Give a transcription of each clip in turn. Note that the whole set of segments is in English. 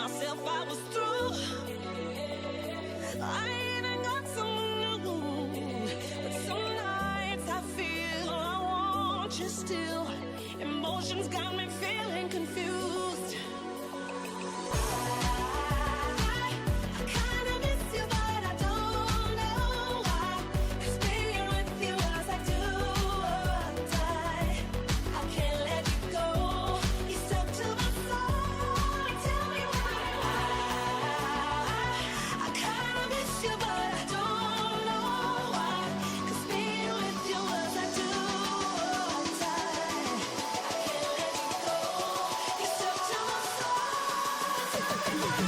myself I was through. I even got someone new. But some nights I feel I want you still. Emotions got me feeling confused. I kinda miss you, but I don't know why. 'Cause being with you was like do or die. I can't let you go. You stuck to my soul. Tell me why. I kinda miss you, but I don't know why. 'Cause being with you was like do or die. I can't let you go. You stuck to my soul. Tell me why.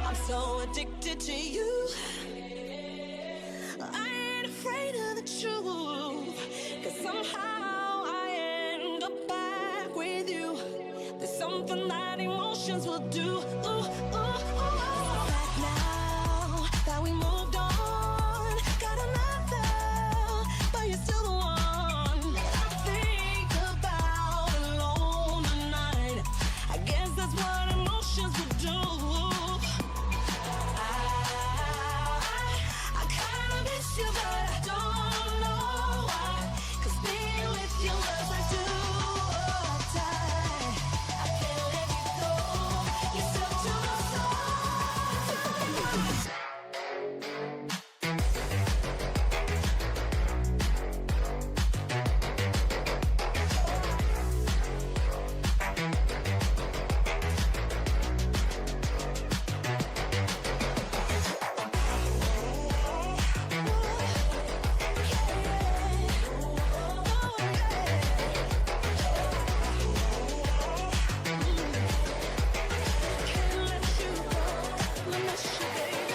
I'm so addicted to you. I ain't afraid of the truth. 'Cause somehow I end up back with you. There's something that emotions will do. Ooh, ooh, ooh. Right now that we moved on, got another, but you're still the one I think about alone at night. I guess that's what emotions will do. I kinda miss you, but I don't know why. 'Cause being with you was like do or die. I can't let you go. You're stuck to my soul. Can't let you go. I miss you, baby.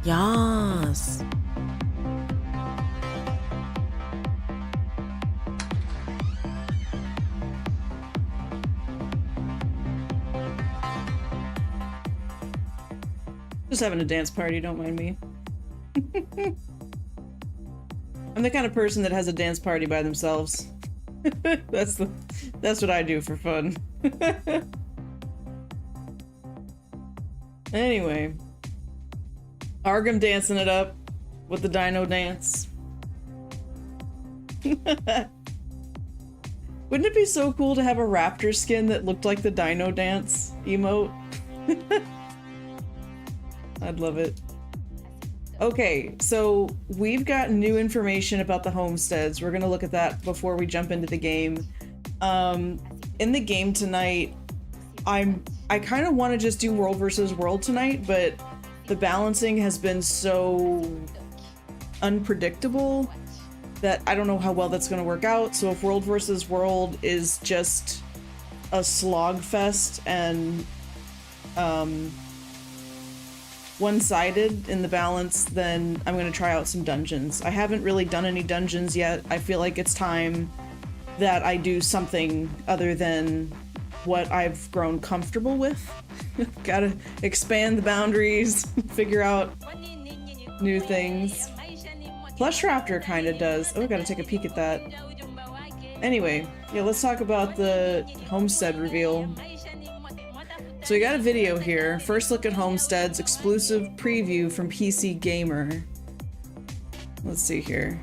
Yes. Just having a dance party, don't mind me. I'm the kind of person that has a dance party by themselves. That's what I do for fun. Anyway. Argam dancing it up with the dino dance. Wouldn't it be so cool to have a raptor skin that looked like the dino dance emote? I'd love it. Okay, so we've got new information about the homesteads. We're gonna look at that before we jump into the game. In the game tonight, I kind of want to just do world versus world tonight, but the balancing has been so unpredictable that I don't know how well that's going to work out. So if world versus world is just a slog fest and one-sided in the balance, then I'm going to try out some dungeons. I haven't really done any dungeons yet. I feel like it's time that I do something other than what I've grown comfortable with. Gotta expand the boundaries, figure out new things. Plush Raptor kind of does. Oh, I gotta take a peek at that. Anyway, yeah, let's talk about the homestead reveal. So we got a video here. First look at homesteads, exclusive preview from PC Gamer. Let's see here.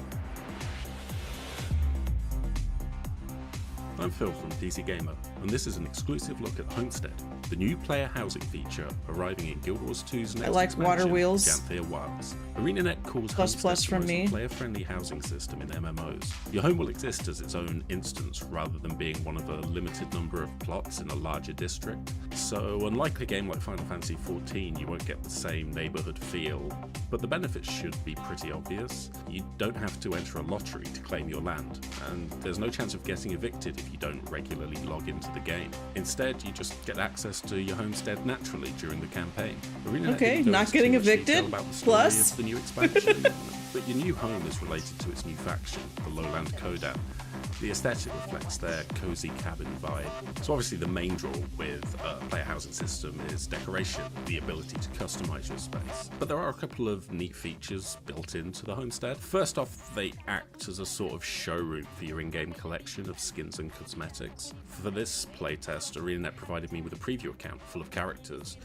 I'm Phil from PC Gamer, and this is an exclusive look at Homestead, the new player housing feature arriving in Guild Wars 2's next like expansion, water wheels. Janthea Wilds. ArenaNet calls Plus Homestead from the me. most player-friendly housing system in MMOs. Your home will exist as its own instance rather than being one of a limited number of plots in a larger district. So unlike a game like Final Fantasy XIV, you won't get the same neighborhood feel, but the benefits should be pretty obvious. You don't have to enter a lottery to claim your land, and there's no chance of getting evicted if you don't regularly log into the game. Instead, you just get access to your homestead naturally during the campaign. ArenaNet Okay, didn't go not into getting too much evicted, detail about the story plus. of the new expansion, but your new home is related to its new faction, the Lowland Kodan. The aesthetic reflects their cozy cabin vibe. So obviously the main draw with a player housing system is decoration, the ability to customize your space. But there are a couple of neat features built into the homestead. First off, they act as a sort of showroom for your in-game collection of skins and cosmetics. For this playtest, ArenaNet provided me with a preview account full of characters,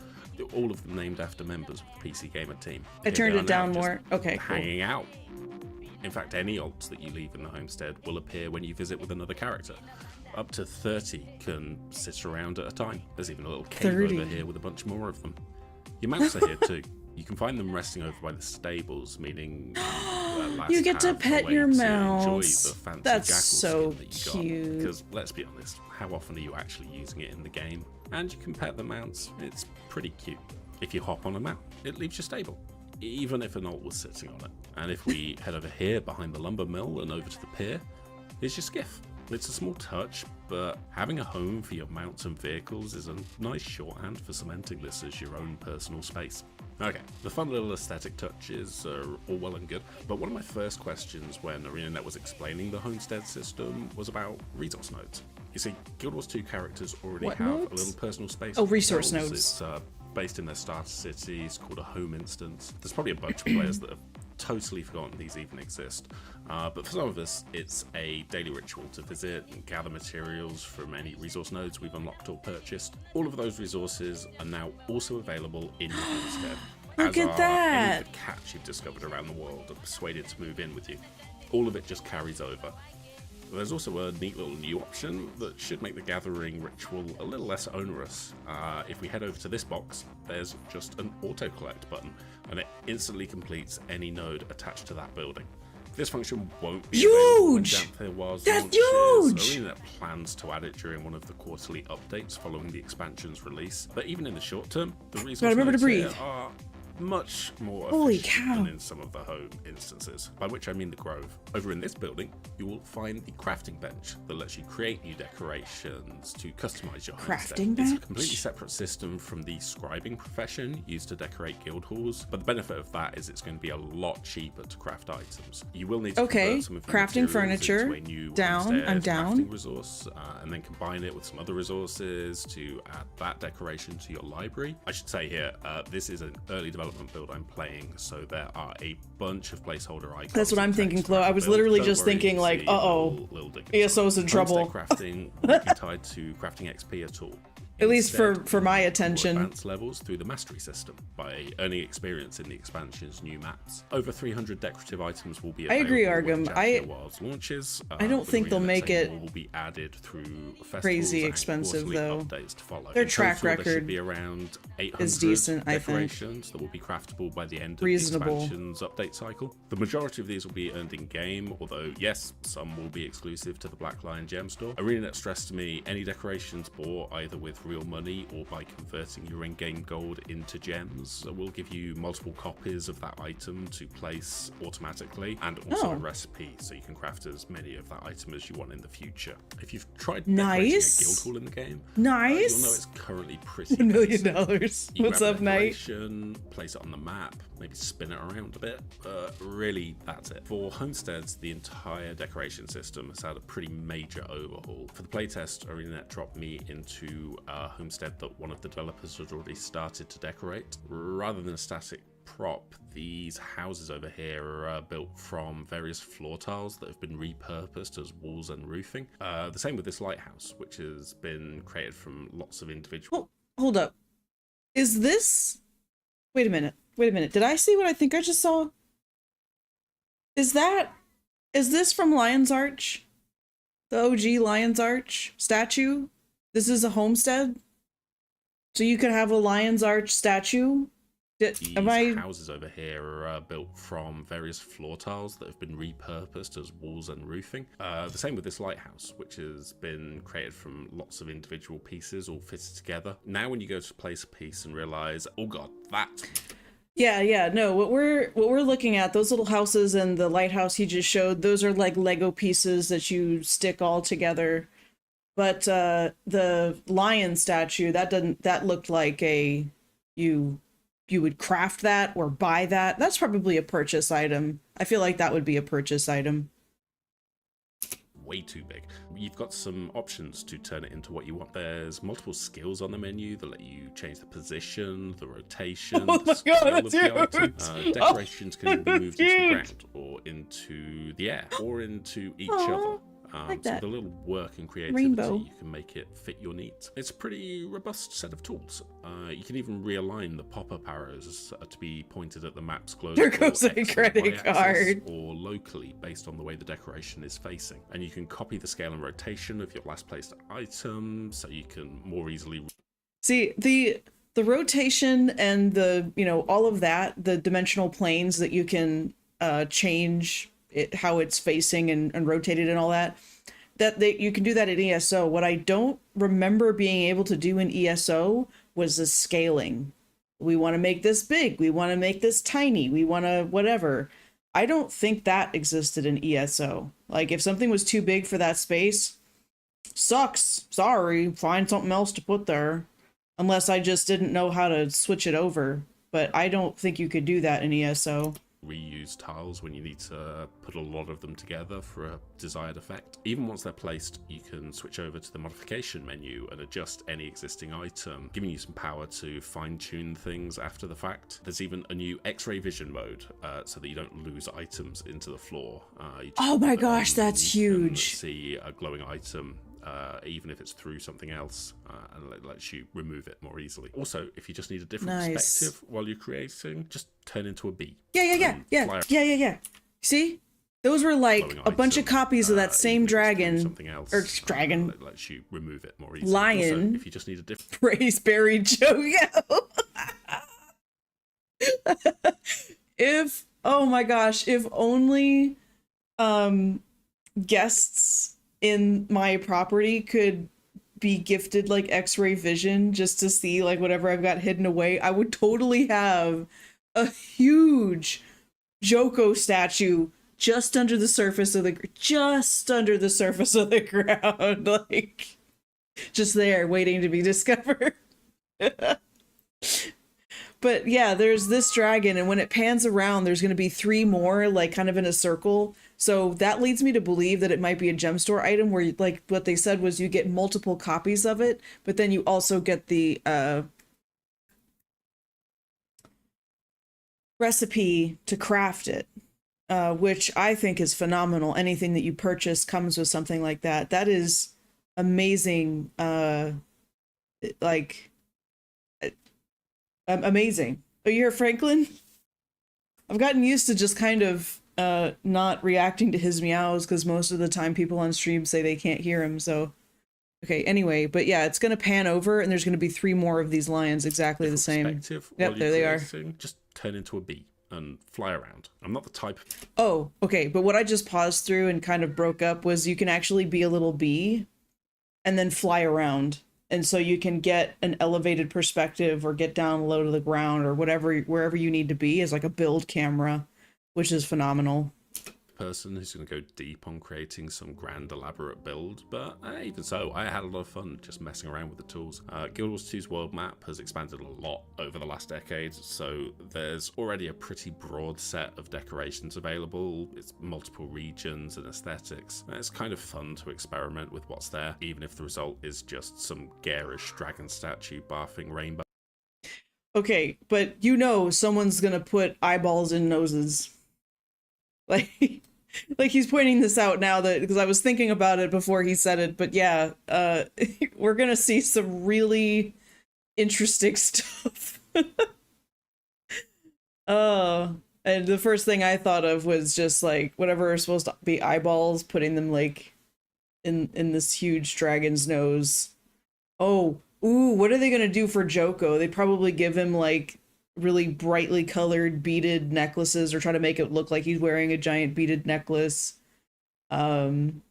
all of them named after members of the PC Gamer team. I turned They are it down now more. just Okay, cool. hanging out. In fact, any alts that you leave in the homestead will appear when you visit with another character. Up to 30 can sit around at a time. There's even a little cave 30. over here with a bunch more of them. Your mounts are here too. You can find them resting over by the stables, meaning You get to pet your mounts. The fancy That's jackal so skin that you got. cute. Because let's be honest, how often are you actually using it in the game? And you can pet the mounts. It's pretty cute. If you hop on a mount, it leaves your stable, even if an alt was sitting on it. And if we head over here behind the lumber mill and over to the pier, here's your skiff. It's a small touch, but having a home for your mounts and vehicles is a nice shorthand for cementing this as your own personal space. Okay, the fun little aesthetic touches are all well and good, but one of my first questions when ArenaNet was explaining the homestead system was about resource nodes. You see, Guild Wars 2 characters already What have nodes? a little personal space. Oh, resource themselves. nodes. It's based in their starter cities, called a home instance. There's probably a bunch of players that have totally forgotten these even exist, but for some of us it's a daily ritual to visit and gather materials from any resource nodes we've unlocked or purchased. All of those resources are now also available in your homestead. Look as at are that! any of the cats you've discovered around the world and persuaded to move in with you. All of it just carries over. There's also a neat little new option that should make the gathering ritual a little less onerous. If we head over to this box, there's just an auto-collect button, and it instantly completes any node attached to that building. This function won't be available when Huge! Janthea Wilds That's launches. huge! ArenaNet plans to add it during one of the quarterly updates following the expansion's release. But even in the short term, the resource remember to nodes here breathe. are much more Holy efficient cow. than in some of the home instances, by which I mean the Grove. Over in this building, you will find the crafting bench that lets you create new decorations to customize your homestead. Crafting It's a bench? completely separate system from the scribing profession used to decorate guild halls, but the benefit of that is it's going to be a lot cheaper to craft items. You will need to Okay, convert some of your crafting materials furniture. into a new Down, homestead I'm down. crafting resource, and then combine it with some other resources to add that decoration to your library. I should say here, this is an early development build I'm playing, so there are a bunch of placeholder icons. That's what and I'm thinking, text Chloe. around I the was build. literally Don't just worry, thinking, you like, see uh-oh, little diggers. ASO's in trouble. Homestead crafting won't be tied to crafting XP at all. At least Instead, for my more attention. advanced levels through the mastery system by earning experience in the expansion's new maps. Over 300 decorative items will be I available agree, when Arkham. Janthea Wilds launches. I don't but think they'll ArenaNet make say it more will be added through festivals crazy and expensive, quarterly though. updates to follow. Their In track total, there record should be around 800 is decent, I think. decorations that will be craftable by the end of Reasonable. the expansion's update cycle. The majority of these will be earned in game, although yes, some will be exclusive to the Black Lion Gem Store. ArenaNet stressed to me any decorations bought either with real money or by converting your in-game gold into gems will give you multiple copies of that item to place automatically, and also Oh. a recipe so you can craft as many of that item as you want in the future. If you've tried Nice. decorating a guild hall in the game, Nice. you'll know it's currently pretty $1 million. basic. You What's grab up, a mate? decoration, place it on the map, maybe spin it around a bit, but really that's it. For homesteads, the entire decoration system has had a pretty major overhaul. For the playtest, ArenaNet dropped me into a homestead that one of the developers had already started to decorate. Rather than a static prop, these houses over here are built from various floor tiles that have been repurposed as walls and roofing. The same with this lighthouse, which has been created from lots of individual... Hold up. Is this... Wait a minute. Wait a minute. Did I see what I think I just saw? Is this from Lion's Arch? The OG Lion's Arch statue? This is a homestead? So you could have a Lion's Arch statue? These houses over here are built from various floor tiles that have been repurposed as walls and roofing. The same with this lighthouse, which has been created from lots of individual pieces all fitted together. Now when you go to place a piece and realize, oh god, that... Yeah, no, what we're looking at, those little houses and the lighthouse he just showed, those are like Lego pieces that you stick all together. But the lion statue, that looked like you would craft that or buy that. That's probably a purchase item. I feel like that would be a purchase item. Way too big. You've got some options to turn it into what you want. There's multiple skills on the menu that let you change the position, the rotation, the scale of the item. Decorations can be moved into the ground or into the air or into each other. Like so that. with a little work and creativity, Rainbow. you can make it fit your needs. It's a pretty robust set of tools. You can even realign the pop-up arrows to be pointed at the map's globe. There goes a credit card. Or locally, based on the way the decoration is facing. And you can copy the scale and rotation of your last placed item, so you can more easily... See, the rotation and the, all of that, the dimensional planes that you can change how it's facing and rotated and all that, you can do that in ESO. What I don't remember being able to do in ESO was the scaling. We want to make this big. We want to make this tiny. We want to whatever. I don't think that existed in ESO. Like, if something was too big for that space, sucks. Sorry. Find something else to put there. Unless I just didn't know how to switch it over. But I don't think you could do that in ESO. Reuse tiles when you need to put a lot of them together for a desired effect. Even once they're placed, you can switch over to the modification menu and adjust any existing item, giving you some power to fine-tune things after the fact. There's even a new X-ray vision mode, so that you don't lose items into the floor. Oh my gosh, that's huge. See a glowing item, even if it's through something else, and it lets you remove it more easily. Also, if you just need a different perspective while you're creating, just turn into a bee. Yeah. See? Those were like a bunch of copies of that same dragon. Something else, or dragon. It lets you remove it more easily. Lion. Also, if you just need a different... Raspberry Joe-Yo. Oh my gosh, if only guests in my property could be gifted like X-ray vision just to see like whatever I've got hidden away, I would totally have a huge Joko statue just under the surface of the ground, like just there waiting to be discovered. But yeah, there's this dragon, and when it pans around, there's going to be 3 more, like kind of in a circle. So that leads me to believe that it might be a gem store item where, like, what they said was you get multiple copies of it, but then you also get the recipe to craft it, which I think is phenomenal. Anything that you purchase comes with something like that. That is amazing. Amazing. Are you here, Franklin? I've gotten used to just kind of not reacting to his meows because most of the time people on stream say they can't hear him. So, okay, anyway, but yeah, it's going to pan over and there's going to be 3 more of these lions exactly the same. Yep, there they are. Just turn into a bee and fly around. I'm not the type. Oh, okay, but what I just paused through and kind of broke up was you can actually be a little bee and then fly around. And so you can get an elevated perspective or get down low to the ground or whatever, wherever you need to be as like a build camera, which is phenomenal. Person who's going to go deep on creating some grand elaborate build, but even so, I had a lot of fun just messing around with the tools. Guild Wars 2's world map has expanded a lot over the last decade, so there's already a pretty broad set of decorations available. It's multiple regions and aesthetics. It's kind of fun to experiment with what's there, even if the result is just some garish dragon statue barfing rainbow. Okay, but someone's gonna put eyeballs in noses. Like he's pointing this out now that because I was thinking about it before he said it, but yeah, we're gonna see some really interesting stuff. Oh, and the first thing I thought of was just like whatever are supposed to be eyeballs, putting them like in this huge dragon's nose. Oh, ooh, what are they gonna do for Joko? They probably give him like really brightly colored beaded necklaces or try to make it look like he's wearing a giant beaded necklace. Um,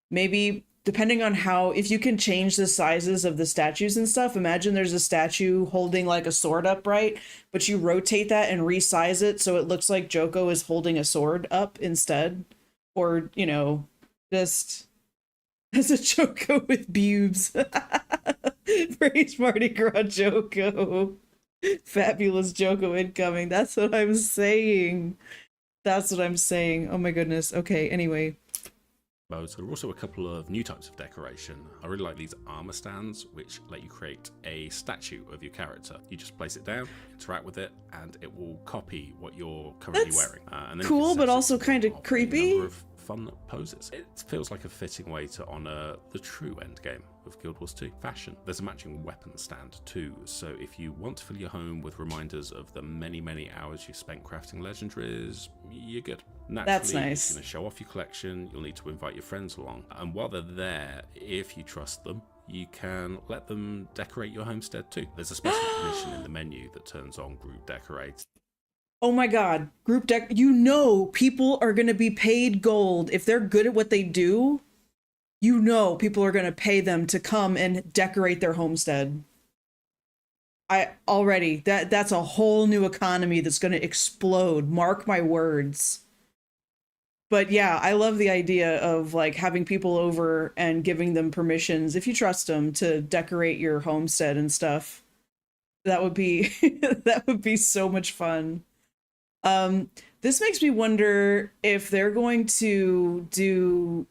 Maybe depending on how, if you can change the sizes of the statues and stuff, imagine there's a statue holding like a sword upright, but you rotate that and resize it so it looks like Joko is holding a sword up instead. Or, you know, just as a Joko with bubes. Praise Mardi Gras Joko. Fabulous Joko incoming. That's what I'm saying. That's what I'm saying. Oh my goodness. Okay, anyway. There are also a couple of new types of decoration. I really like these armor stands, which let you create a statue of your character. You just place it down, interact with it, and it will copy what you're currently wearing. And then cool, but also kind of creepy. A number of fun poses. It feels like a fitting way to honour the true endgame of Guild Wars 2 fashion. There's a matching weapon stand too, so if you want to fill your home with reminders of the many hours you've spent crafting legendaries, you're good. Naturally, that's nice. If you're going to show off your collection, you'll need to invite your friends along. And while they're there, if you trust them, you can let them decorate your homestead too. There's a special permission in the menu that turns on group decorate. Oh my god, group deck, you know people are going to be paid gold. If they're good at what they do, you know people are going to pay them to come and decorate their homestead. That's a whole new economy that's going to explode. Mark my words. But yeah, I love the idea of like having people over and giving them permissions, if you trust them, to decorate your homestead and stuff. That would be that would be so much fun. This makes me wonder if they're going to do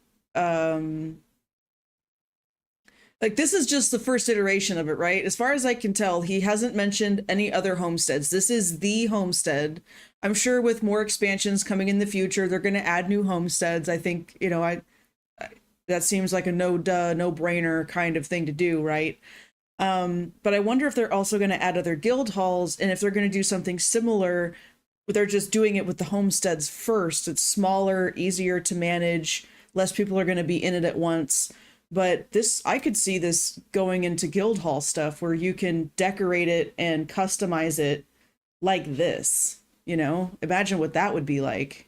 like this is just the first iteration of it, right? As far as I can tell, he hasn't mentioned any other homesteads. This is the homestead. I'm sure with more expansions coming in the future, they're going to add new homesteads. I think, you know, I that seems like a no-brainer kind of thing to do, right? But I wonder if they're also going to add other guild halls, and if they're going to do something similar, but they're just doing it with the homesteads first. It's smaller, easier to manage, less people are going to be in it at once. But this, I could see this going into guild hall stuff where you can decorate it and customize it like this, you know? Imagine what that would be like.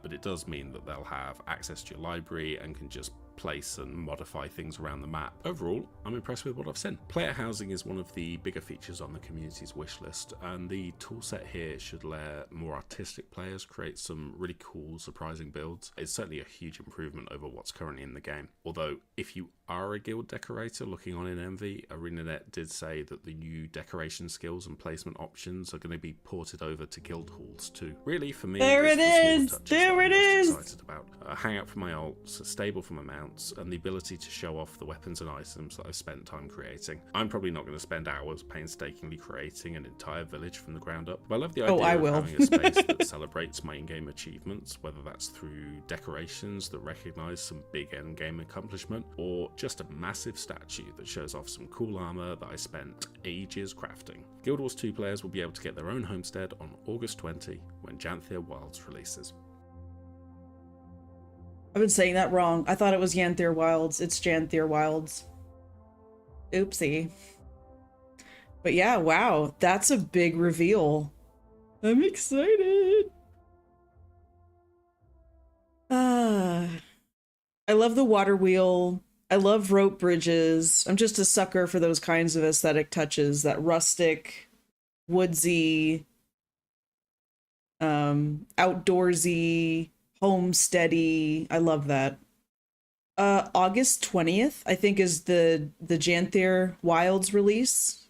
But it does mean that they'll have access to your library and can just place and modify things around the map. Overall, I'm impressed with what I've seen. Player housing is one of the bigger features on the community's wish list, and the toolset here should let more artistic players create some really cool, surprising builds. It's certainly a huge improvement over what's currently in the game. Although, if you are a guild decorator looking on in Envy, ArenaNet did say that the new decoration skills and placement options are going to be ported over to guild halls too. Really, for me, there it is! There it is! Excited about a hangout for my alts, a stable for my mounts, and the ability to show off the weapons and items that I've spent time creating. I'm probably not going to spend hours painstakingly creating an entire village from the ground up, but I love the idea of having a space that celebrates my in-game achievements, whether that's through decorations that recognize some big end-game accomplishment, or just a massive statue that shows off some cool armor that I spent ages crafting. Guild Wars 2 players will be able to get their own homestead on August 20 when Janthir Wilds releases. I've been saying that wrong. I thought it was Yanthir Wilds. It's Janthir Wilds. Oopsie. But yeah, wow. That's a big reveal. I'm excited. I love the water wheel. I love rope bridges. I'm just a sucker for those kinds of aesthetic touches. That rustic, woodsy, outdoorsy, homesteady. I love that. August 20th, I think, is the Janthir Wilds release.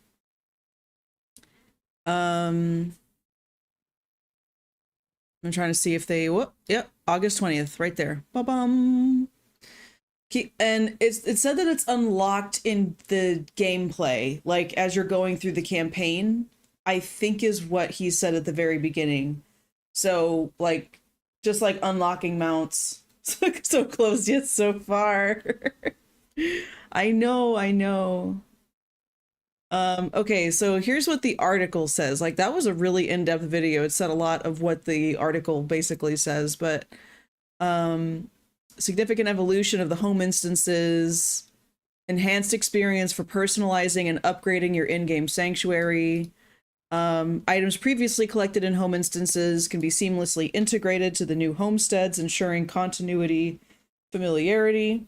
I'm trying to see if they, yep, August 20th, right there. Ba-bum. And it said that it's unlocked in the gameplay, like as you're going through the campaign, I think is what he said at the very beginning. So like, just like unlocking mounts. So close yet so far. I know, I know. Okay, so here's what the article says. Like, that was a really in-depth video. It said a lot of what the article basically says, but um, significant evolution of the home instances, enhanced experience for personalizing and upgrading your in-game sanctuary. Items previously collected in home instances can be seamlessly integrated to the new homesteads, ensuring continuity, familiarity.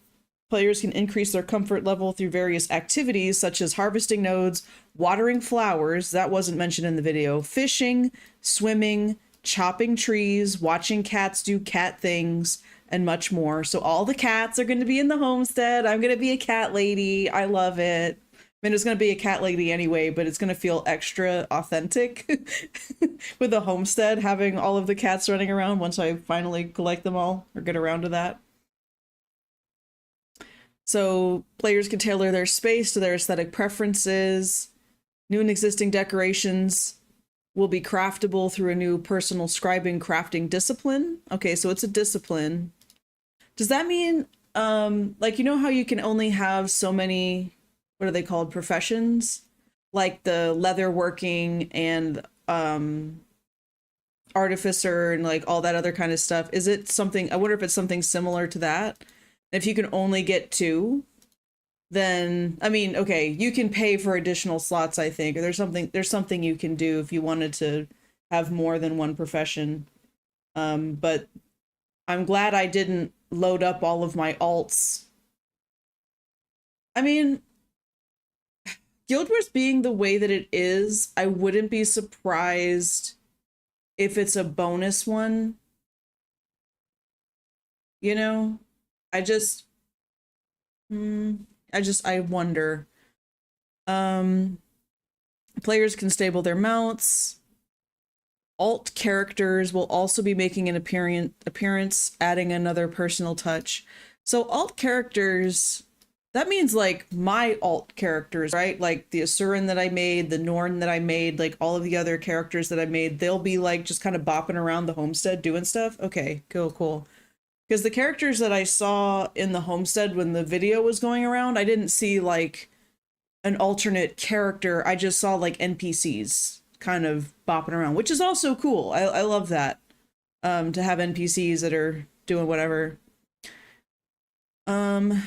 Players can increase their comfort level through various activities such as harvesting nodes, watering flowers, that wasn't mentioned in the video, fishing, swimming, chopping trees, watching cats do cat things, and much more. So all the cats are going to be in the homestead. I'm going to be a cat lady. I love it. I mean, it's going to be a cat lady anyway, but it's going to feel extra authentic with the homestead, having all of the cats running around once I finally collect them all or get around to that. So players can tailor their space to their aesthetic preferences. New and existing decorations will be craftable through a new personal scribing crafting discipline. Okay, so it's a discipline. Does that mean, like, you know how you can only have so many, what are they called, professions? Like the leather working and artificer and like all that other kind of stuff. Is it something, I wonder if it's something similar to that? If you can only get two, then I mean, okay, you can pay for additional slots, I think. Or there's something you can do if you wanted to have more than one profession. But I'm glad I didn't load up all of my alts. I mean, Guild Wars being the way that it is, I wouldn't be surprised if it's a bonus one. You know? I just, I wonder. Players can stable their mounts. Alt characters will also be making an appearance, adding another personal touch. So alt characters, that means like my alt characters, right? Like the Asuran that I made, the Norn that I made, like all of the other characters that I made, they'll be like just kind of bopping around the homestead doing stuff. Okay, cool. Because the characters that I saw in the homestead when the video was going around, I didn't see like an alternate character. I just saw like NPCs kind of bopping around, which is also cool. I love that. To have NPCs that are doing whatever. PC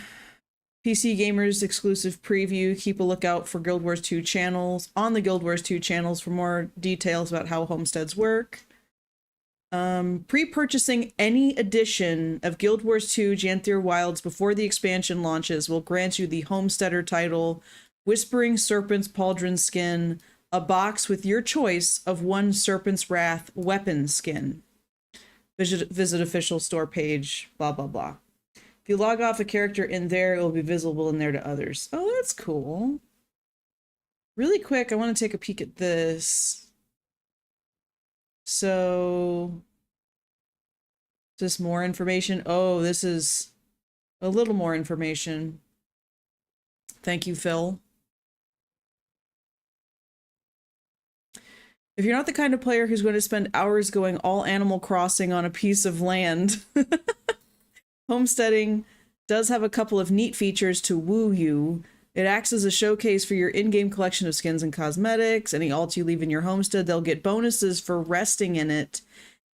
Gamers exclusive preview. Keep a lookout for Guild Wars 2 channels on the Guild Wars 2 channels for more details about how homesteads work. Pre-purchasing any edition of Guild Wars 2 Janthir Wilds before the expansion launches will grant you the Homesteader title, Whispering Serpent's Pauldron skin, a box with your choice of one Serpent's Wrath weapon skin. Visit official store page, blah, blah, blah. If you log off a character in there, it will be visible in there to others. Oh, that's cool. Really quick, I want to take a peek at this. So, is this more information? Oh, this is a little more information. Thank you, Phil. If you're not the kind of player who's going to spend hours going all Animal Crossing on a piece of land, homesteading does have a couple of neat features to woo you. It acts as a showcase for your in-game collection of skins and cosmetics. Any alts you leave in your homestead, they'll get bonuses for resting in it,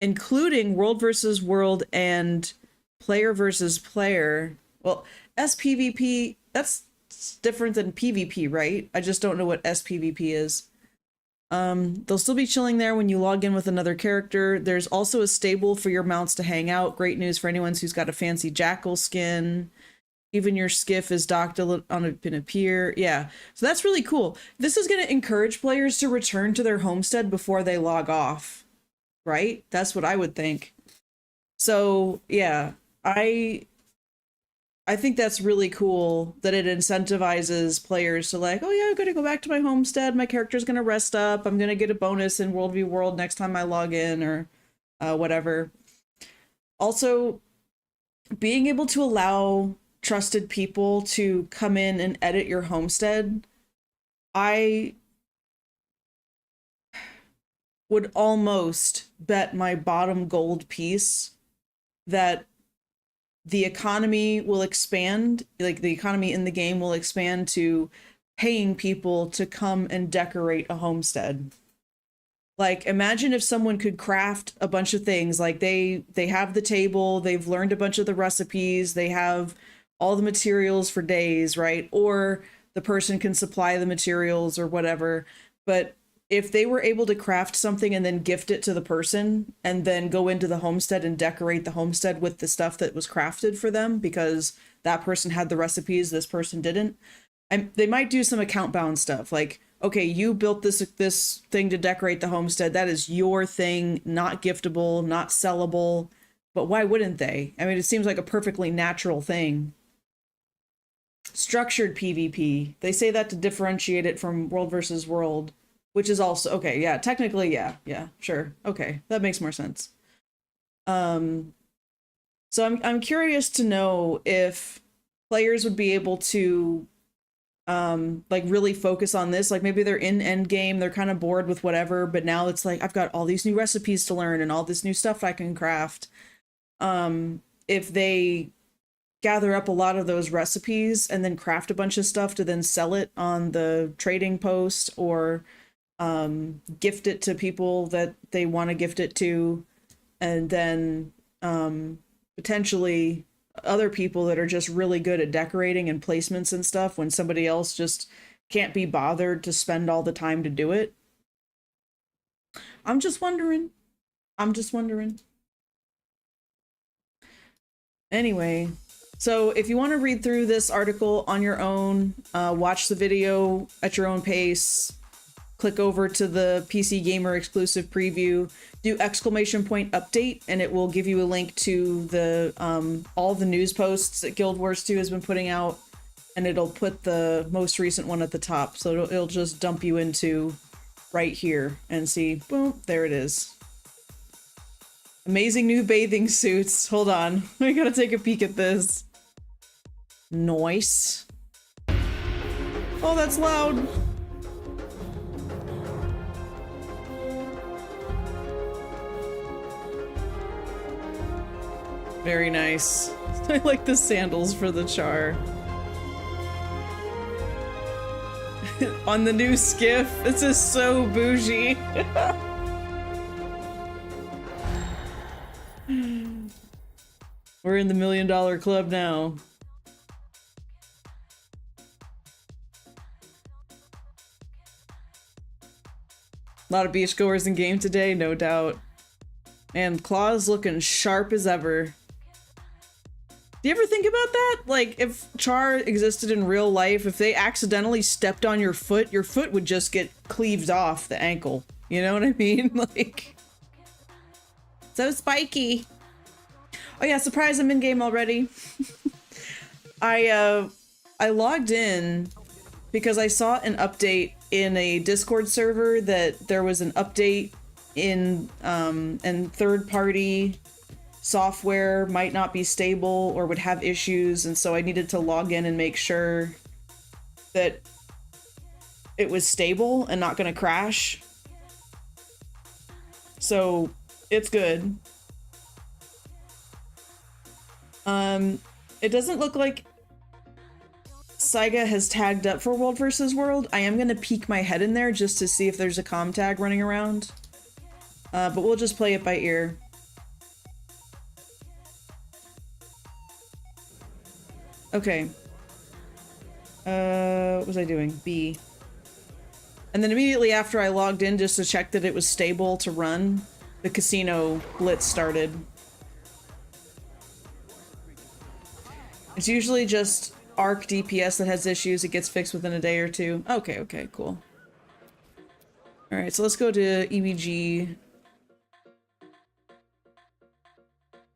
including world versus world and player versus player. Well, SPVP, that's different than PvP, right? I just don't know what SPVP is. They'll still be chilling there when you log in with another character. There's also a stable for your mounts to hang out. Great news for anyone who's got a fancy jackal skin. Even your skiff is docked on a pier. Yeah, so that's really cool. This is going to encourage players to return to their homestead before they log off, right? That's what I would think. So yeah, I think that's really cool that it incentivizes players to like, oh yeah, I'm going to go back to my homestead. My character's going to rest up. I'm going to get a bonus in World v World next time I log in or whatever. Also, being able to allow trusted people to come in and edit your homestead, I would almost bet my bottom gold piece that the economy will expand, like the economy in the game will expand to paying people to come and decorate a homestead. Like, imagine if someone could craft a bunch of things. Like, they have the table, they've learned a bunch of the recipes, they have all the materials for days, right? Or the person can supply the materials or whatever. But if they were able to craft something and then gift it to the person and then go into the homestead and decorate the homestead with the stuff that was crafted for them because that person had the recipes, this person didn't, and they might do some account bound stuff like, okay, you built this thing to decorate the homestead. That is your thing, not giftable, not sellable. But why wouldn't they? I mean, it seems like a perfectly natural thing. Structured PvP. They say that to differentiate it from world versus world, which is also okay. Yeah, technically, yeah, sure. Okay, that makes more sense. So I'm curious to know if players would be able to like really focus on this. Like maybe they're in end game, they're kind of bored with whatever, but now it's like I've got all these new recipes to learn and all this new stuff I can craft. If they gather up a lot of those recipes and then craft a bunch of stuff to then sell it on the trading post or gift it to people that they want to gift it to, and then potentially other people that are just really good at decorating and placements and stuff when somebody else just can't be bothered to spend all the time to do it. I'm just wondering. Anyway, so if you want to read through this article on your own, watch the video at your own pace, click over to the PC Gamer exclusive preview, do !update, and it will give you a link to the all the news posts that Guild Wars 2 has been putting out, and it'll put the most recent one at the top. So it'll just dump you into right here and see, boom, there it is. Amazing new bathing suits. Hold on, I gotta take a peek at this. Nice. Oh, that's loud. Very nice. I like the sandals for the char. On the new skiff. This is so bougie. We're in the $1 million club now. A lot of beachgoers in game today, no doubt. And Claw's looking sharp as ever. Do you ever think about that? Like, if Char existed in real life, if they accidentally stepped on your foot would just get cleaved off the ankle. You know what I mean? Like, so spiky. Oh yeah, surprise, I'm in game already. I logged in because I saw an update in a Discord server that there was an update in and third-party software might not be stable or would have issues, and so I needed to log in and make sure that it was stable and not gonna crash. So it's good. It doesn't look like Saiga has tagged up for World vs. World. I am gonna peek my head in there just to see if there's a comm tag running around. But we'll just play it by ear. Okay. What was I doing? B. And then immediately after I logged in just to check that it was stable to run, the casino blitz started. It's usually just Arc DPS that has issues. It gets fixed within a day or two. Okay, okay, cool. Alright, so let's go to EBG.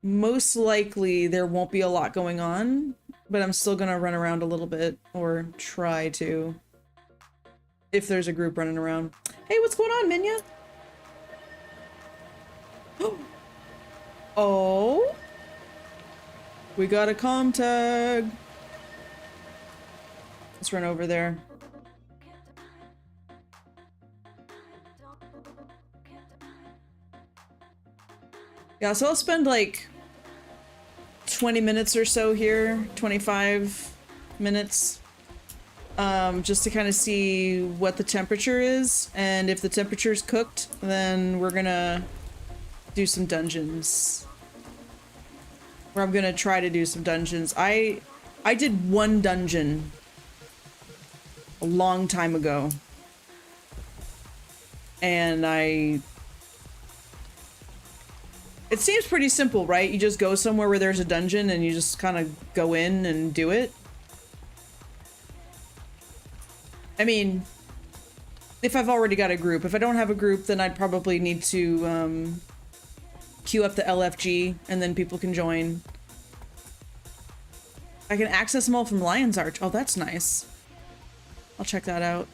Most likely there won't be a lot going on, but I'm still gonna run around a little bit, or try to. If there's a group running around. Hey, what's going on, Minya? Oh? We got a comm tag. Let's run over there. Yeah, so I'll spend like 20 minutes or so here, 25 minutes, just to kind of see what the temperature is, and if the temperature's cooked, then we're gonna do some dungeons. Or I'm gonna try to do some dungeons. I did one dungeon a long time ago, and it seems pretty simple, right? You just go somewhere where there's a dungeon and you just kind of go in and do it. I mean, if I've already got a group. If I don't have a group, then I'd probably need to queue up the LFG and then people can join. I can access them all from Lion's Arch. Oh, that's nice. I'll check that out.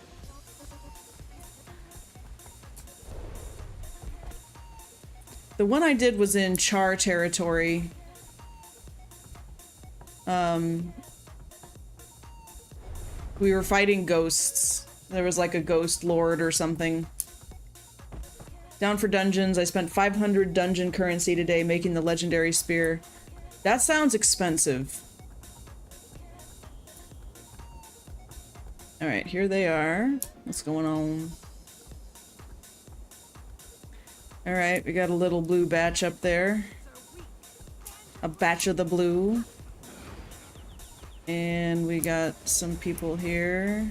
The one I did was in Char territory. We were fighting ghosts. There was like a ghost lord or something. Down for dungeons. I spent 500 dungeon currency today making the legendary spear. That sounds expensive. Alright, here they are. What's going on? Alright, we got a little blue batch up there. A batch of the blue. And we got some people here.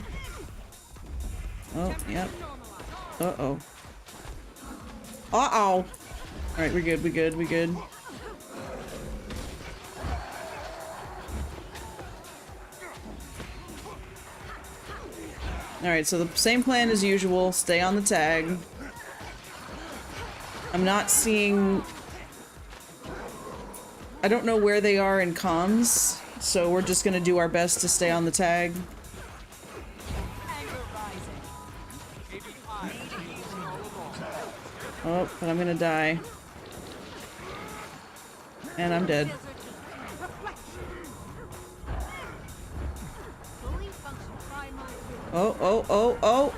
Oh, yep. Uh-oh. Uh-oh! Alright, we're good, we're good, we're good. Alright, so the same plan as usual. Stay on the tag. I'm not seeing... I don't know where they are in comms, so we're just gonna do our best to stay on the tag. Oh, but I'm gonna die. And I'm dead. Oh, oh, oh, oh!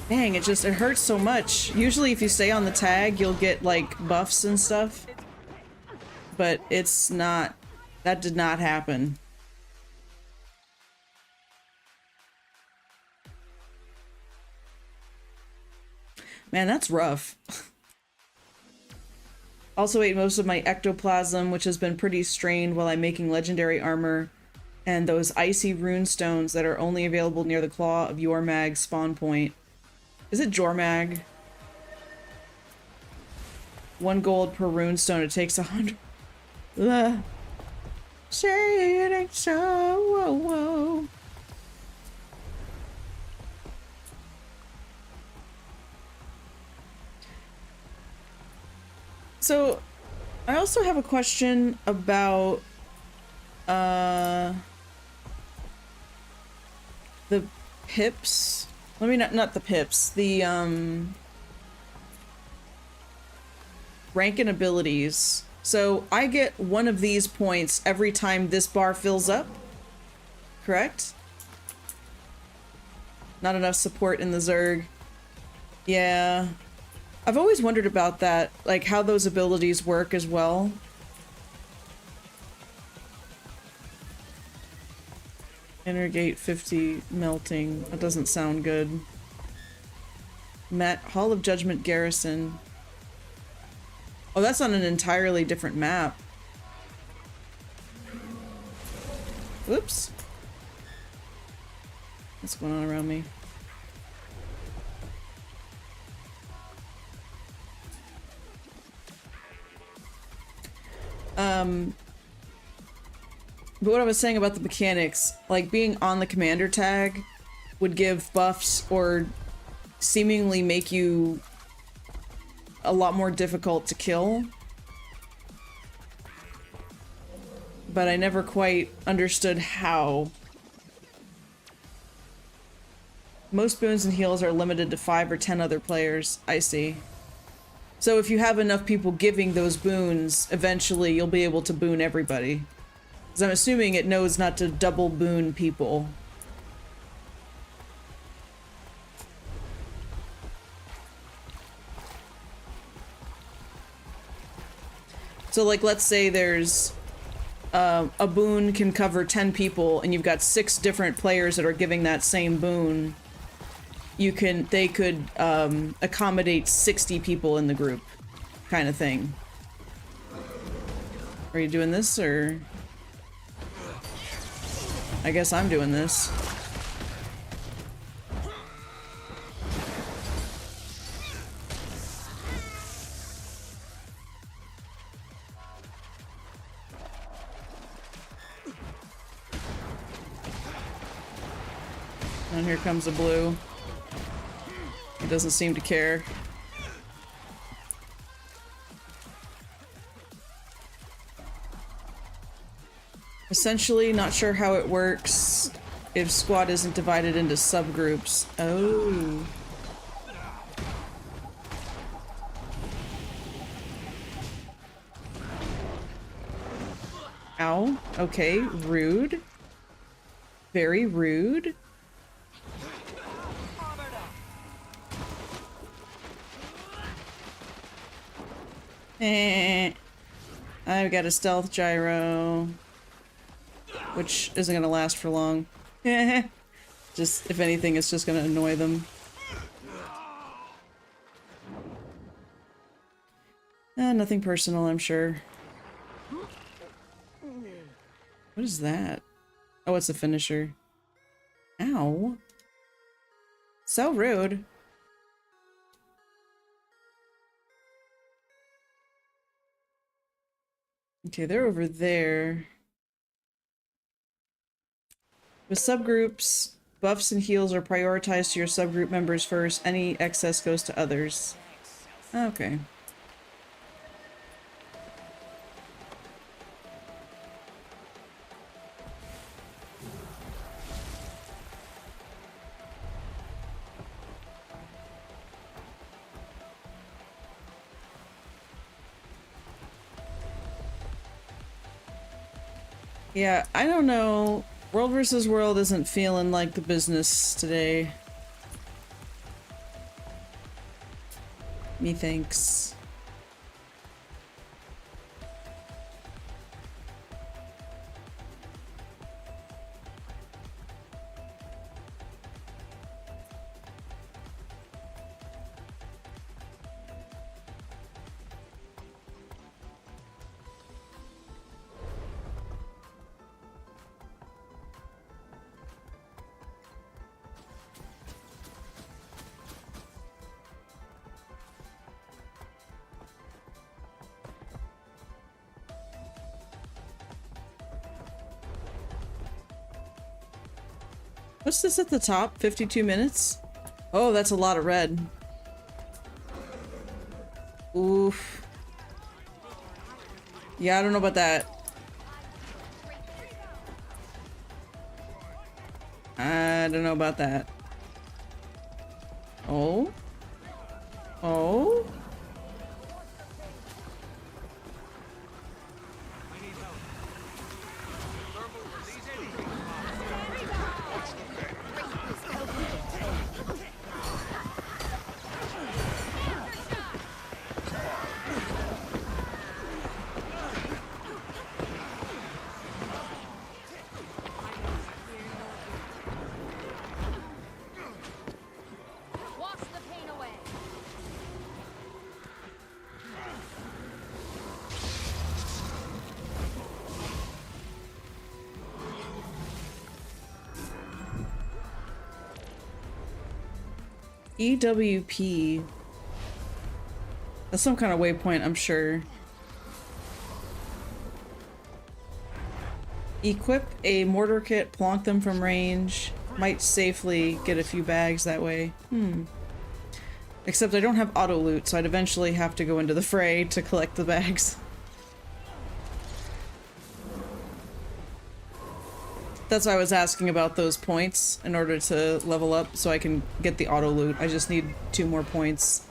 Dang, it hurts so much. Usually if you stay on the tag, you'll get, like, buffs and stuff. But it's not... That did not happen. Man, that's rough. Also ate most of my ectoplasm, which has been pretty strained while I'm making legendary armor. And those icy rune stones that are only available near the Claw of Yormag spawn point. Is it Jormag? 1 gold per rune stone. It takes 100. Say it ain't so. Whoa, whoa. So, I also have a question about the pips. Let me not the pips, the rank and abilities. So I get one of these points every time this bar fills up, correct? Not enough support in the Zerg. Yeah. I've always wondered about that, like how those abilities work as well. Inner 50 melting. That doesn't sound good. Hall of Judgment Garrison. Oh, that's on an entirely different map. Whoops. What's going on around me? But what I was saying about the mechanics, like being on the commander tag would give buffs or seemingly make you a lot more difficult to kill. But I never quite understood how. Most boons and heals are limited to 5 or 10 other players. I see. So if you have enough people giving those boons, eventually you'll be able to boon everybody. Because I'm assuming it knows not to double boon people. So like, let's say there's a boon can cover 10 people and you've got 6 different players that are giving that same boon. They could accommodate 60 people in the group, kind of thing. Are you doing this, or? I guess I'm doing this. And here comes a blue. He doesn't seem to care. Essentially, not sure how it works if squad isn't divided into subgroups. Oh. Ow. Okay, rude. Very rude. I've got a stealth gyro, which isn't gonna last for long. Just, if anything, it's just gonna annoy them. Nothing personal, I'm sure. What is that? Oh, it's a finisher. Ow. So rude. Okay, they're over there. With subgroups, buffs and heals are prioritized to your subgroup members first. Any excess goes to others. Okay. Yeah, I don't know. World versus World isn't feeling like the business today. Methinks. What's this at the top? 52 minutes? Oh, that's a lot of red. Oof. Yeah, I don't know about that. I don't know about that. Oh? Oh? EWP. That's some kind of waypoint, I'm sure. Equip a mortar kit, plonk them from range. Might safely get a few bags that way. Except I don't have auto loot, so I'd eventually have to go into the fray to collect the bags. That's why I was asking about those points in order to level up so I can get the auto loot. I just need 2 more points.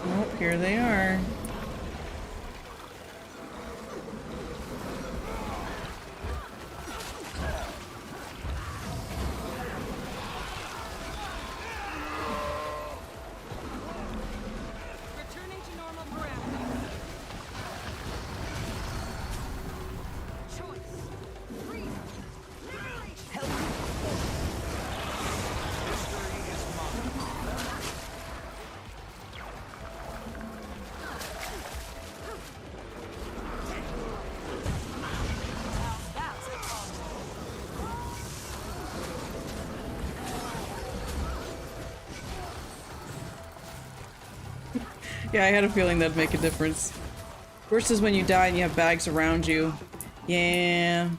Oh, here they are. Yeah, I had a feeling that'd make a difference. Worst is when you die and you have bags around you. Yeah.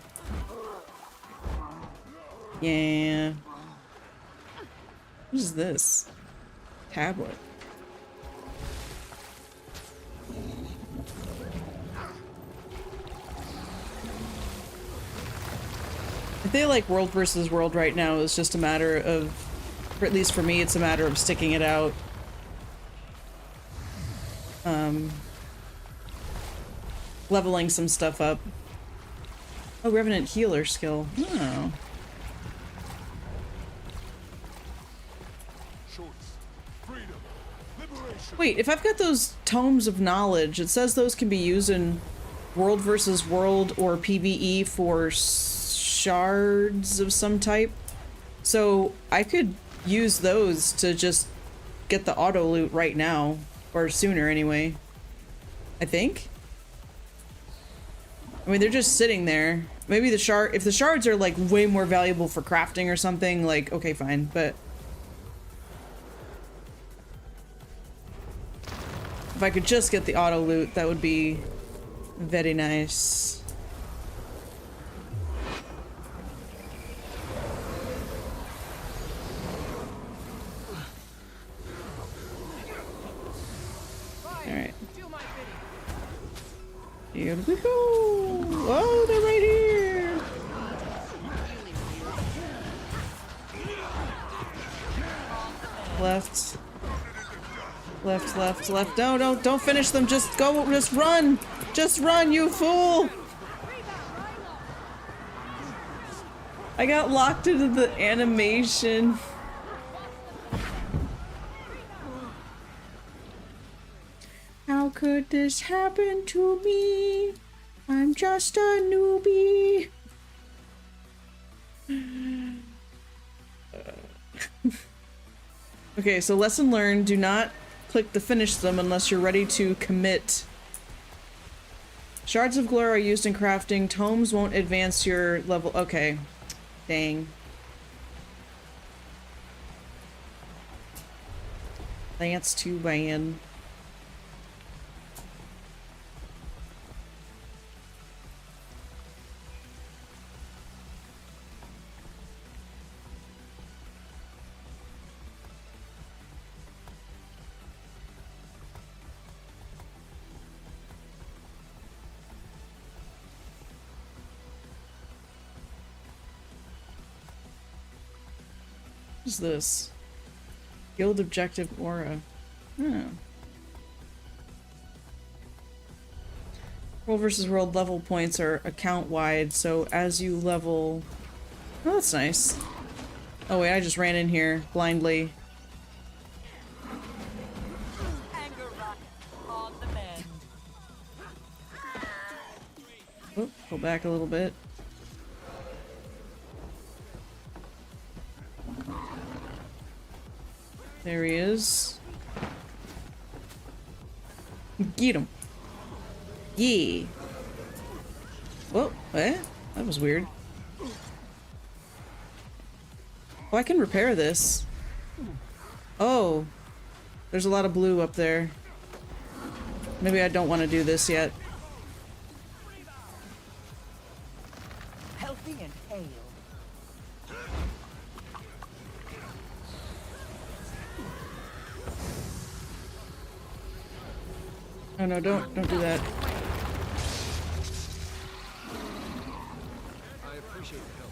Yeah. What is this? Tablet. I feel like world versus world right now is just a matter of, or at least for me, it's a matter of sticking it out. Leveling some stuff up. Oh, Revenant Healer skill. Oh. Wait, if I've got those tomes of knowledge, it says those can be used in world versus world or PvE for shards of some type. So I could use those to just get the auto loot right now, or sooner anyway. I think. I mean, they're just sitting there. Maybe the shard, if the shards are like way more valuable for crafting or something, like, okay, fine, but if I could just get the auto loot, that would be very nice. Alright. Here we go! Oh, they're right here! Left. Left, left, left. No, don't finish them. Just go, just run! Just run, you fool! I got locked into the animation. How could this happen to me? I'm just a newbie. Okay, so lesson learned, do not click to finish them unless you're ready to commit. Shards of glory are used in crafting. Tomes won't advance your level. Okay. Dang. That's too bad. What is this? Guild objective aura. Oh. World versus world level points are account wide, so as you level... Oh, that's nice. Oh wait, I just ran in here blindly. Oh, pull back a little bit. There he is. Get him. Yeah. Whoa, eh? That was weird. Oh, I can repair this. Oh. There's a lot of blue up there. Maybe I don't want to do this yet. Healthy and hale. Oh no, don't do that. I appreciate the help.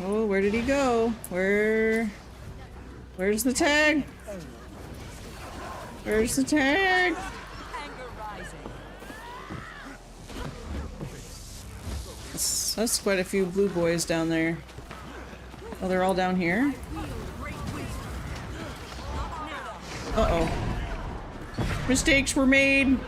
Oh, where did he go? Where's the tag? Where's the tag? That's quite a few blue boys down there. Oh, they're all down here? Uh-oh. Mistakes were made!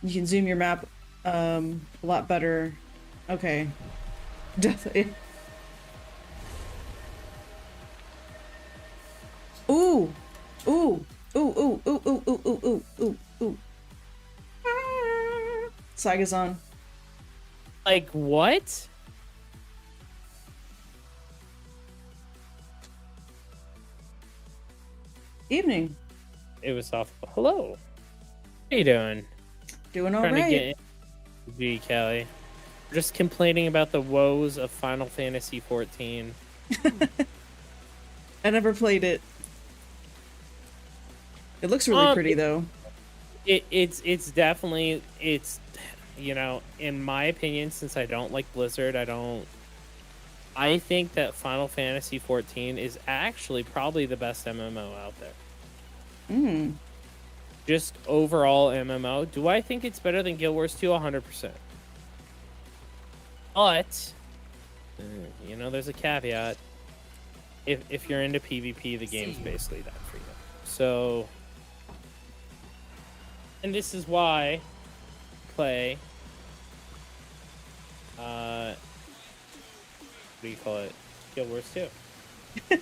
You can zoom your map A lot better. Okay. Definitely. Ooh! Ooh! Ooh, ooh, ooh, ooh, ooh, ooh, ooh, ooh, ooh. Saiga's on. Like, what? Evening. It was off. Hello. How you doing? Doing Trying to alright. get in. G, Kelly. Just complaining about the woes of Final Fantasy 14. I never played it. It looks really pretty though. It's definitely you know, in my opinion, since I don't like Blizzard, I think that Final Fantasy 14 is actually probably the best MMO out there. Just overall MMO. Do I think it's better than Guild Wars 2? 100%. But you know, there's a caveat. If you're into PvP, the game's basically done for you. So, and this is why I play what do you call it? Guild Wars 2.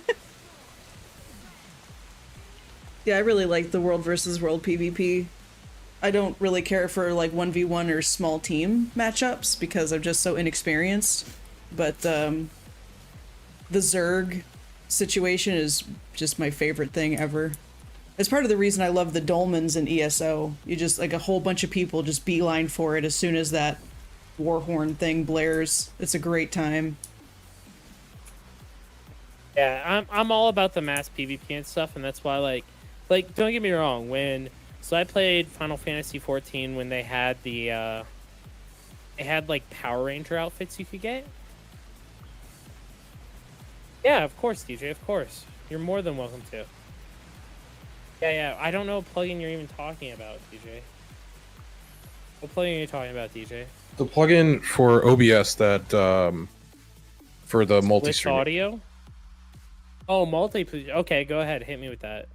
Yeah, I really like the world versus world PvP. I don't really care for like 1v1 or small team matchups because I'm just so inexperienced. But the Zerg situation is just my favorite thing ever. It's part of the reason I love the dolmens in ESO. You just, like, a whole bunch of people just beeline for it as soon as that warhorn thing blares. It's a great time. Yeah, I'm all about the mass PvP and stuff, and that's why like don't get me wrong, so I played Final Fantasy 14 when they had they had like Power Ranger outfits you could get. Yeah, of course, DJ, of course. You're more than welcome to. Yeah, I don't know what plugin you're even talking about, DJ. What plugin are you talking about, DJ? The plugin for OBS that for the Glitch multi-streaming. audio? Oh, okay, go ahead. Hit me with that.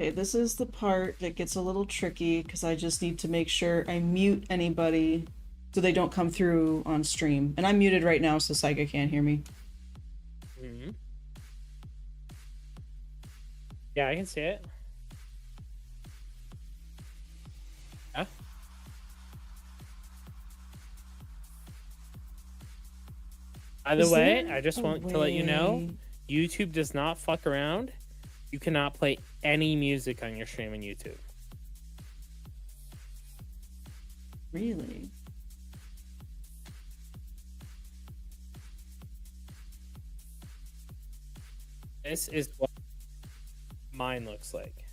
Okay, this is the part that gets a little tricky because I just need to make sure I mute anybody so they don't come through on stream. And I'm muted right now, so Saiga can't hear me. Mm-hmm. Yeah, I can see it. Yeah. By the way, I just want to let you know, YouTube does not fuck around. You cannot play any music on your stream on YouTube. Really? This is what mine looks like.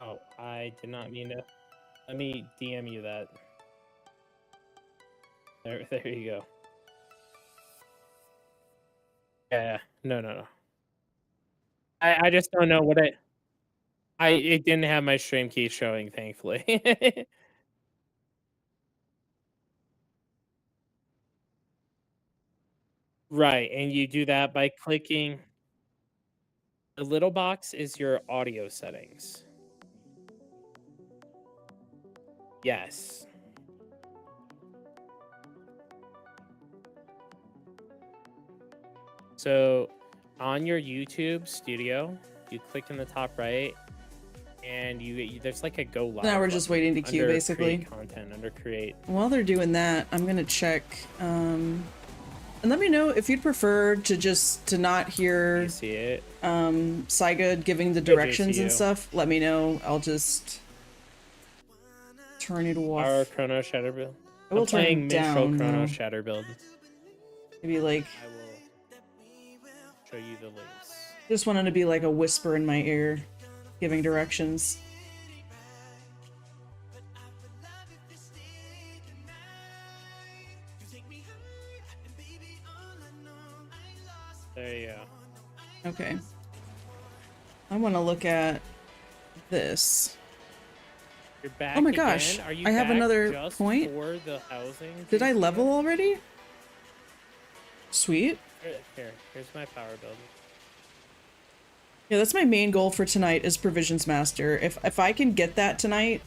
Oh, I did not mean to. Let me DM you that. There you go. Yeah. No. I just don't know what it didn't have my stream key showing, thankfully. Right, and you do that by clicking. The little box is your audio settings. Yes. So on your YouTube studio, you click in the top right, and there's like a go live. Now we're just waiting to queue, under basically. create content under create. While they're doing that, I'm gonna check, and let me know if you'd prefer to not hear You see it? Saiga giving the directions and stuff. Let me know. I'll just turn it off. Our Chrono Shatter build. I will I'm turn playing it down. Minstrel Chrono Now. Shatter build. Maybe like I will show you the links. just wanted to be like a whisper in my ear, giving directions. There you go. Okay. I want to look at this. You're back Oh my again? gosh, Are you I have back another just point. for the housing? Did I GCU? level already? Sweet. Here's my power building. Yeah, that's my main goal for tonight is Provisions Master. If I can get that tonight...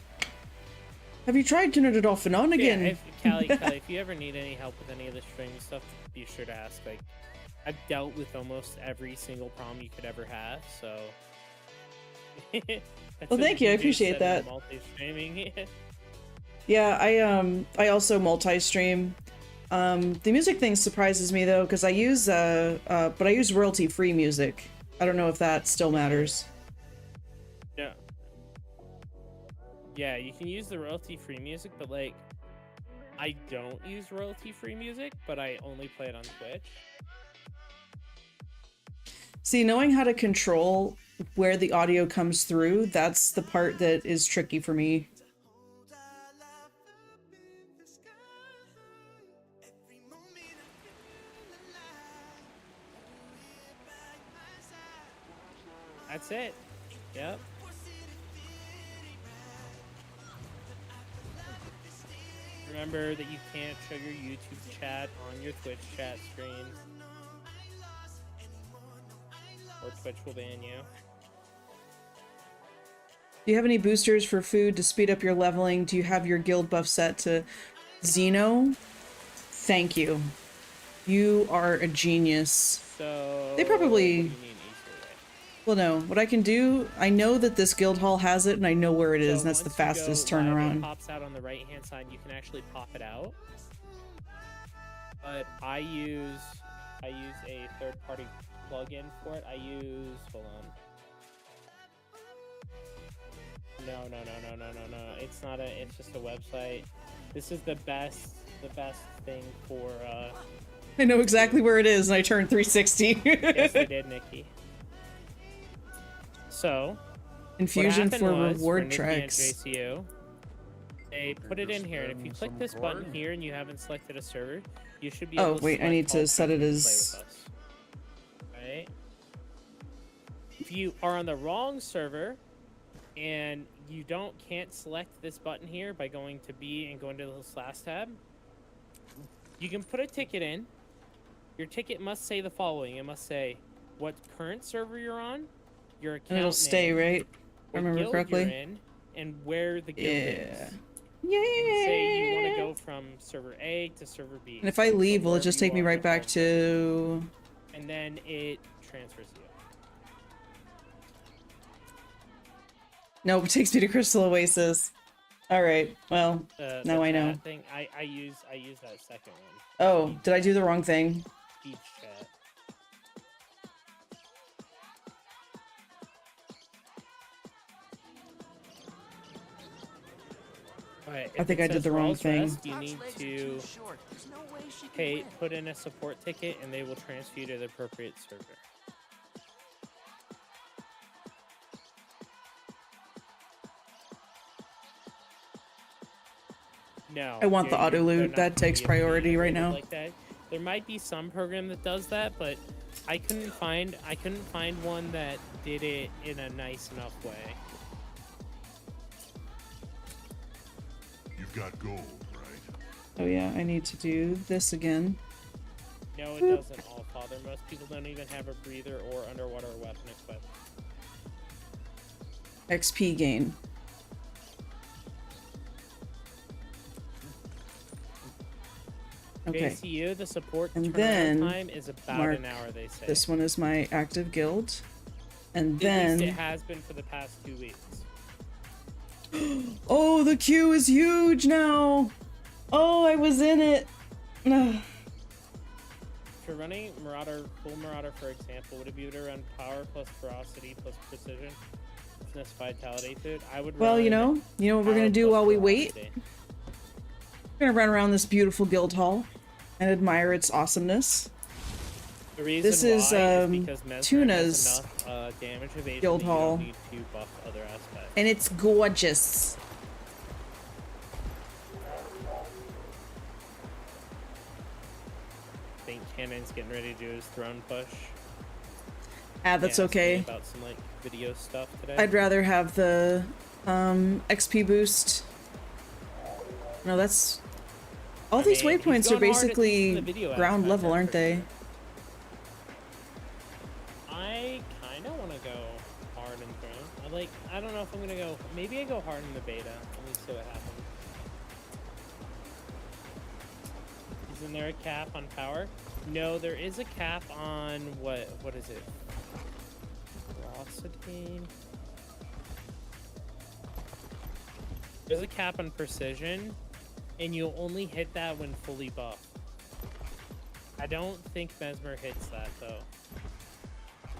Have you tried Tuna de Dolphinon again? Yeah, Callie, if you ever need any help with any of the string stuff, be sure to ask. Like, I've dealt with almost every single problem you could ever have, so... Well, thank you. I appreciate that. Multi-streaming. Yeah, I also multi-stream. The music thing surprises me though, because I use but I use royalty-free music. I don't know if that still matters. Yeah. Yeah, you can use the royalty-free music, but like, I don't use royalty-free music, but I only play it on Twitch. See, knowing how to control where the audio comes through, that's the part that is tricky for me. That's it. Yep. Remember that you can't show your YouTube chat on your Twitch chat stream, or Twitch will ban you. Do you have any boosters for food to speed up your leveling? Do you have your guild buff set to Xeno? Thank you. You are a genius. So They probably... what do you mean easily? Well, no. What I can do, I know that this guild hall has it, and I know where it is, So and that's the once you go fastest live, turnaround. It pops out on the right-hand side. You can actually pop it out. But I use a third-party plugin for it. I use, hold on. No. It's not it's just a website. This is the best thing for I know exactly where it is, and I turned 360. yes, I did, Nikki. So Infusion what for happened was, reward for Nikki tracks. and JCU, they put it in here, and if you click this button here and you haven't selected a server, you should be able to wait, I select need to all set it people who as... play with us. Right? If you are on the wrong server and you can't select this button here by going to B and going to the slash tab, you can put a ticket in. Your ticket must say the following. It must say what current server you're on, your account And it'll stay, name, right? I what remember guild correctly. you're in, and where the guild is. Yeah. And say you want to Yeah. go from server A to server B. And if I So leave, will it wherever just you take me are right back default. to... And then it transfers you. Nope, it takes me to Crystal Oasis. Alright, well, The now I know. chat thing, I use that second one. Oh, did I do the wrong thing? Speech chat. Alright, I if think it I did says the wrong Rawls thing. Rest, you need to put in a support ticket, and they will transfer you to the appropriate server. No. I want the they're auto loot. not That gonna takes be able to be priority right integrated now. Like that. There might be some program that does that, but I couldn't find one that did it in a nice enough way. You've got gold, right? Oh yeah, I need to do this again. No, it doesn't, All Father. Most people don't even have a breather or underwater weapon equipped. XP gain. Okay, JCU, the support And turnaround then time is about mark an hour, they say. this one is my active guild. And At least it then... has been for the past 2 weeks. Oh, the queue is huge now! Oh, I was in it! Ugh. If you're running full Marauder, for example, would it be to run power plus ferocity plus precision, fitness, vitality food? I would. Well, you know what we're power gonna do plus while we wait? ferocity. We're gonna run around this beautiful guild hall and admire its awesomeness. The reason This is, why because Mesmer Tuna's has enough damage evasion guild that hall. you don't need to buff other aspects. And it's gorgeous. I think Cannon's getting ready to do his throne push. Ah, that's He asked me okay. About some video stuff today. I'd rather have the XP boost. No, that's... All I these mean, he's waypoints are going hard at least in the basically video ground aspect, level, that's aren't for they? sure. I kind of want to go hard in Throne. I don't know if I'm going to go... Maybe I go hard in the beta. Let me see what happens. Isn't there a cap on power? No, there is a cap on... What is it? Velocity... There's a cap on precision, and you'll only hit that when fully buffed. I don't think Mesmer hits that, though.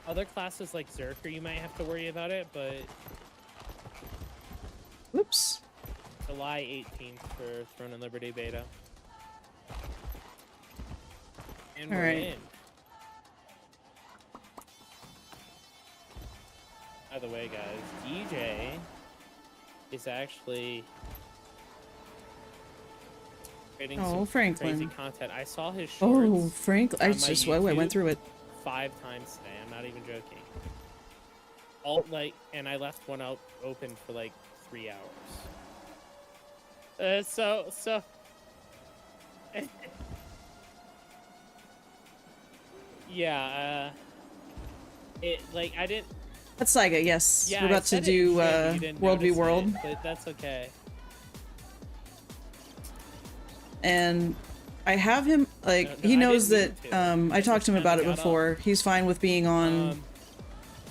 Other classes like Zerker, you might have to worry about it, but... Whoops. July 18th for Throne and Liberty beta. And we're Alright. in. By the way, guys, DJ is actually creating some Franklin. crazy content. I saw his shorts. Oh, Franklin. I on my just I went YouTube through it. 5 times today. I'm not even joking. And I left one out open for like 3 hours. So. Yeah. I didn't. That's Saiga, yes. Yeah, We're I about to said it in do stream, but you didn't World v notice World. it, but that's okay. And I have him, like, No, he I knows didn't that, mean to. I talked to him Just about it kinda got before. He's fine with being on,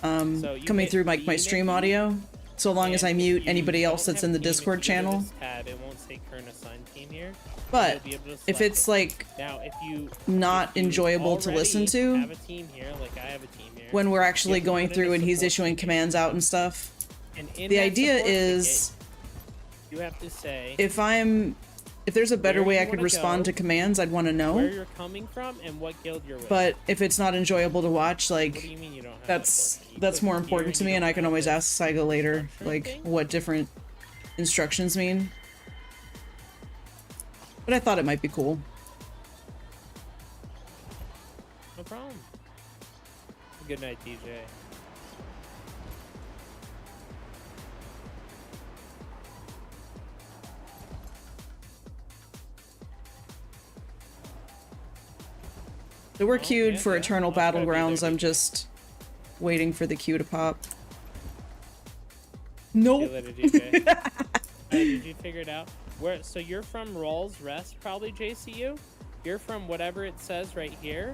So you coming hit through like my B, stream Nikki, audio, so long as and I if mute you anybody don't else that's have in the team, if Discord you go to channel. this tab, it won't say current assigned team here. But You'll be able to if select it's it. like Now, if you not if you enjoyable to listen already to, have a team here, like I have a team here, when we're actually you have to going put in through a and he's support issuing ticket. commands out and stuff, And in the that idea support is ticket, you have to say if there's a better where way you I could wanna respond go, to commands, I'd want to where know. you're coming from and what guild you're with. But if it's not enjoyable to watch, What do like, you mean you don't have that's that? You that's put more here important to you me, and don't I can have always this ask Saigo later, structure like, thing? what different instructions mean. But I thought it might be cool. No problem. Good night, DJ. So we're Oh, queued yeah, for yeah. Eternal I'll try to be there, Battlegrounds. I'm DJ. just waiting for the queue to pop. See Nope. you later, DJ. Alright, did you figure it out? So you're from Rawls Rest, probably, JCU? You're from whatever it says right here,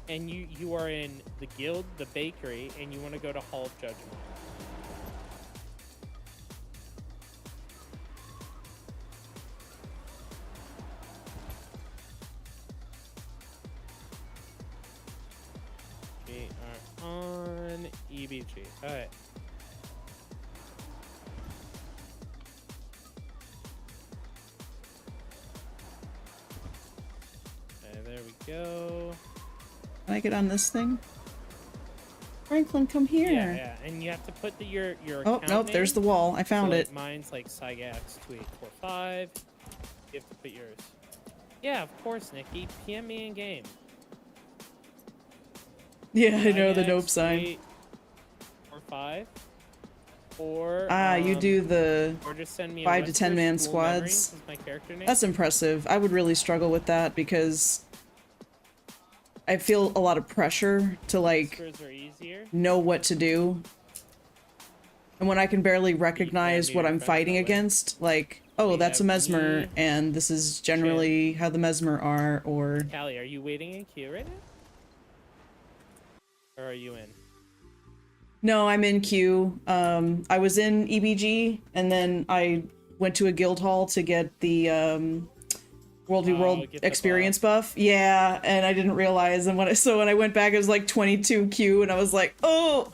and you are in the guild, the bakery, and you want to go to Hall of Judgment. We are on EBG. Alright. Okay, there we go. Can I get on this thing? Franklin, come here. Yeah, and you have to put your Oh, account nope, there's the name. wall. I found So, it. like, mine's like Cygax2845. You have to put yours. Yeah, of course, Nikki. PM me in game. Yeah, I know the nope sign. 5. Or You do the or just send me a 5 to 10 man Western School Memories squads. is my character name. That's impressive. I would really struggle with that because I feel a lot of pressure to, like, Whispers are easier. know what to do. And when I can barely recognize me what your I'm friends fighting that way. against, like, oh, We that's a have Mesmer, me, and this is generally how the Mesmer are, or... Callie, are you waiting in queue right now? Or are you in? No, I'm in queue. I was in EBG, and then I went to a guild hall to get the, World v Oh, World get the experience buff. Yeah, and I didn't realize, and when I went back, it was like 22 queue, and I was like, oh!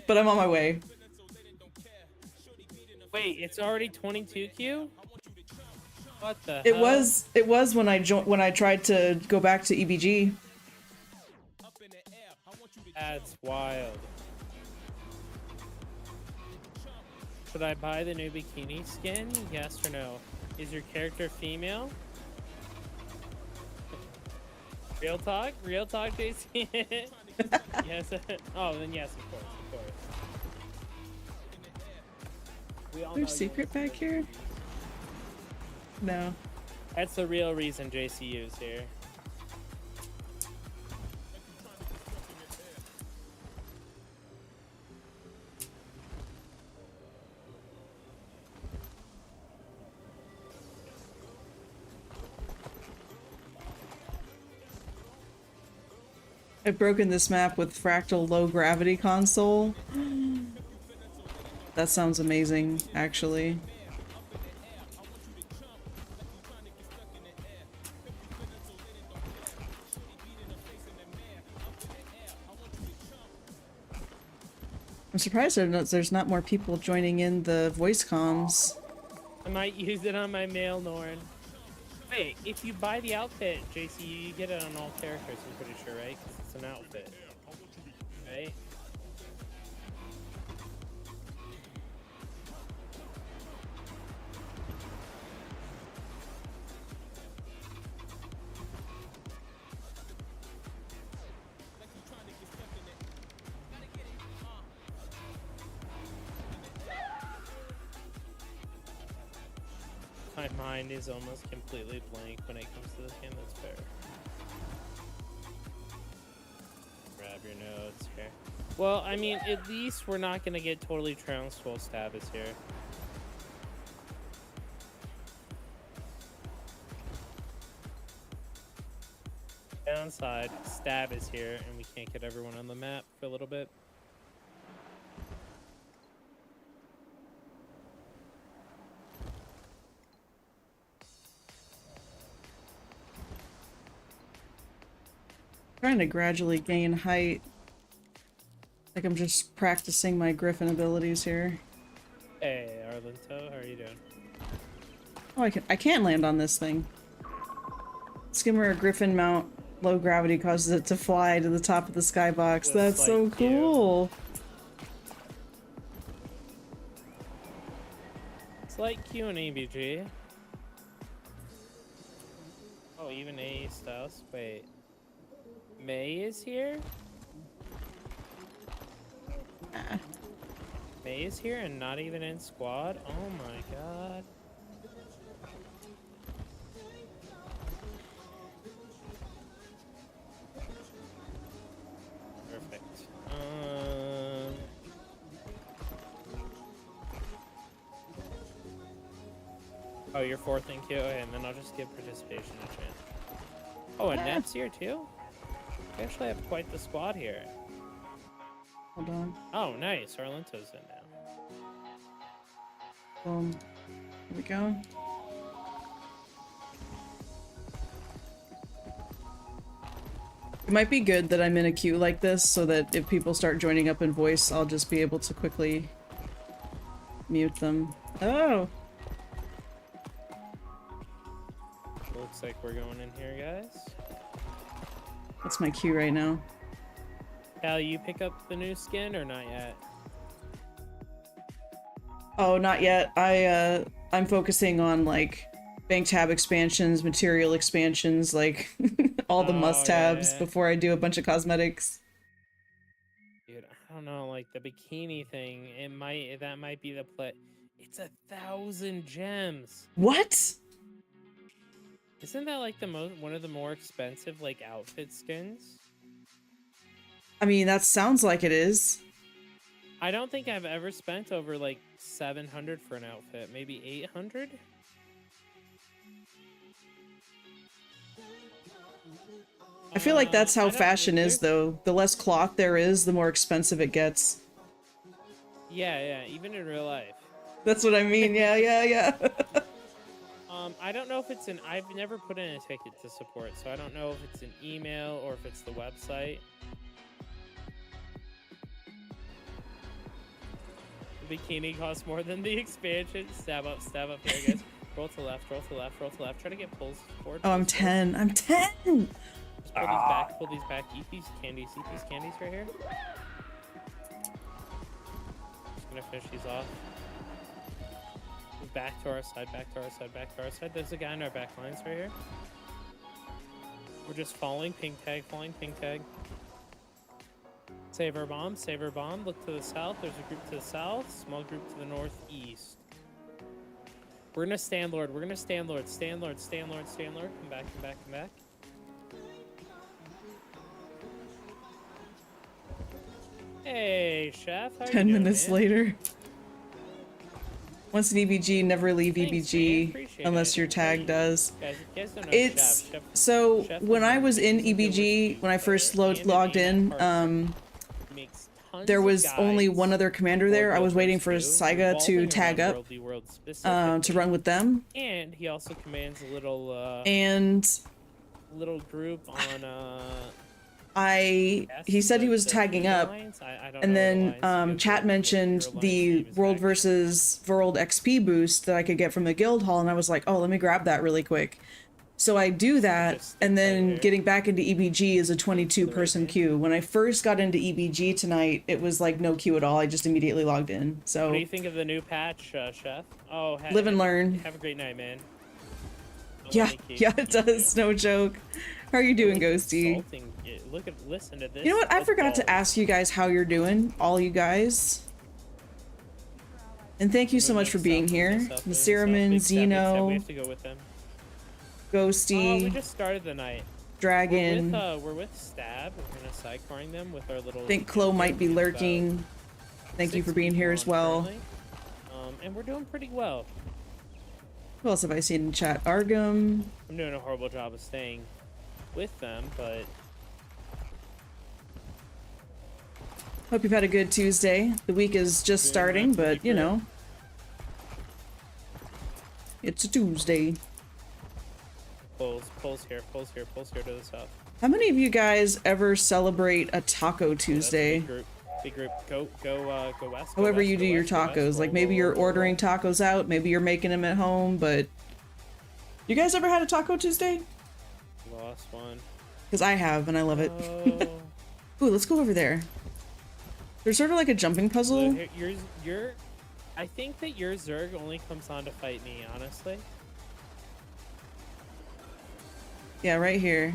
But I'm on my way. Wait, it's already 22Q? What the It hell? was when I tried to go back to EBG. That's wild. Should I buy the new bikini skin? Yes or no? Is your character female? Real talk? Real talk, JC? Yes. Oh, then yes, of course, of course. We all There's know secret back here? No. that's the real reason JCU's here. I've broken this map with fractal low gravity console. That sounds amazing, actually. I'm surprised there's not more people joining in the voice comms. I might use it on my male Norn. Wait, if you buy the outfit, JC, you get it on all characters, I'm pretty sure, right? 'Cause it's an outfit. Right? My mind is almost completely blank when it comes to this game, that's fair. Grab your notes here. Well, I mean, at least we're not gonna get totally trounced while Stab is here. Downside, Stab is here, and we can't get everyone on the map for a little bit. Trying to gradually gain height. Like I'm just practicing my Griffin abilities here. Hey, Arlento, how are you doing? Oh, I can land on this thing. Skimmer or Griffin mount low gravity causes it to fly to the top of the skybox. That's so like you. cool. It's like Q and ABG. Oh, even A Styles. Wait. May is here? Ah. May is here and not even in squad? Oh my god. Perfect. Oh, you're fourth in queue? Okay, and then I'll just give participation a chance. Oh, and Net's here too? We actually have quite the squad here. Hold on. Oh, nice. Arlento's in now. Boom. Here we go. It might be good that I'm in a queue like this so that if people start joining up in voice, I'll just be able to quickly mute them. Oh! Looks like we're going in here, guys. That's my queue right now. Cal, you pick up the new skin or not yet? Oh, not yet. I'm focusing on, like, bank tab expansions, material expansions, like, all the must-haves yeah. before I do a bunch of cosmetics. Dude, I don't know, like, the bikini thing, that might be the play. It's 1,000 gems. What? Isn't that, like, one of the more expensive, like, outfit skins? I mean, that sounds like it is. I don't think I've ever spent over, like, 700 for an outfit. Maybe 800? I feel like that's how I don't- fashion is, though. The less cloth there is, the more expensive it gets. Yeah, even in real life. That's what I mean, yeah. I don't know if it's I've never put in a ticket to support, so I don't know if it's an email or if it's the website. The bikini costs more than the expansion. Stab up here, guys. Roll to left, roll to left, roll to left. Try to get pulls forward. Oh, I'm 10. I'm 10! Just pull these back. Eat these candies right here. Just gonna finish these off. Move back to our side, back to our side, back to our side. There's a guy in our back lines right here. We're just following ping tag, Save our bomb, save our bomb. Look to the south. There's a group to the south, small group to the northeast. We're gonna stand lord. We're gonna stand lord. Stand lord. Stand lord. Stand lord. Come back. Come back. Come back. Hey, chef. How you 10 doing, minutes man? later. Once an EBG, never leave Thanks, man. EBG Appreciate unless it. your Thank tag you. does. Guys, if you guys don't know It's Chef so Chef when is I an was in amazing Guild Wars EBG 2 when I first player and an logged AMAT in, partner. He makes tons there of was only guides one other commander for there. I Guild was waiting Wars for 2, Saiga to revolving tag around up World v World to specifically. run with them, And he also commands a and little group on he said he was the tagging Food up, Alliance. I don't and know what then alliance he goes chat with, what your mentioned alliance the name is World actually. versus World XP boost that I could get from the guild hall, and I was like, oh, let me grab that really quick. So I do that, Just stick and right then here. getting back into EBG is a 22 right person here. queue. When I first got into EBG tonight, it was like no queue at all. I just immediately logged in. What do So you think of the new patch, Chef? Oh, live and learn. Have a great night, man. Don't Yeah, let me keep yeah, it you. does. No joke. How are you doing, Really Ghosty? insulting. Listen to this. You know what? I forgot to adult. ask you guys how you're doing, all you guys. And thank you so much for being here. Nasiraman, Big Stab, we Zeno, have to go with them. Ghosty, Oh, we just started the night. Dragon. We're with Stab. We're gonna sidecarring them with our little. I think Chloe might be we have about lurking. Thank you 6 for being here people as on well. currently. And we're doing pretty well. Who else have I seen in chat? Argum. I'm doing a horrible job of staying with them, but Hope you've had a good Tuesday. The week is just starting, but you know. It's a Tuesday. pulls here to the south. How many of you guys ever celebrate a Taco Tuesday? Big group. Go west. However you do your go west, tacos. Like maybe you're ordering tacos out, maybe you're making them at home, but you guys ever had a Taco Tuesday? Lost one. Because I have, and I love it. Oh. Ooh, let's go over there. There's sort of like a jumping puzzle. I think that your Zerg only comes on to fight me, honestly. Yeah, right here.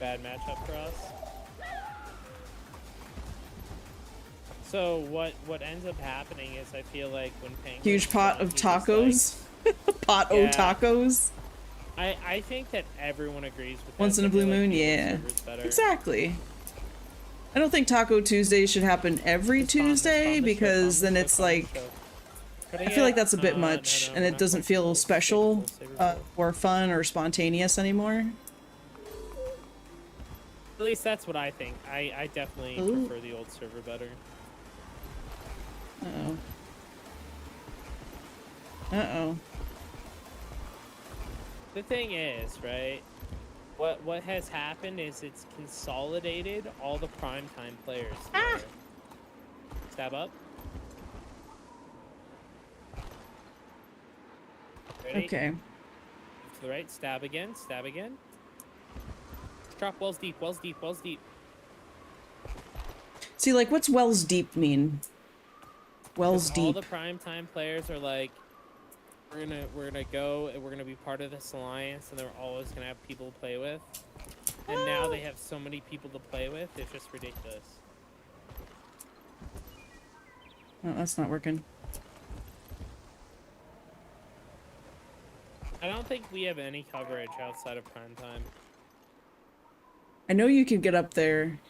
Bad matchup for us. So what ends up happening is I feel like when Penguin's Huge pot gone, of he just, tacos. Pot o Yeah. tacos. I think that everyone agrees with that. Once in a I feel blue like moon, people's yeah. servers better. Exactly. I don't think Taco Tuesday should happen every Tuesday because then it's like I feel like that's a bit much and it doesn't feel special or fun or spontaneous anymore. At least that's what I think. I definitely Ooh. prefer the old server better. Uh-oh. Uh-oh. The thing is, right? What has happened is it's consolidated all the primetime players together. Stab up. Ready? Okay. To the right. Stab again. Stab again. Drop wells deep. Wells deep. Wells deep. See, like, what's Wells Deep mean? Wells All Deep. the primetime players are like, we're gonna go and we're gonna be part of this alliance, and they're always gonna have people to play with. And now they have so many people to play with, it's just ridiculous. Oh, that's not working. I don't think we have any coverage outside of primetime. I know you can get up there,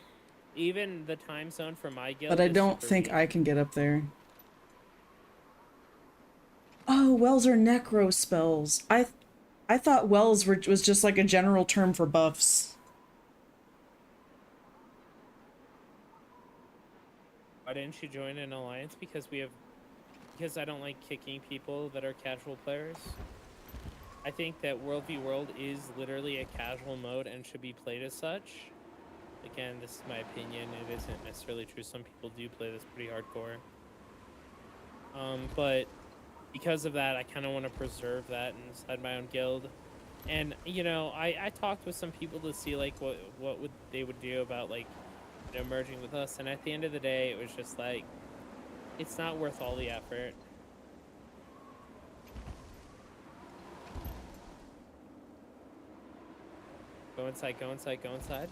Even the time zone for my guild. but I is don't super think weak. I can get up there. Oh, wells are necro spells. I thought wells was just like a general term for buffs. Why didn't you join an alliance? Because I don't like kicking people that are casual players. I think that World v World is literally a casual mode and should be played as such. Again, this is my opinion. It isn't necessarily true. Some people do play this pretty hardcore. But because of that, I kind of want to preserve that inside my own guild. And, you know, I talked with some people to see, like, what they would do about, like, you know, merging with us. And at the end of the day, it was just, like, it's not worth all the effort. Go inside, go inside, go inside.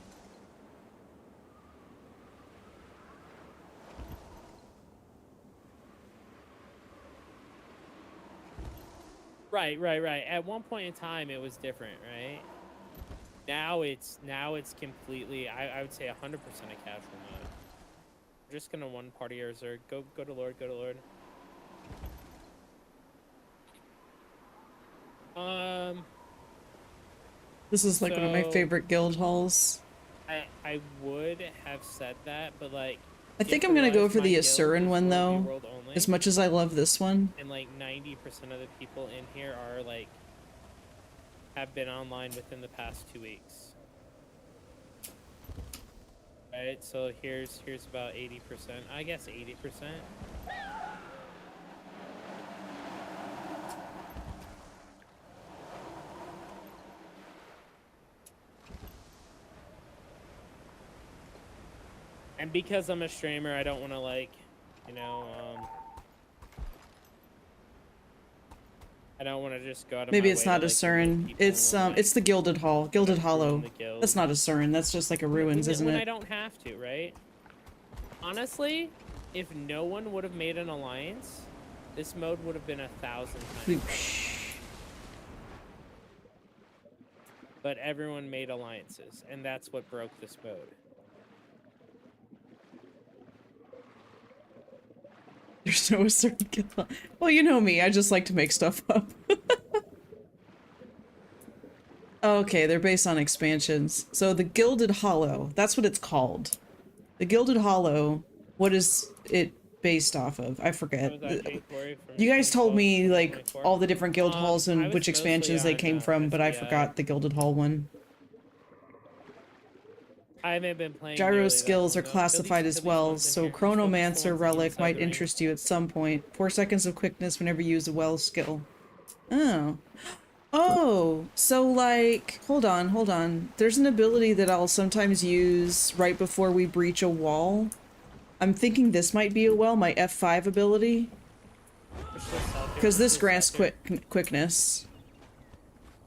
Right. At one point in time, it was different, right? Now it's completely. I would say 100% a casual mode. We're just gonna one party our Zerg. Go to Lord. Go to Lord. This is like one of my So- favorite guild halls. I would have said that, but like. I think if I'm the gonna go Rise for of the My Guild Asuran is one World v. though. World only, As much as I love this one. and like 90% of the people in here are like have been online within the past 2 weeks. Right, so here's about 80%. I guess 80%. And because I'm a streamer, I don't want to like, you know, I don't want to just go out of Maybe my it's way not to, a like, Surin. remove people It's when, like, it's the Gilded Hall. Gilded ruin Hollow. the guild. That's not a Surin, that's just like a ruins, isn't when it? I don't have to, right? Honestly, if no one would have made an alliance, this mode would have been 1,000 times better. But everyone made alliances, and that's what broke this mode. There's no certain guild. Well, you know me, I just like to make stuff up. Okay, they're based on expansions. So the Gilded Hollow, that's what it's called. The Gilded Hollow, what is it based off of? I forget. What was that, Jake Corey, from You guys told 2012 to me, like, 2024? all the different guild halls I and was which expansions mostly they came on, from, but I SBI. forgot the Gilded Hall one. I haven't been playing Gyro nearly that skills long, are though. classified Kill as these wells, ones in so here. Just focus the Chronomancer ones that Relic inside might the ring. interest you at some point. 4 seconds of quickness whenever you use a well skill. Oh. Oh, so like, hold on. There's an ability that I'll sometimes use right before we breach a wall. I'm thinking this might be a well, my F5 ability. Because this grants quickness.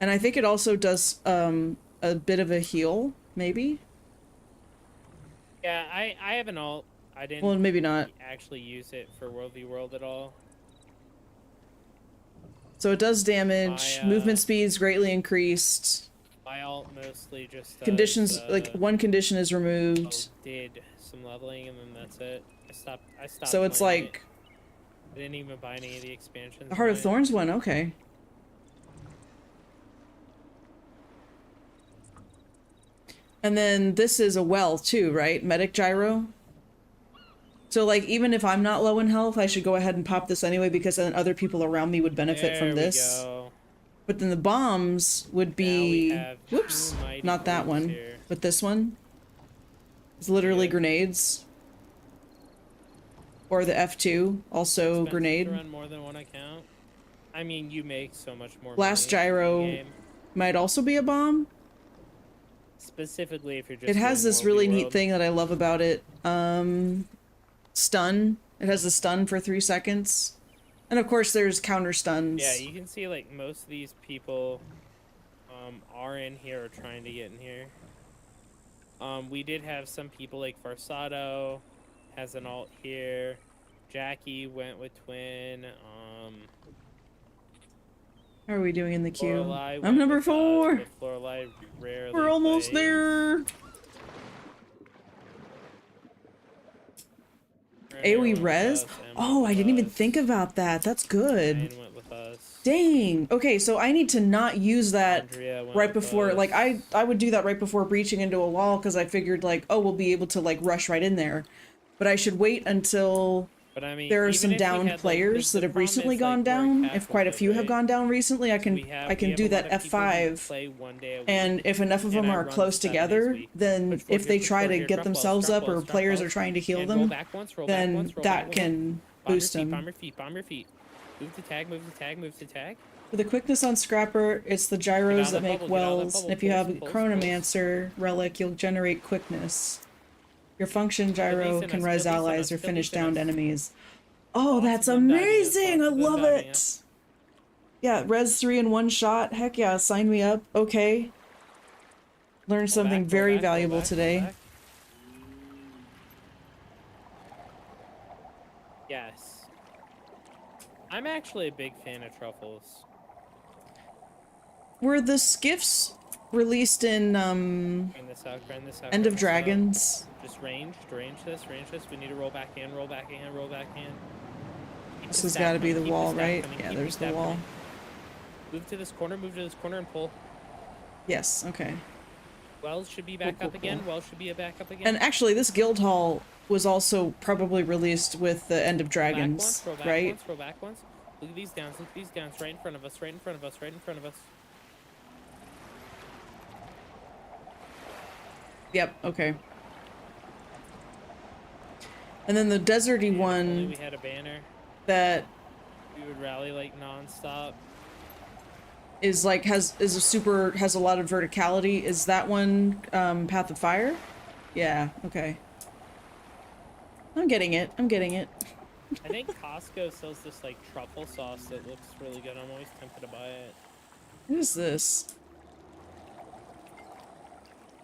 And I think it also does a bit of a heal, maybe? Yeah, I have an alt. I didn't Well, maybe not. actually use it for World v World at all. So it does damage, My, movement speed's greatly increased, My alt mostly just does, conditions, like, one condition is removed. did some leveling and then that's it. I stopped. So it's playing like, it. I didn't even buy any of the expansions. the Heart of right? Thorns one, okay. And then this is a well too, right? Medic Gyro? So like, even if I'm not low in health, I should go ahead and pop this anyway because then other people around me would benefit from this. There we go. But then the bombs would Now we be, have whoops, two mighty not that bombs one, here. but this one. It's literally Good. grenades. Or the F2, also Expensive grenade. to run more than one account. I mean, you make so much more Blast money Gyro in-game. might also be a bomb. Specifically if you're just It has doing this World v really neat World. thing that I love about it. Stun. It has a stun for 3 seconds. And of course there's counter stuns. Yeah, you can see like most of these people are in here or trying to get in here. We did have some people like Farsado has an alt here. Jackie went with Twin. How are we doing in the queue? Lorelei I'm went number with us, 4. but Lorelei rarely We're almost plays. there. Rhaenyra AoE went with res? us, Emma Oh, went I didn't with even us, think about that. That's good. Ryan went with us. Dang. Okay, so I need to not use that Andrea went right with before, us. like, I would do that right before breaching into a wall because I figured, like, oh, we'll be able to, like, rush right in there. But I should wait until But I mean, there are even some if we downed had, like, players the that have problem recently is, gone like, we're a down. If casual quite a mode, few have right? gone down recently, I can We have do a that lot of people who F5. play 1 day a week. And if enough of And them I are run close 7 days a together, week. then Push if forward, they push try forward to here, get drop themselves balls, up drop or balls, drop players are balls, trying to heal and them, roll back once, roll back then once, roll that back once. can Bomb your boost feet, them. bomb your feet, bomb your feet. Move to tag, move to tag, move to tag. For the quickness on Scrapper, it's the gyros Get out that of the make bubble, get out of the wells, bubble, and if you have pulse, pulse, Chronomancer Relic, you'll generate quickness. Your function gyro in can us, res kill these in allies us, or kill finish these in downed us. enemies. Oh, Lots that's of them diving us, amazing! I lots of them love diving it! us. Yeah, res 3 in one shot. Heck yeah, sign me up. Okay. Learned Roll something back, very roll back, roll valuable back, roll today. back. Yes. I'm actually a big fan of truffles. Were the skiffs released in Grind this out, grind this out. End of grind this out. Dragons? Just range this, range this. We need to roll back in, roll back in, roll back in. Keep This the has stack got to be coming, the keep wall, stack right? coming, Yeah, keep there's the stack wall. coming. Move to this corner and pull. Yes, okay. Wells should be back Cool, up cool, again. cool. Wells should be back up again. And actually, this guild hall was also probably released with the End of Dragons, roll back right? once, roll back once. Look at these downs, look at these downs. Right in front of us, right in front of us, right in front of us. Yep, okay. And then the deserty If only one we had a banner. that We would rally like non-stop. is like has a lot of verticality. Is that one Path of Fire? Yeah, okay. I'm getting it. I'm getting it. I think Costco sells this like truffle sauce that looks really good. I'm always tempted to buy it. What is this?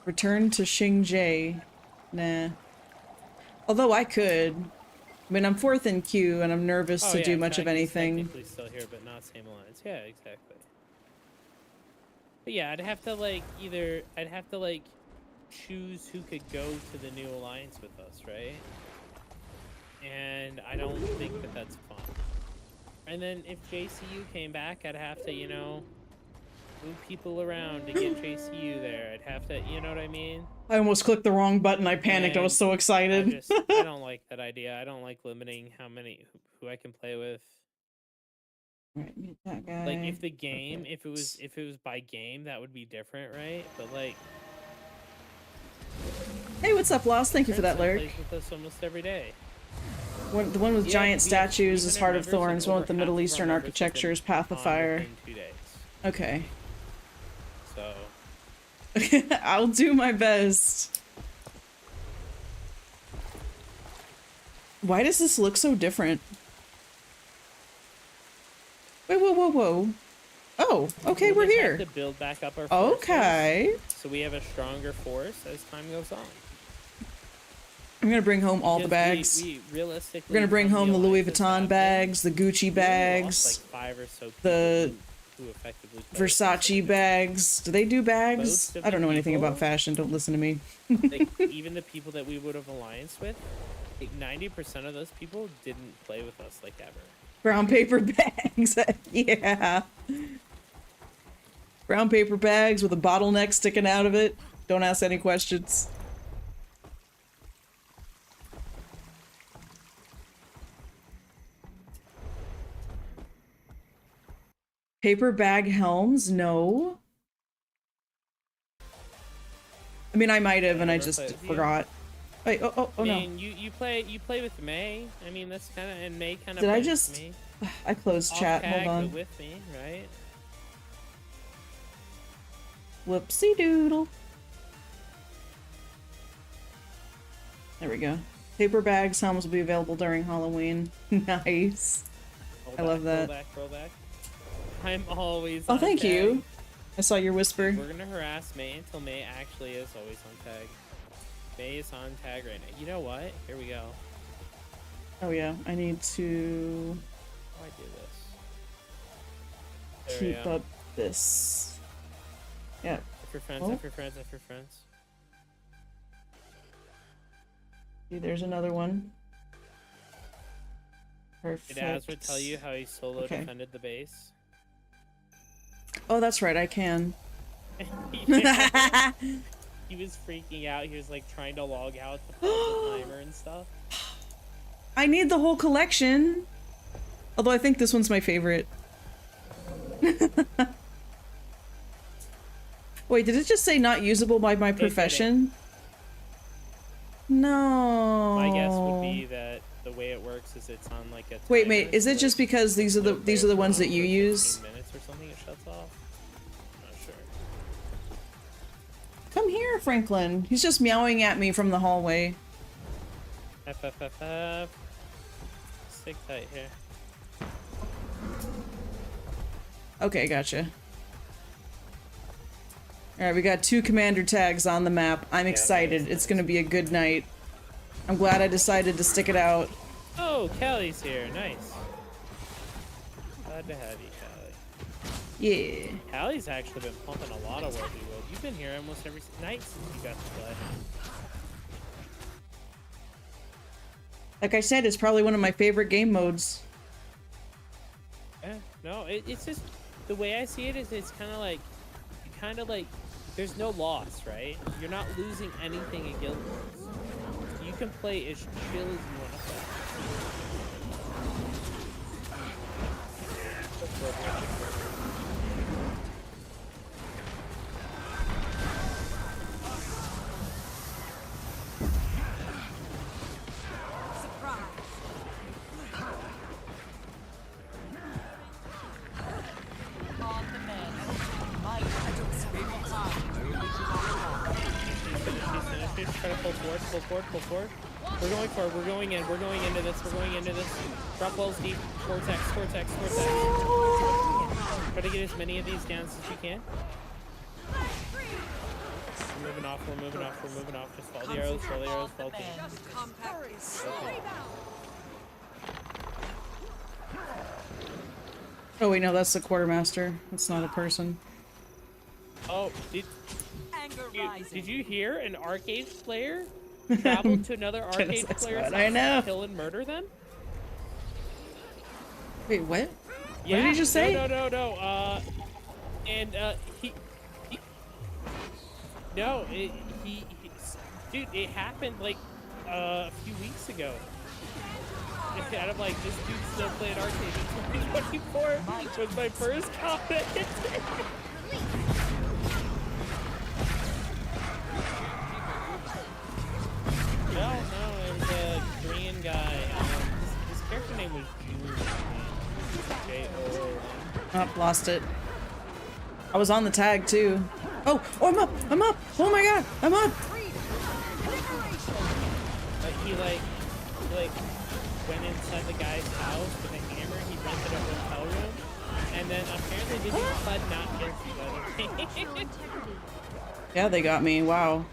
Return to Xingzhe. Nah. Although I could. I mean, I'm 4th in queue and I'm nervous to do much of Jack is anything. Technically still here, but not same alliance. Yeah, exactly. But yeah, I'd have to like choose who could go to the new alliance with us, right? And I don't think that that's fun. And then if JCU came back, I'd have to, you know, move people around to get JCU there. I'd have to, you know what I mean? I almost clicked the wrong button. I panicked. I was so excited. I don't like that idea. I don't like limiting who I can play with. Right, meet that guy. Like if the game, Perfect. if it was by game, that would be different, right? But like, Hey, what's up, Lost? Thank you for that, Prince Lyric. plays with us almost every day. The one with Yeah, giant we- statues even is our Heart of members, like, Thorns. One with the over Middle half of our Eastern members have architecture is been Path of on Fire. within 2 days. Okay. So I'll do my best. Why does this look so different? Wait, whoa, whoa, whoa. Oh, okay, we're we'll just here. have to build back up our forces, Okay. so we have a stronger force as time goes on. I'm gonna bring home all the Because bags. we realistically, We're gonna bring from home the Louis alliances Vuitton happening, bags, the Gucci we only bags, lost, like 5 or so people the who effectively played with us Versace every day. bags. Do they do bags? Most of I don't the know anything people- about fashion. Don't listen to me. Like, even the people that we would have allianced with, like 90% of those people didn't play with us like ever. Brown paper bags. Yeah. Brown paper bags with a bottleneck sticking out of it. Don't ask any questions. Paper bag helms? No. I mean, I might have, and I Never just played with you. forgot. Wait, oh I no. mean, you play with May. I mean, that's kind of, and May kind of. Did I just- me. I closed chat. Off tag, Hold on. but with me, right? Whoopsie doodle. There we go. Paper bags, helms will be available during Halloween. Nice. I love that. Roll back. I'm always. Oh, on thank tag. you. I saw your whisper. We're gonna harass May until May actually is always on tag. May is on tag right now. You know what? Here we go. Oh yeah, I need to How do I do this? There we keep go. up this. Yeah. If your friends, Oh. if your friends, if your friends. See, there's another one. Perfect. Did Az would tell you how he solo Okay. defended the base? Oh, that's right, I can. Yeah. He was freaking out. He was like trying to log out to pause the timer and stuff. I need the whole collection. Although I think this one's my favorite. Wait, did it just say not usable by my did. profession? No. My guess would be that the way it works is it's on like a. Wait, timer, mate, is so, it like, just because these are the it'll play the for ones that around you 15 use? minutes or something. It shuts off. Not sure. Come here, Franklin. He's just meowing at me from the hallway. FFFF. Stick tight here. Okay, gotcha. Alright, we got 2 commander tags on the map. I'm excited. nice, It's nice. gonna be a good night. I'm glad I decided to stick it out. Oh, Kelly's here. Nice. Glad to have you, Kelly. Yeah. Allie's actually been pumping a lot of WvW. You've been here almost every night since you got to play. Like I said, it's probably one of my favorite game modes. Yeah, no, it's just the way I see it is it's kind of like there's no loss, right? You're not losing anything in Guild Wars. You can play as chill as you want to play. Try to pull forward. We're going for it. We're going into this. Drop wells deep. Vortex. Try to get as many of these down as you can. We're moving off. Just follow the arrows, follow the Oh wait, no, that's the quartermaster. That's not a person. Oh, did you hear an Arcade player travel to another Arcade player's I know. house, kill and murder them? Wait, what? Yeah. What did he just say? No. Dude, it happened like a few weeks ago. And I'm like, this dude still playing Arcade in 2024 was my first comment. No, it was a Korean guy. His character name was J-O. Oh, lost it. I was on the tag too. Oh, I'm up. Oh my god, I'm up. He like went inside the guy's house with a hammer. He rented a hotel room, and then apparently did he pled not guilty by the Yeah, they got me. Wow.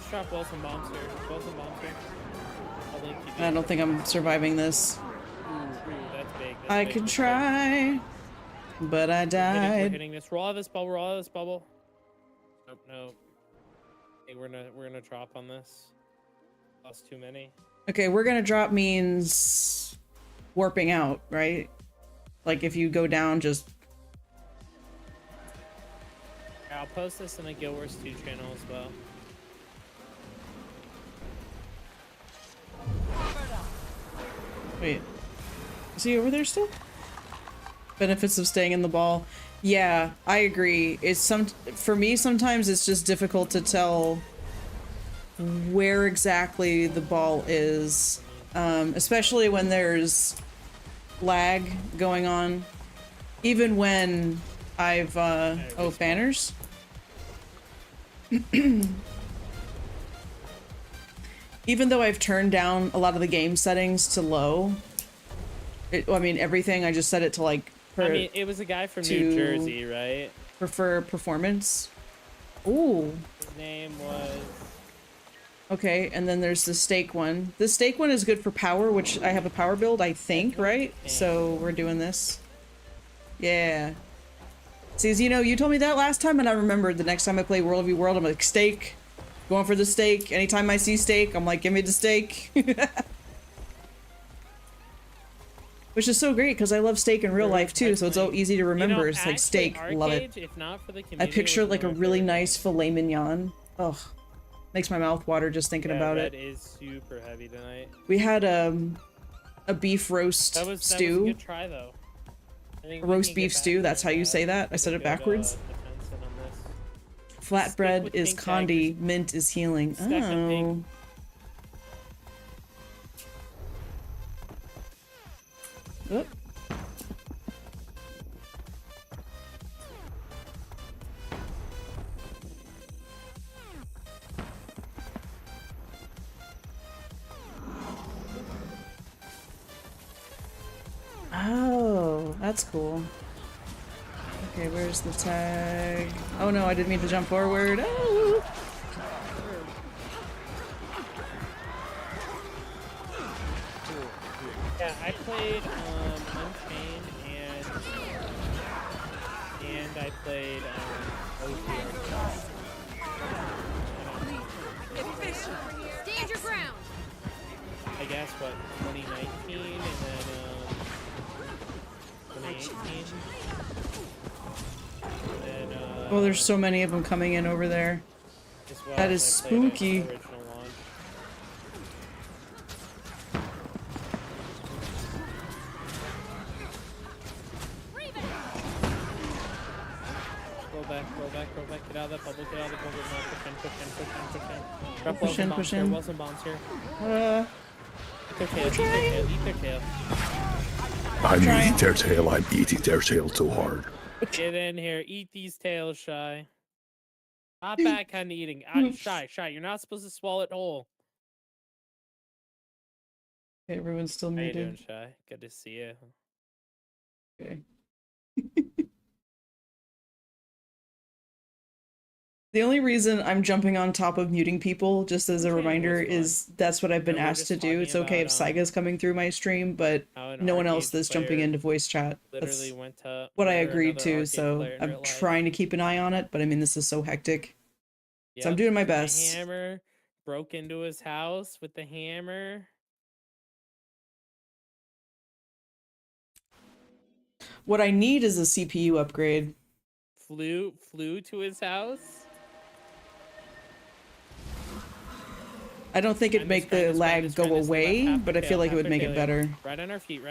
Drop Wilson bombs here. I don't think I'm surviving this. That's big. I could try, but I We're died. hitting this. Roll out of this bubble. Nope. Hey, we're gonna drop on this. Lost too many. Okay, we're gonna drop means warping out, right? Like if you go down, just I'll post this in the Guild Wars 2 channel as well. wait. Is he over there still? Benefits of staying in the ball. Yeah, I agree. For me sometimes it's just difficult to tell where exactly the ball is, especially when there's lag going on. Even when I've oh, banners. Even though I've turned down a lot of the game settings to low, I mean everything, I just set it to like it was a guy from New Jersey, right? Prefer performance. Ooh. His name was... Okay, and then there's the stake one. The stake one is good for power, which I have a power build, I think, right? So we're doing this. Yeah. See, you know, you told me that last time, and I remembered the next time I play World v World, I'm like, stake. Going for the stake. Anytime I see stake, I'm like, give me the stake. Which is so great, because I love steak in real life, too, so it's so easy to remember. It's like steak, love it. If not for the I picture like a really nice filet mignon. Ugh. Makes my mouth water just thinking about it. That is super heavy tonight. We had a beef roast stew. That was a good try, though. A roast beef stew, that's how you say that? I said it backwards. Flatbread is condi, mint is healing. Oh. Oop. Oh, that's cool. Okay, where's the tag? Oh no, I didn't mean to jump forward. Oh. Yeah, I played Unchained and I played OG. Stand your ground. I guess what 2019 and then 2018. And then Oh, there's so many of them coming in over there. as well That as is I played it spooky. original launch. Roll back, get out of the bubble, get out of the bubble, now push in. Drop Push walls in, and push bombs here, in. walls and bombs here. Uh, Eat their tail. I'm Trying. eating their tail. I'm eating their tail too hard. Get in here, eat these tails, Shy. Not bad kind of eating. Shy, you're not supposed to swallow it whole. okay, everyone's still How you muted. doing, Shy? Good to see you. Okay. The only reason I'm jumping on top of muting people, just as a Training reminder, was fun. is that's what I've been No, we're asked just to do. talking It's okay if about, Saiga's coming through my stream, but How an no one else arcade that's jumping player into voice chat. Literally That's went to what I murder agreed another to, arcade so player in I'm real life. trying to keep an eye on it, but I mean, this is so hectic. So I'm Yep, doing my took a best. Hammer broke into his house with the hammer. What I need is a CPU upgrade. Flew to his house. I don't think it'd make the lag go away, but I feel like it would make it better. Right on our feet.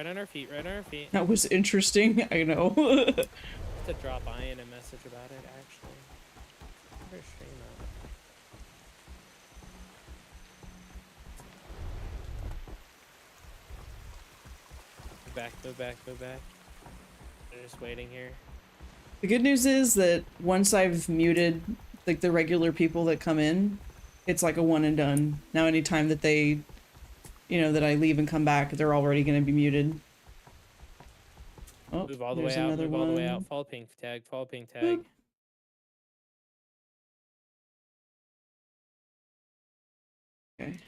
That was interesting, I know. To drop Ian a message about it, actually. Better stream that. Move back. They're just waiting here. The good news is that once I've muted like the regular people that come in, it's like a one and done. Now anytime that they, that I leave and come back, they're already going to be muted. Oh, Move all the there's way out. another Move all the way one. out. Follow pink tag. Boop. Okay.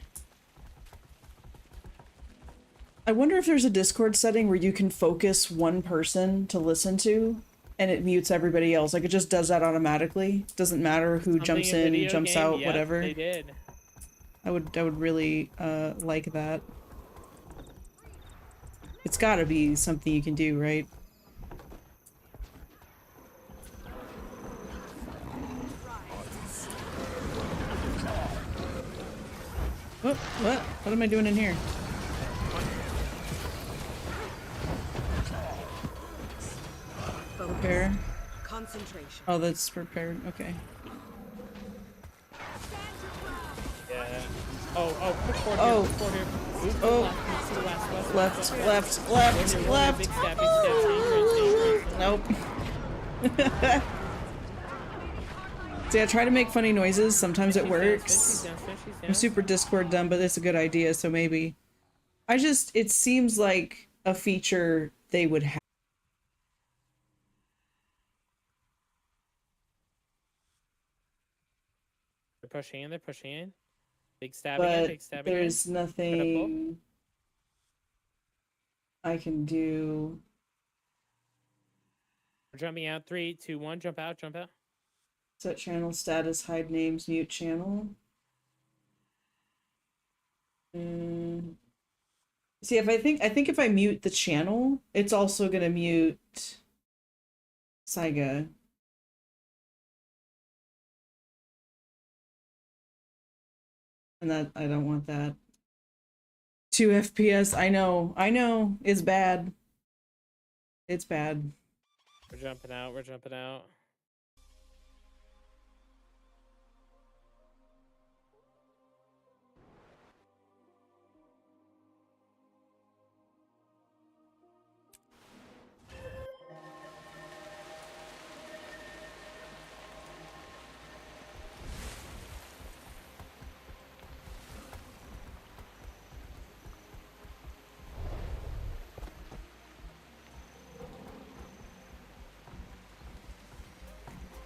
I wonder if there's a Discord setting where you can focus one person to listen to and it mutes everybody else. Like it just does that automatically. Doesn't matter who jumps in, jumps out, yep, whatever. They did. I would really like that. It's gotta be something you can do, right? What am I doing in here? Prepare. Concentration. Oh, that's prepared. Okay. Yeah. Oh, push forward Oh. here. Push forward here. Move to the Oh. left. To the left. Left. Big step. Dangerous. Nope. See, I try to make funny noises. Sometimes it works. I'm super Discord dumb, but it's a good idea, so maybe. It seems like a feature they would have. They're pushing in. Big stab again, But big stab again. there's nothing I can do. We're jumping out. 3, 2, 1. Jump out. Set channel status, hide names, mute channel. See, I think if I mute the channel, it's also gonna mute Saiga. And that I don't want that. 2 FPS. I know. It's bad. It's bad. We're jumping out.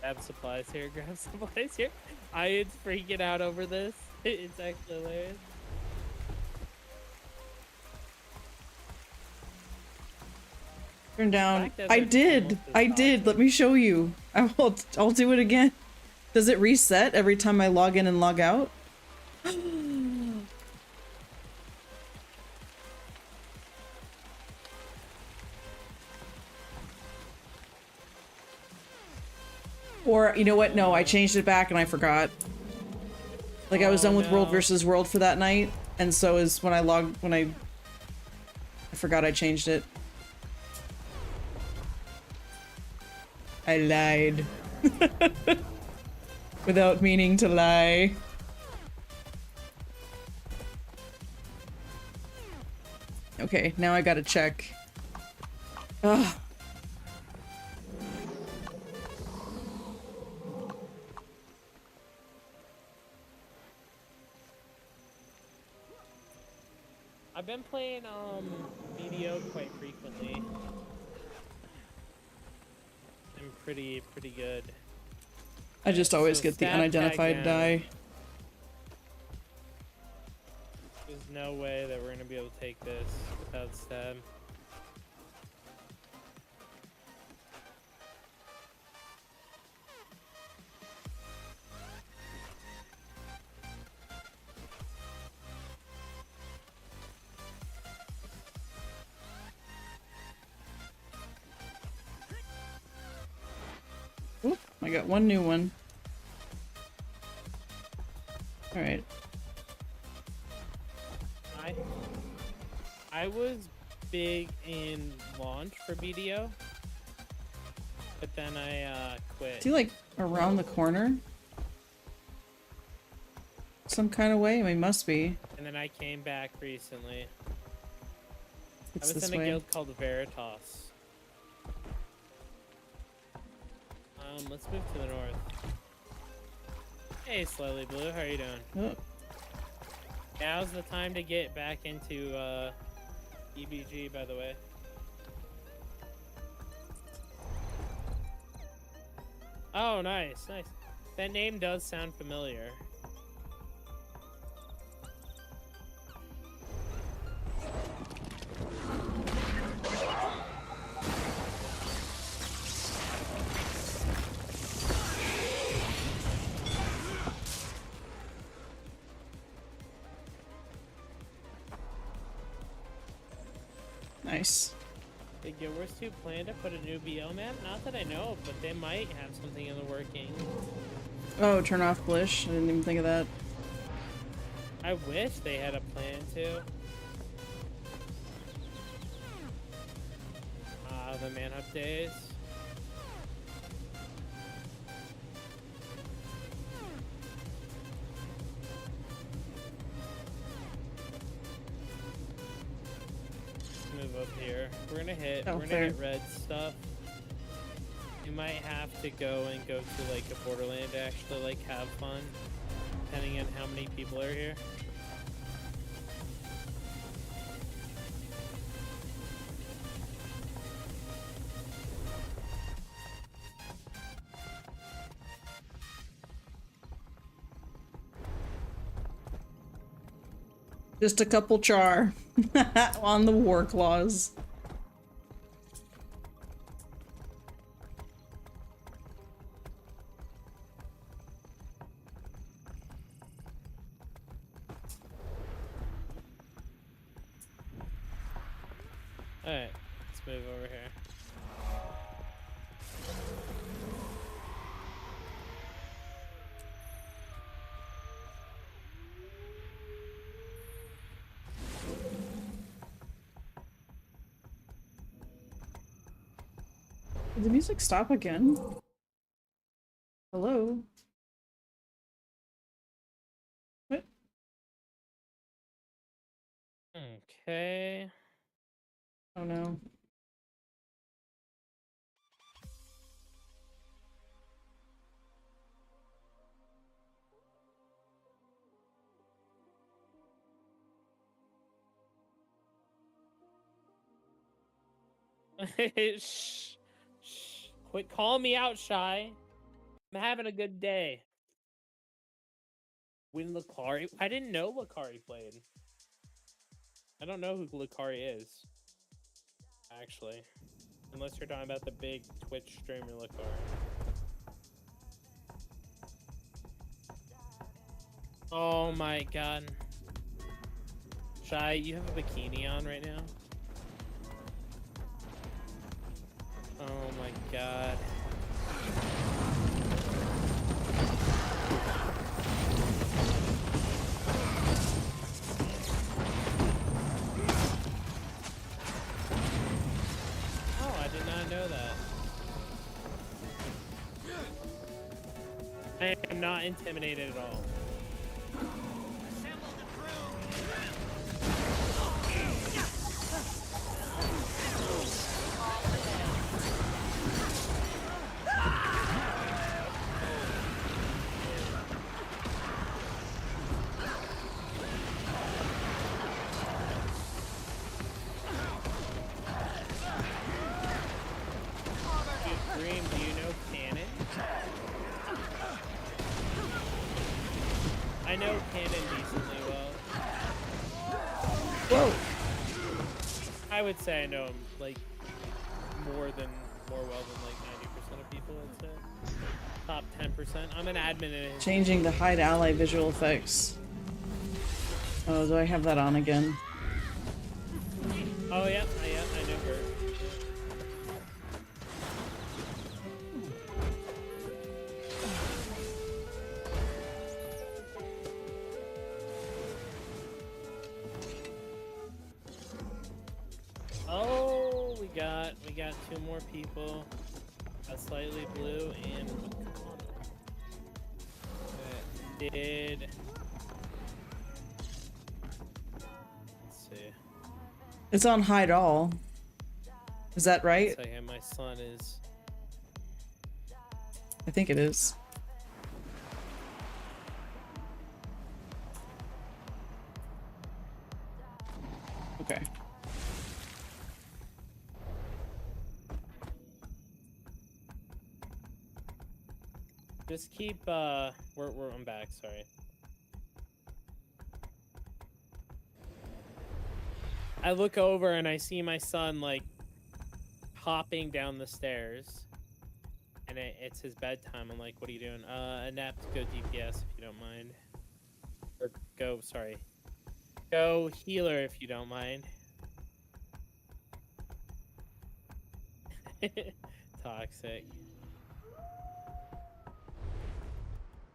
Grab supplies here. Ian's freaking out over this. It's actually hilarious. Turn down. Black Desert's I did. almost as I did. Let me show you. I'll do it again. Does it reset every time I log in and log out? Or, you know what? No, I changed it back and I forgot. Like, I was done with World versus World for that night, and so is when I logged, I forgot I changed it. I lied. Without meaning to lie. Okay, now I gotta check. Ugh. I've been playing BDO quite frequently. I'm pretty good. I just always So get the stab unidentified tag die. down. There's no way that we're gonna be able to take this without stab. Oop, I got one new one. Alright. I was big in launch for BDO, but then I quit. Is he like around the corner? Some kind of way? I mean, must be. And then I came back recently. It's I was this in a way. guild called Veritas. Let's move to the north. Hey, Slowly Blue, how are you doing? Oh, Now's the time to get back into EBG, by the way. Oh, nice, nice. That name does sound familiar. nice. Did Guild 2 plan to put a new BO map? Not that I know of, but they might have something in the working. Oh, turn off Blish. I didn't even think of that. I wish they had a plan to. The Manhunt days. Move up here. We're gonna hit fair. red stuff. You might have to go to like a Borderland to actually like have fun, depending on how many people are here. Just a couple char on the war claws. Alright, let's move over here. Did the music stop again? Hello? What? Okay. Oh no. Shh. Shh. Quit calling me out, Shy. I'm having a good day. When Lucari... I didn't know Lucari played. I don't know who Lucari is. Actually. Unless you're talking about the big Twitch streamer look over. Oh my god. Shy, you have a bikini on right now? Oh my god. Oh, I did not know that. I am not intimidated at all. Dream, do you know Canon? I know Canon decently well. Whoa! I would say I know him like more well than like 90% of people. I'd say top 10%. I'm an admin in his Changing the hide ally visual effects. Oh, do I have that on again? Oh yeah, I know her. Oh, we got two more people. A slightly blue and did. Let's see. It's on hide all. Is that right? Second, my son is. I think it is. Okay. Just keep. I'm back. Sorry. I look over and I see my son like hopping down the stairs, and it's his bedtime. I'm like, "What are you doing?" A nap to go DPS if you don't mind, or go. Sorry, go healer if you don't mind. Toxic.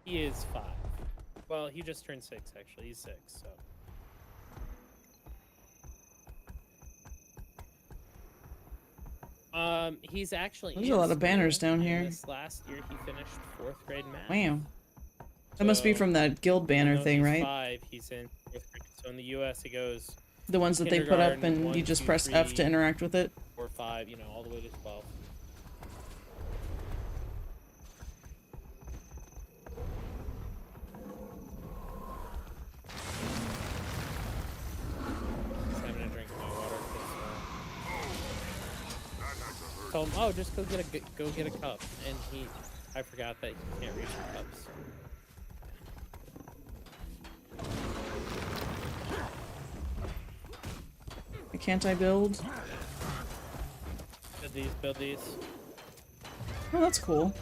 He is 5. Well, he just turned 6 actually. He's 6, so. He's actually. There's a lot of banners down here. This last year, he finished 4th grade math. Wow. That must be from that guild banner thing, he's right? 5. He's in 4th grade. So in the U.S., it goes. The ones that they put up and kindergarten, you 1, just 2, press F to 3, interact with it. 4, 5, you know, all the way to 12. Just having a drink of my water. 'Cause, told him, oh, just go get a cup, and I forgot that he can't reach the cups. Can't I build? Build these. Oh, that's cool.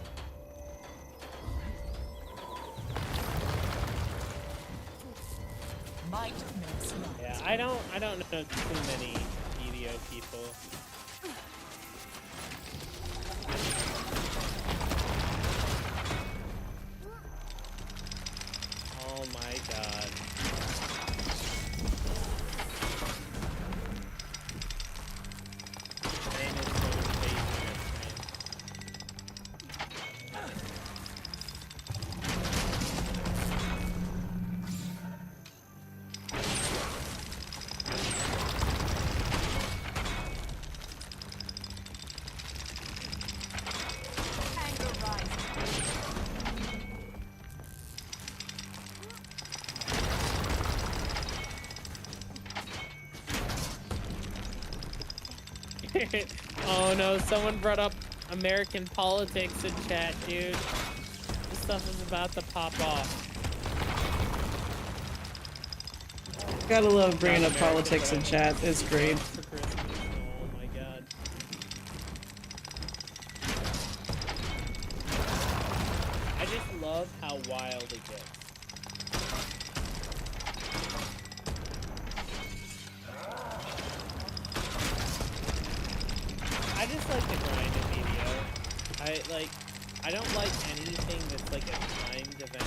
Yeah, I don't know too many video people. Oh my god. Rain is so crazy. Oh no, someone brought up American politics in chat, dude. This stuff is about to pop off. Gotta love bringing up politics in chat. It's great. For Christmas. Oh my god. I don't like anything that's like a timed event that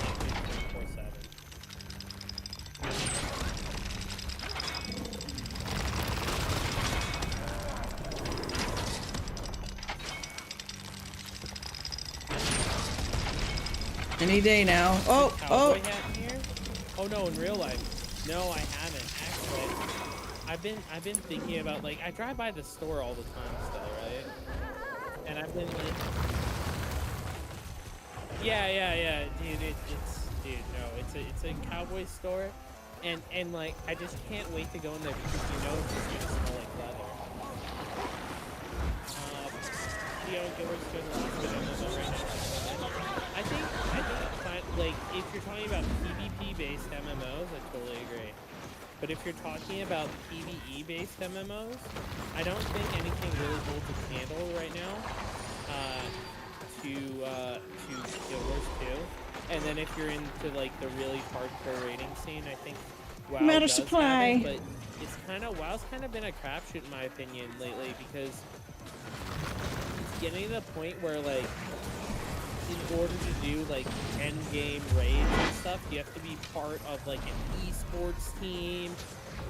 can't be 24/7. Any day now. Oh, Cowboy hat in here? Oh no, in real life. No, I haven't actually. I've been thinking about like I drive by the store all the time still, right? And I've been like, yeah, dude. It's a cowboy store, and like I just can't wait to go in there because you know it's just gonna smell like leather. Gilbert's doing a lot of good MMO right now. I think like if you're talking about PvP based MMOs, I totally agree. But if you're talking about PvE based MMOs, I don't think anything really holds a candle right now to Guild Wars 2. And then if you're into like the really hardcore rating scene, I think WoW I'm out of does supply. have it, but WoW's kind of been a crapshoot in my opinion lately because it's getting to the point where like in order to do like end game raids and stuff, you have to be part of like an esports team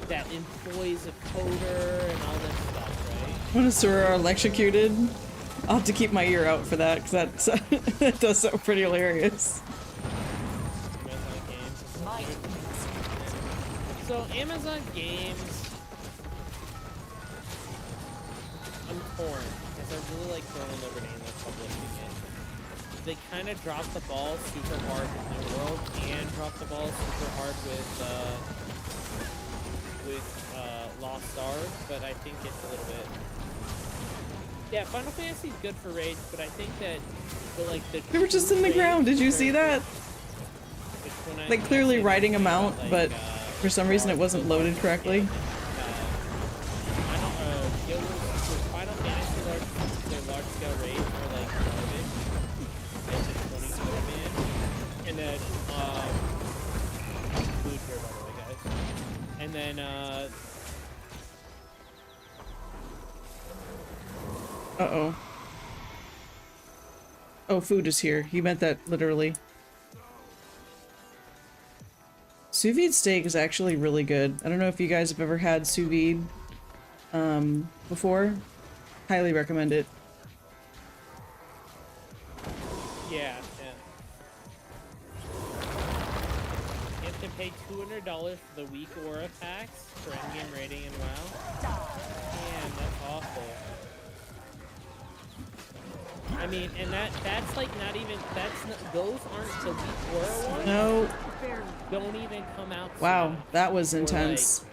that employs a coder and all this stuff, right? When a Soror electrocuted, I'll have to keep my ear out for that because that's that does sound pretty hilarious. So Amazon Games, I'm torn because I really like throwing Liberty and they're publishing it. They kind of dropped the ball super hard with New World and dropped the ball super hard with Lost Stars, but I think it's a little bit. Yeah, Final Fantasy is good for raids, but I think that they were just in the ground. Did you see that? Like clearly writing them out, but for some reason it wasn't loaded correctly. Final Fantasy their large scale raids are like garbage. It's just 22 man. And then food here by the way guys. And then uh-oh. Oh, food is here. He meant that literally. Sous vide steak is actually really good. I don't know if you guys have ever had sous vide before. Highly recommend it. yeah. You have to pay $200 for the week Aura packs for endgame rating and WoW. Man, that's awful. I mean, and that's like not even those aren't the week Aura ones. No. Don't even come out. Wow, that was intense.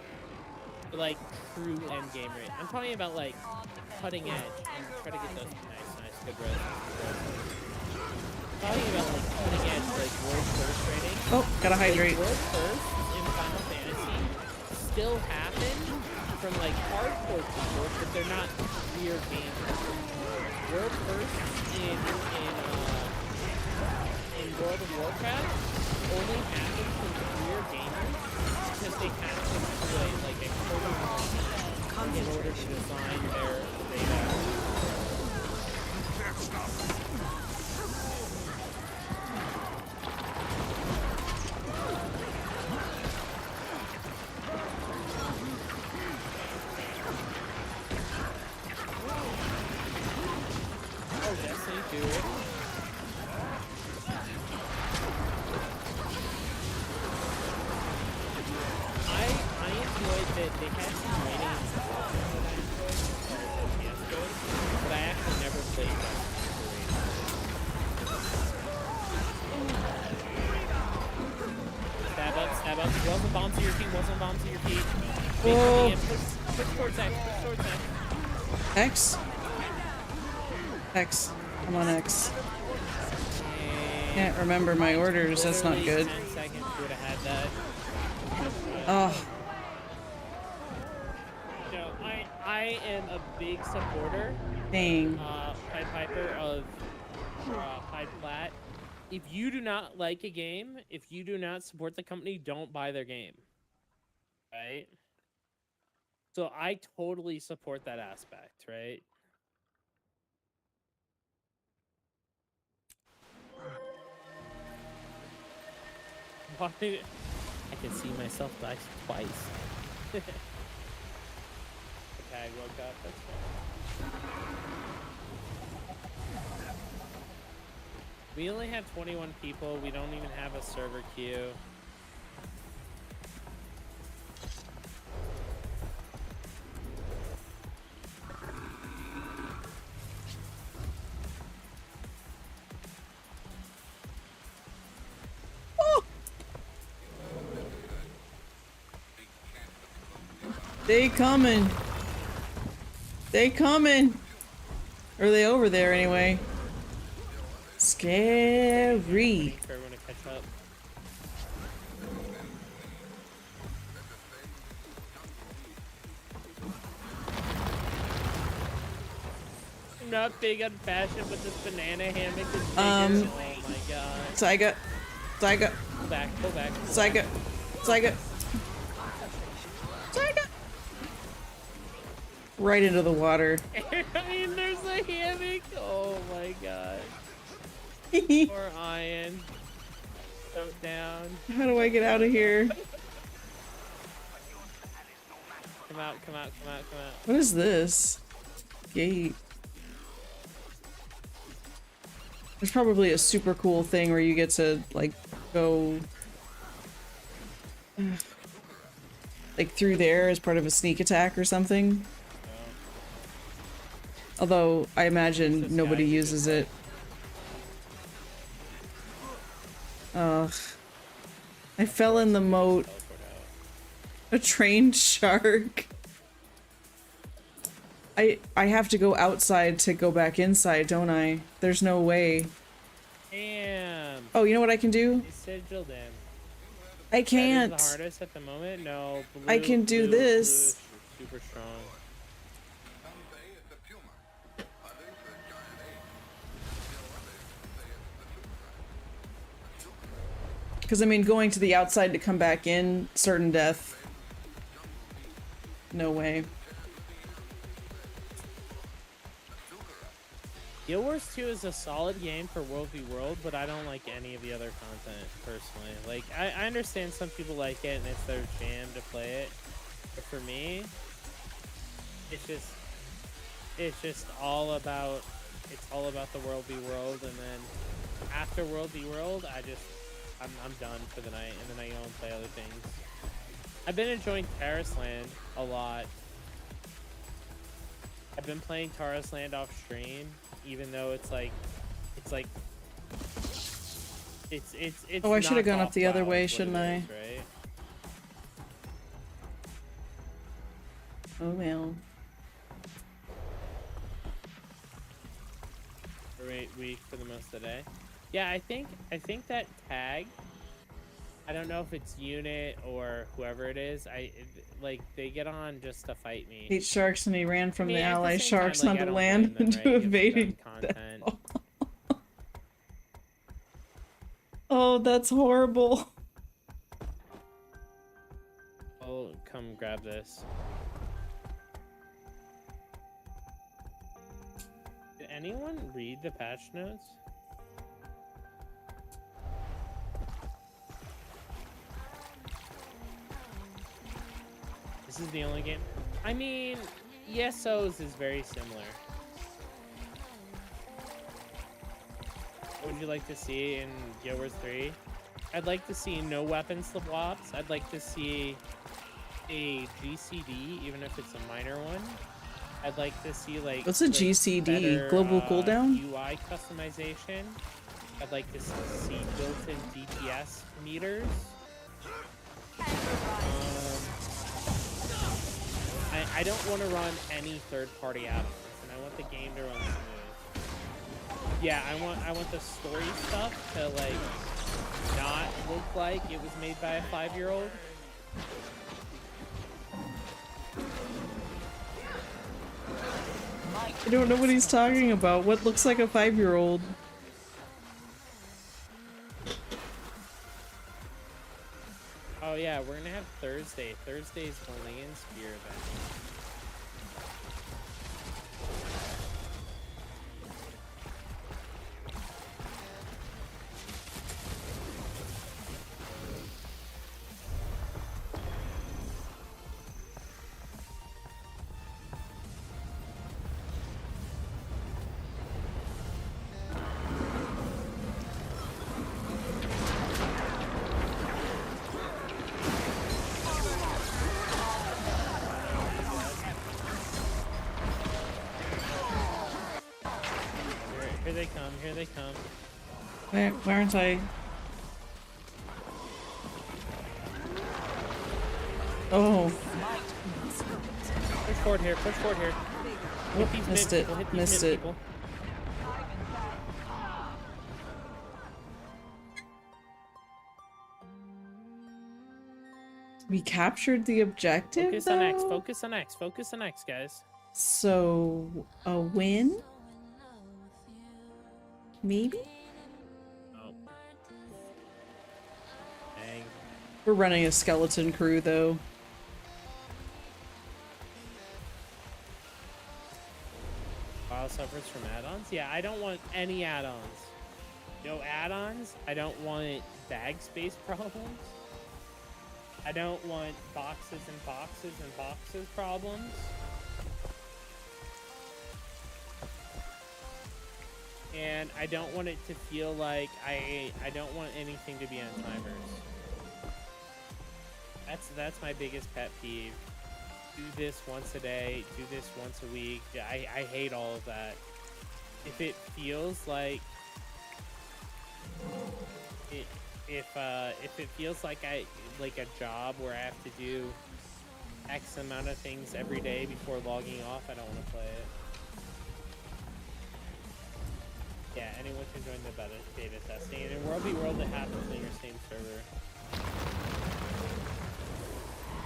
Like true end game rate. I'm talking about like cutting edge and try to get those nice, good res. Talking about like cutting edge, like world first rating. Oh, gotta hydrate. Like, world first in Final Fantasy still happen from like hardcore people, but they're not weird gamers. World first in World of Warcraft only happens from queer gamers because they have to play like a coding in order to design their data. Oh, Destiny 2. I enjoyed that they had some ratings that I enjoyed as far as OPS goes, but I actually never played that. Stab up. Wells and bombs to your feet, Oh. Push towards X. X. Come on, X. Can't remember my orders. That's not good. 10 seconds would have had that. Oh. No, I am a big supporter, Dang. Pied Piper of Pied Plat. If you do not like a game, if you do not support the company, don't buy their game. Right? So I totally support that aspect, right? Why did I can see myself die twice. The tag woke up. That's fine. We only have 21 people. We don't even have a server queue. They coming. They coming. Or are they over there anyway? Scary. Waiting for everyone to catch up. I'm not big on fashion, but this banana hammock is bigger. Oh my god. Zyga. Zyga. Pull back, pull back. Pull Zyga. back. Zyga. Zyga. Right into the water. I mean, there's a hammock. Oh my god. Poor Ian. Float down. How do I get out of here? Come out, come out, come out, come out. What is this? Gate. There's probably a super cool thing where you get to, like, go... like, through there as part of a sneak attack or something. Although, I imagine nobody uses it. Ugh. I fell in the moat. A trained shark. I have to go outside to go back inside, don't I? There's no way. Damn. Oh, you know what I can do? It's sigiled in. I can't. That is the hardest at the moment? No. Blue, I can do blue this. is super strong. Because, I mean, going to the outside to come back in, certain death. No way. Guild Wars 2 is a solid game for World v World, but I don't like any of the other content, personally. Like, I understand some people like it and it's their jam to play it, but for me, it's just all about, the World v World, and then after World v World, I'm done for the night, and then I go and play other things. I've been enjoying Terrace Land a lot. I've been playing Terrace Land off stream, even though it's Oh, I should have gone up knockoff the other WoW way, is what shouldn't it I? is, right? Oh well. Great week for the most of the day. Yeah, I think that tag, I don't know if it's unit or whoever it is, like, they get on just to fight me. Ate sharks and he ran from I mean, the at ally same sharks time, like, I onto don't land blame them, into right? Give them evading content. them. Oh, that's horrible. Oh, come grab this. Did anyone read the patch notes? This is the only game. I mean, ESO's is very similar. What would you like to see in Guild Wars 3? I'd like to see no weapon swaps. I'd like to see a GCD, even if it's a minor one. I'd like to see, like, What's a GCD? better, Global cooldown? UI customization. I'd like to see built-in DPS meters. I don't want to run any third-party apps, and I want the game to run smooth. Yeah, I want the story stuff to, like, not look like it was made by a 5-year-old. I don't know what he's talking about. What looks like a 5-year-old? Oh yeah, we're gonna have Thursday. Thursday's only in Spear event. they come. Here they come. Where aren't I? Oh, Push forward here. Push forward here. Hit these missed mid it. people, hit these Missed mid it. people. We captured the objective. Focus on X. though? Focus on X. Focus on X, guys. So a win? Maybe? Oh. Dang. We're running a skeleton crew though. File suffers from add-ons? Yeah, I don't want any add-ons. No add-ons. I don't want bag space problems. I don't want boxes and boxes and boxes problems. And I don't want it to feel like I don't want anything to be on timers. That's my biggest pet peeve. Do this once a day, do this once a week. I hate all of that. If it feels like if it feels like a job where I have to do X amount of things every day before logging off, I don't want to play it. Yeah, anyone can join the beta testing, and in World v World it happens in your same server.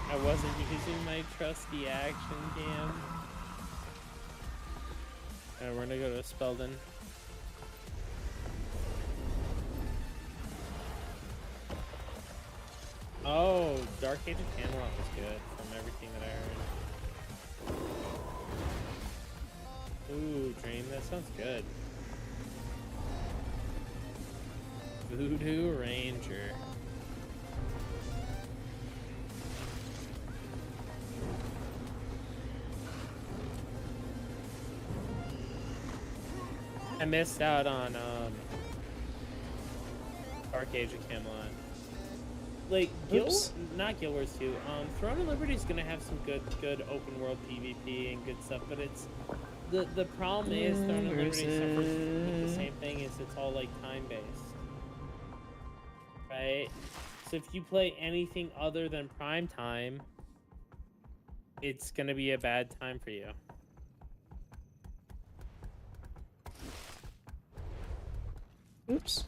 I wasn't using my trusty action cam. Alright, we're gonna go to Spelden. Oh, Dark Age of Camelot was good from everything that I heard. Ooh, Dream, that sounds good. Voodoo Ranger. I missed out on Dark Age of Camelot. Like not Guild Wars 2. Throne of Liberty is gonna have some good open world PvP and good stuff, but it's the problem is Throne of Liberty suffers with the same thing, is it's all like time based. Right? So if you play anything other than prime time, it's gonna be a bad time for you. Oops.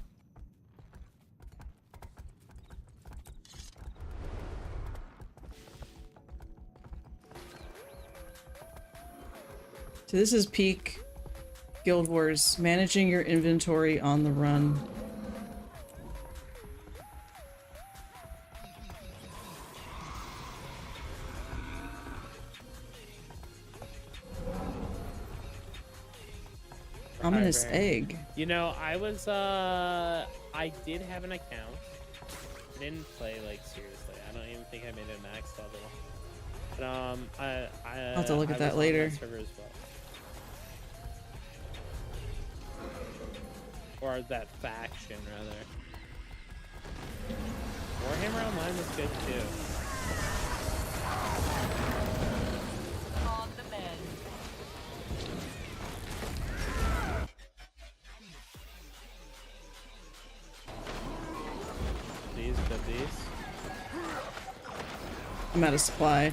So this is peak Guild Wars, managing your inventory on the run. Ominous egg. You know, I was I did have an account. I didn't play like seriously. I don't even think I made it max level. But I'll have to look at that later. Server as well. Or that faction rather. Warhammer Online was good too. On the bed. These. I'm out of supply.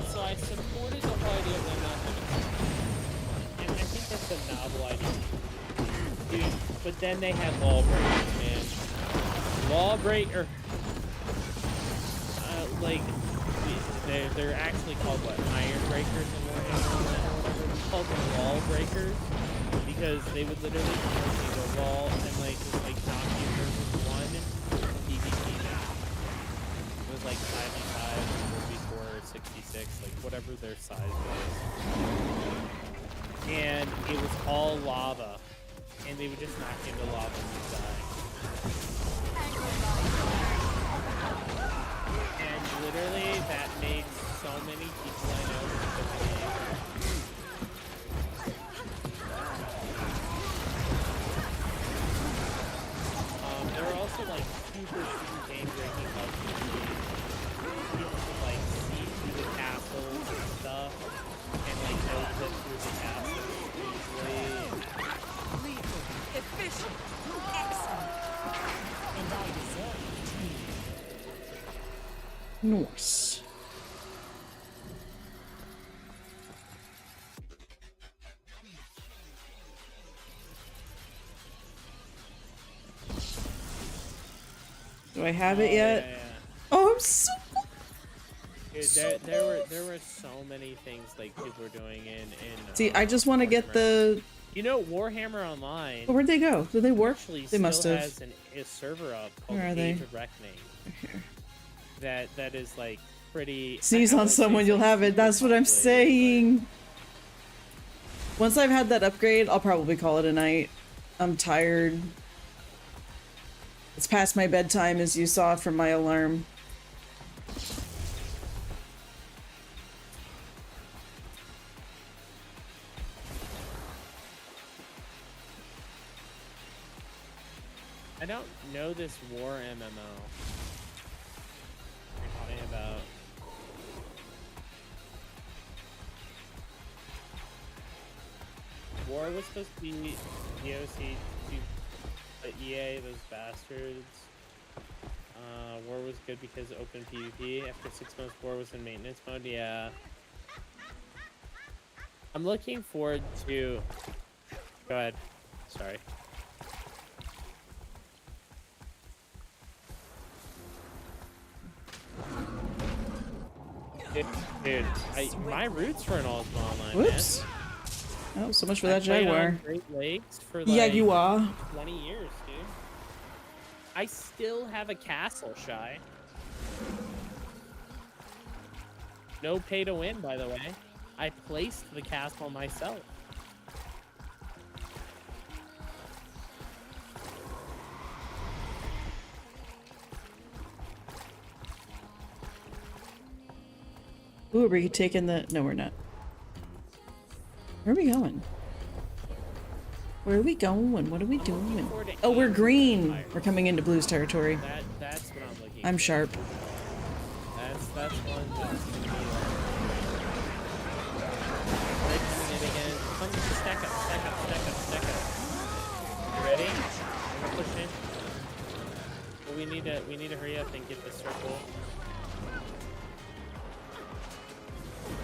So I supported the whole idea of them not having, and I think that's a novel idea. Dude, but then they had lawbreakers, man. Lawbreaker. Like, they're actually called what? Iron breakers in Warhammer or whatever. We called them wall breakers because they would literally come into the wall and like just like knock you versus one PvP match. It was like 5v5, 4v4, 66, like whatever their size was. And it was all lava. And they would just knock you into lava and you die. And literally, that made so many people I know Nice. Do I have it yet? Yeah. Oh, I'm so. Dude, there were so many things like people were doing in See, I just want to get Warhammer. the. You know, Warhammer Online Oh, where'd they go? Did they work? actually They must still have. has a server up called Where are Age they? of Reckoning. That is like pretty. Sneeze I on won't say someone, it's, you'll like, have it. super That's what I'm populated, saying. Once I've had that upgrade, I'll probably call it a night. I'm tired. It's past my bedtime, as you saw from my alarm. I don't know this war MMO. You're talking about. War was supposed to be DOC to EA, those bastards. War was good because open PvP. After 6 months, War was in maintenance mode. Yeah. I'm looking forward to. Go ahead. Sorry. Dude, my roots were in Ultima Online, Whoops. man. Oh, so much for I that played Jaguar. on Great Lakes for like Yeah, you are. 20 years, dude. I still have a castle, Shy. No pay to win, by the way. I placed the castle myself. Ooh, are we taking the... No, we're not. Where are we going? Where are we going? What are we doing? Oh, we're green. We're coming into blues territory. That's what I'm looking I'm for. sharp. That's one that's gonna be like coming in again. Come stack up. You ready? We're pushing. Well, we need to hurry up and get the circle.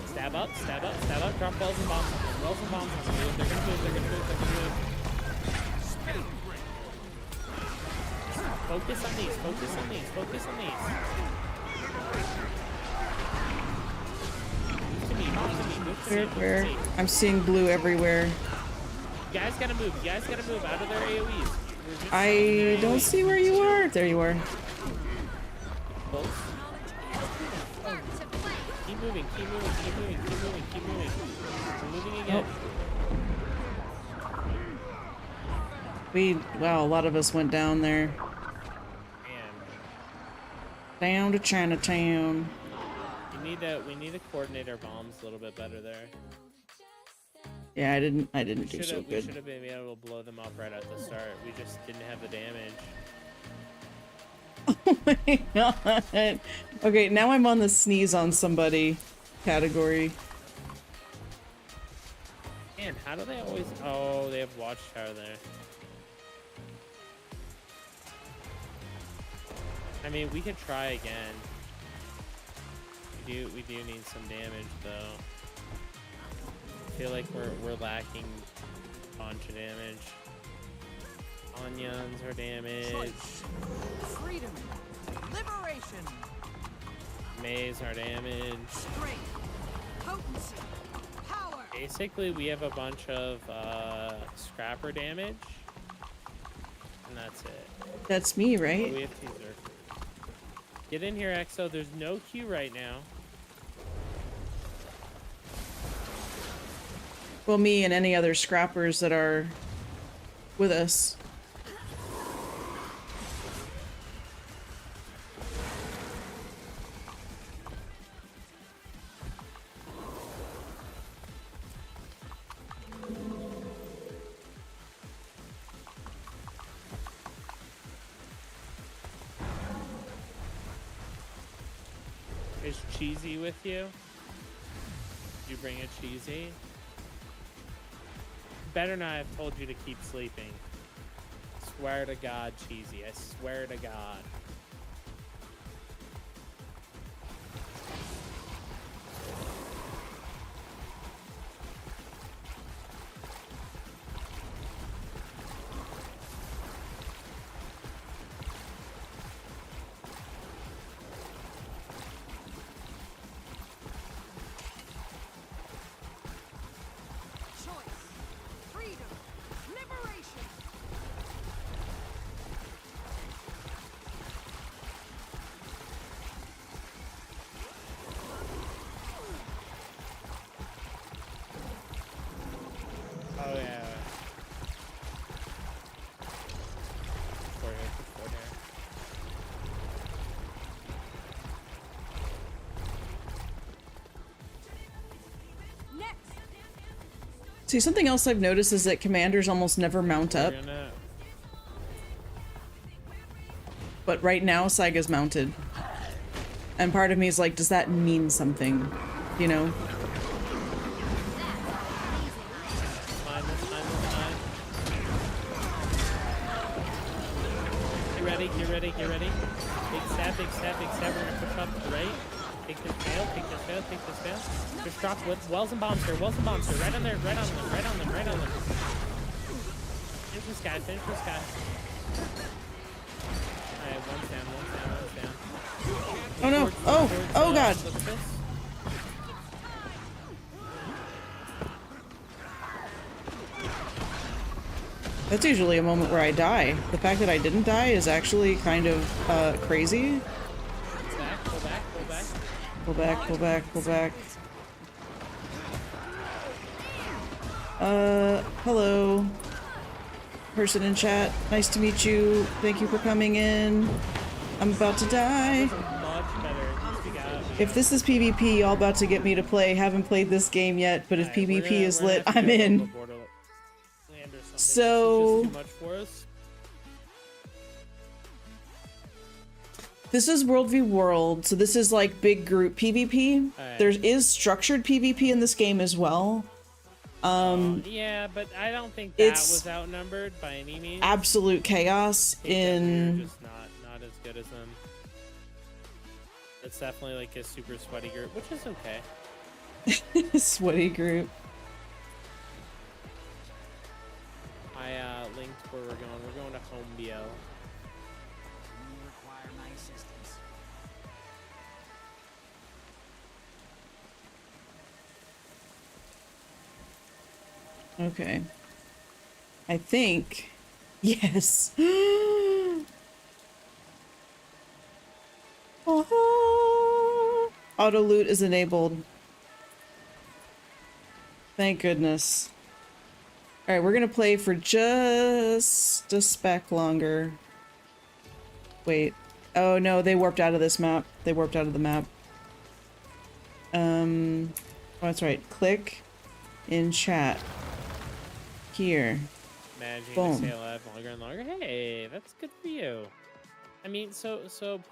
Stab up, drop balls and bombs. Balls and bombs. They're gonna move. Focus on these. Move to me. Where? I'm seeing blue everywhere. You guys gotta move out of their AoEs. I don't see where you are. There you are. Close. Keep moving. We're moving again. Wow, a lot of us went down there. Man. Down to Chinatown. We need to coordinate our bombs a little bit better there. Yeah, I didn't do so We good. should have been able to blow them up right at the start. We just didn't have the damage. Oh my god. Okay, now I'm on the sneeze on somebody category. Man, how do they always... Oh, they have Watchtower there. I mean, we could try again. We do need some damage, though. I feel like we're lacking a bunch of damage. Onions are damaged. Freedom, liberation, Maze are damaged. strength, potency, power. Basically, we have a bunch of scrapper damage, and that's it. That's me, Oh, right? we have two Zerk. Get in here, Exo. There's no Q right now. Well, me and any other scrappers that are with us. Is Cheesy with you? Did you bring a Cheesy? Better not have told you to keep sleeping. Swear to God, Cheesy. I swear to God. See, something else I've noticed is that commanders almost never mount up, We're gonna- but right now Saiga's mounted. And part of me is like, does that mean something? You know? Fine, that's fine, that's fine. Get ready, get ready, get ready. Big stab, big stab, big stab. We're gonna push up to the right. Take this fail, take this fail, take this fail. Just drop with wells and bombs here, wells and bombs here. Right on there, right on them, right on them, right on them. Finish this guy, finish this guy. Alright, one's down, one's down, one's down. Oh no! Oh god! Look at this. That's usually a moment where I die. The fact that I didn't die is actually kind of crazy. Back, go back, go back. Pull back, pull back, pull back. Hello. Person in chat. Nice to meet you. Thank you for coming in. I'm about to die. Much better. At least we got. If this is PvP, y'all about to get me to play. Haven't played this game yet, but if Alright, we're PvP gonna- is we're gonna lit, have to I'm go in. to Borderland or something. So- This is just too much for us. This is World v World, so this is like big group PvP. Alright. There is structured PvP in this game as well. Yeah, but I don't think that it's was outnumbered by any means. Absolute chaos I think that we were in... just not as good as them. It's definitely like a super sweaty group, which is okay. sweaty group. I linked where we're going. We're going to Home BL. You require my assistance. Okay. I think... Yes. Auto loot is enabled. Thank goodness. Alright, we're gonna play for just a speck longer. Wait. Oh no, they warped out of this map. They warped out of the map. Oh, that's right. Click in chat. Here. Managing Boom. to stay alive longer and longer. Hey, that's good for you. I mean, so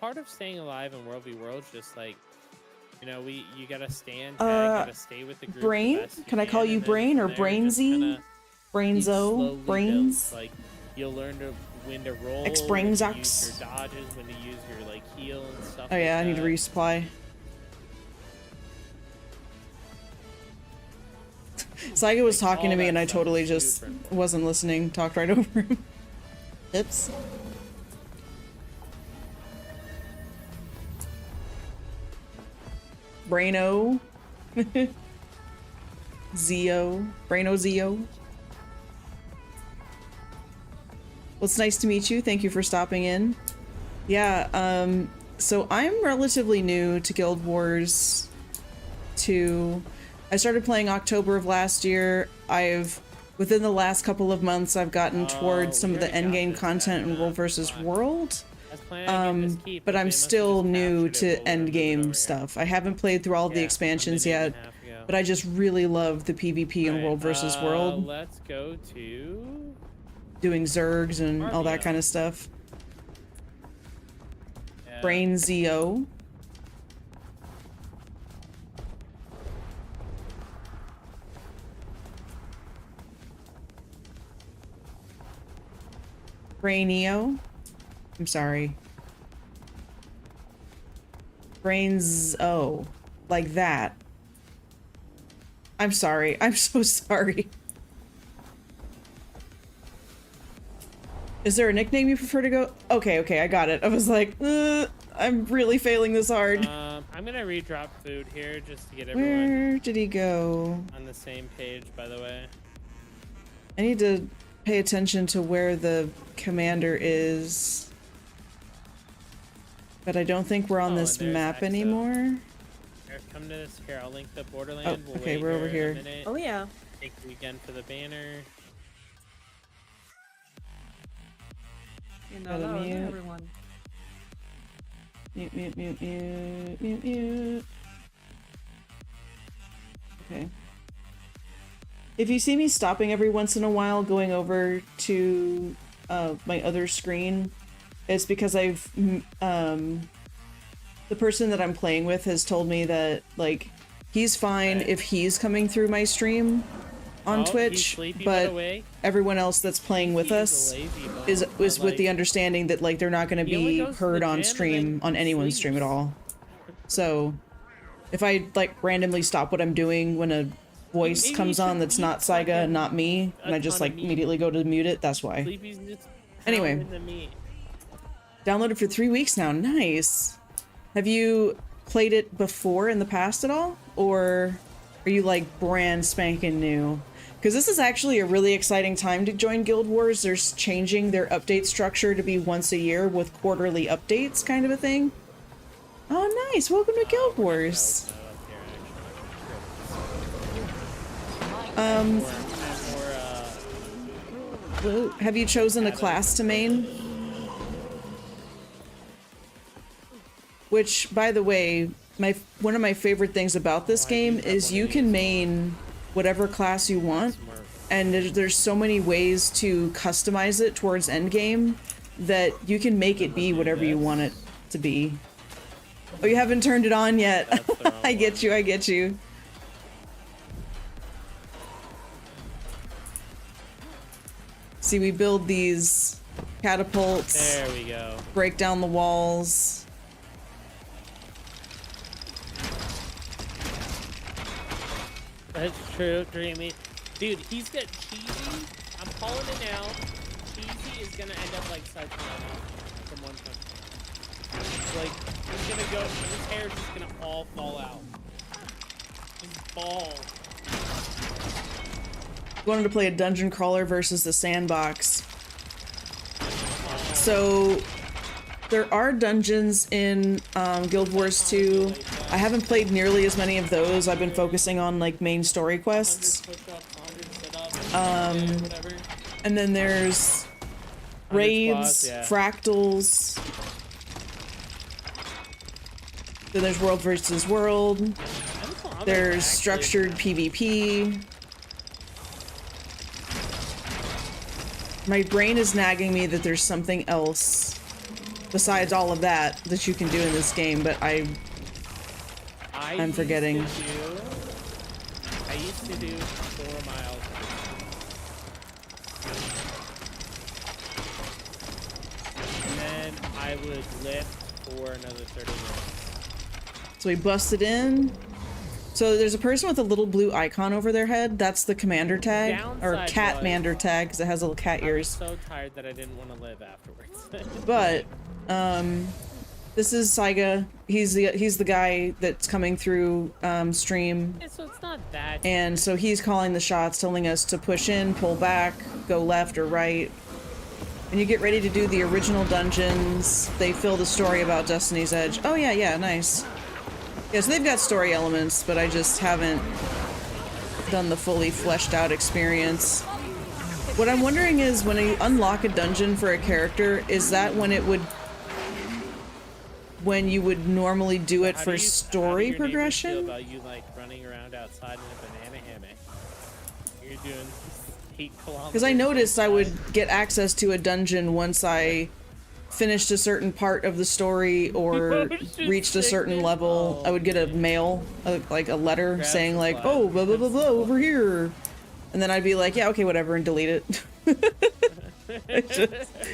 part of staying alive in World v World is just like, you know, you gotta stand tag, gotta stay with the group. the Brain? best you Can I call you and then Brain or from there, just Brainsy? kinda- you Brainzo? slowly Brains? build. Like you'll learn to when to roll, Exbrains when to Ox. use your dodges, when to use your like heal and stuff. Oh yeah, like I need to that. resupply. Saiga was talking to all me that and I stuff totally is just super important. wasn't listening. Talked right over him. Oops. Braino. Zio. Braino Zio. Well, it's nice to meet you. Thank you for stopping in. Yeah, so I'm relatively new to Guild Wars 2. I started playing October of last year. Within the last couple of months, I've gotten towards some we of the already got endgame this content in back, World versus fine. World. I was planning on getting this keep, But they I'm must have still just new captured it to while we were moving over endgame here. stuff. I haven't played through all of the Yeah, expansions a minute yet, and a half ago. but I just really love the PvP in Alright, World versus World, Let's go to doing Zergs and all that RBO. kind of stuff. yeah, Brain Zio. Brainio. I'm sorry. Brains. Oh, like that. I'm sorry. I'm so sorry. Is there a nickname you prefer to go? Okay, okay, I got it. I was like, I'm really failing this hard. I'm gonna redrop food here just to get everyone Where did he go? on the same page. By the way, I need to pay attention to where the commander is. But I don't think we're on Oh, this and there's map Axo. anymore. here, come to this. Here, I'll link the Borderland. We'll okay, wait we're over a here. minute. Oh yeah. Thank you again for the banner. You know, Gotta no, mute. everyone. Mute, mute, mute, mute, mute, mute. Okay. If you see me stopping every once in a while going over to my other screen, it's because the person that I'm playing with has told me that, like, he's fine if he's coming through my stream on Twitch, but everyone else that's playing with us is with the understanding that, like, they're not going to be heard on stream, on anyone's stream at all. So if I, like, randomly stop what I'm doing when a voice comes on that's not Saiga and not me, and I just, like, immediately go to mute it, that's why. Anyway. Downloaded for 3 weeks now. Nice. Have you played it before in the past at all? Or are you, like, brand spanking new? Because this is actually a really exciting time to join Guild Wars. They're changing their update structure to be once a year with quarterly updates, kind of a thing. Oh, nice. Welcome to Guild Wars. Have you chosen a class to main? Which, by the way, one of my favorite things about this game is you can main whatever class you want, and there's so many ways to customize it towards endgame that you can make it be whatever you want it to be. Oh, you haven't turned it on yet. I get you, I get you. See, we build these catapults. There we go. Break down the walls. That's true, Dreamy. Dude, he's got Cheesy. I'm calling it now. Cheesy is gonna end up like Cyclone from One Punch Man. Like, he's gonna go, his hair is just gonna all fall out. Just bald. Wanted to play a dungeon crawler versus the sandbox. So there are dungeons in Guild Wars 2. I haven't played nearly as many of those. I've been focusing on, like, main story quests. And then there's raids, fractals. Then there's world versus world. There's structured PvP. My brain is nagging me that there's something else besides all of that that you can do in this game, but I'm forgetting. I used to do 4 miles. And then I would lift for another 30 minutes. So we busted in. So there's a person with a little blue icon over their head. That's the commander tag, or catmander tag, because it has little cat ears. I was so tired that I didn't want to live afterwards. But this is Saiga. He's the guy that's coming through stream. Yeah, so it's not that. And so he's calling the shots, telling us to push in, pull back, go left or right. And you get ready to do the original dungeons. They fill the story about Destiny's Edge. Oh yeah, nice. Yeah, so they've got story elements, but I just haven't done the fully fleshed out experience. What I'm wondering is, when you unlock a dungeon for a character, is that when you would normally do it for story progression? Feel about you, like, running around outside in a banana hammock? You're doing 8 kilometers. Because I noticed I would get access to a dungeon once I finished a certain part of the story or reached a certain level. I would get a mail, like a letter saying, like, oh, blah blah blah blah over here, and then I'd be like, yeah, okay, whatever, and delete it.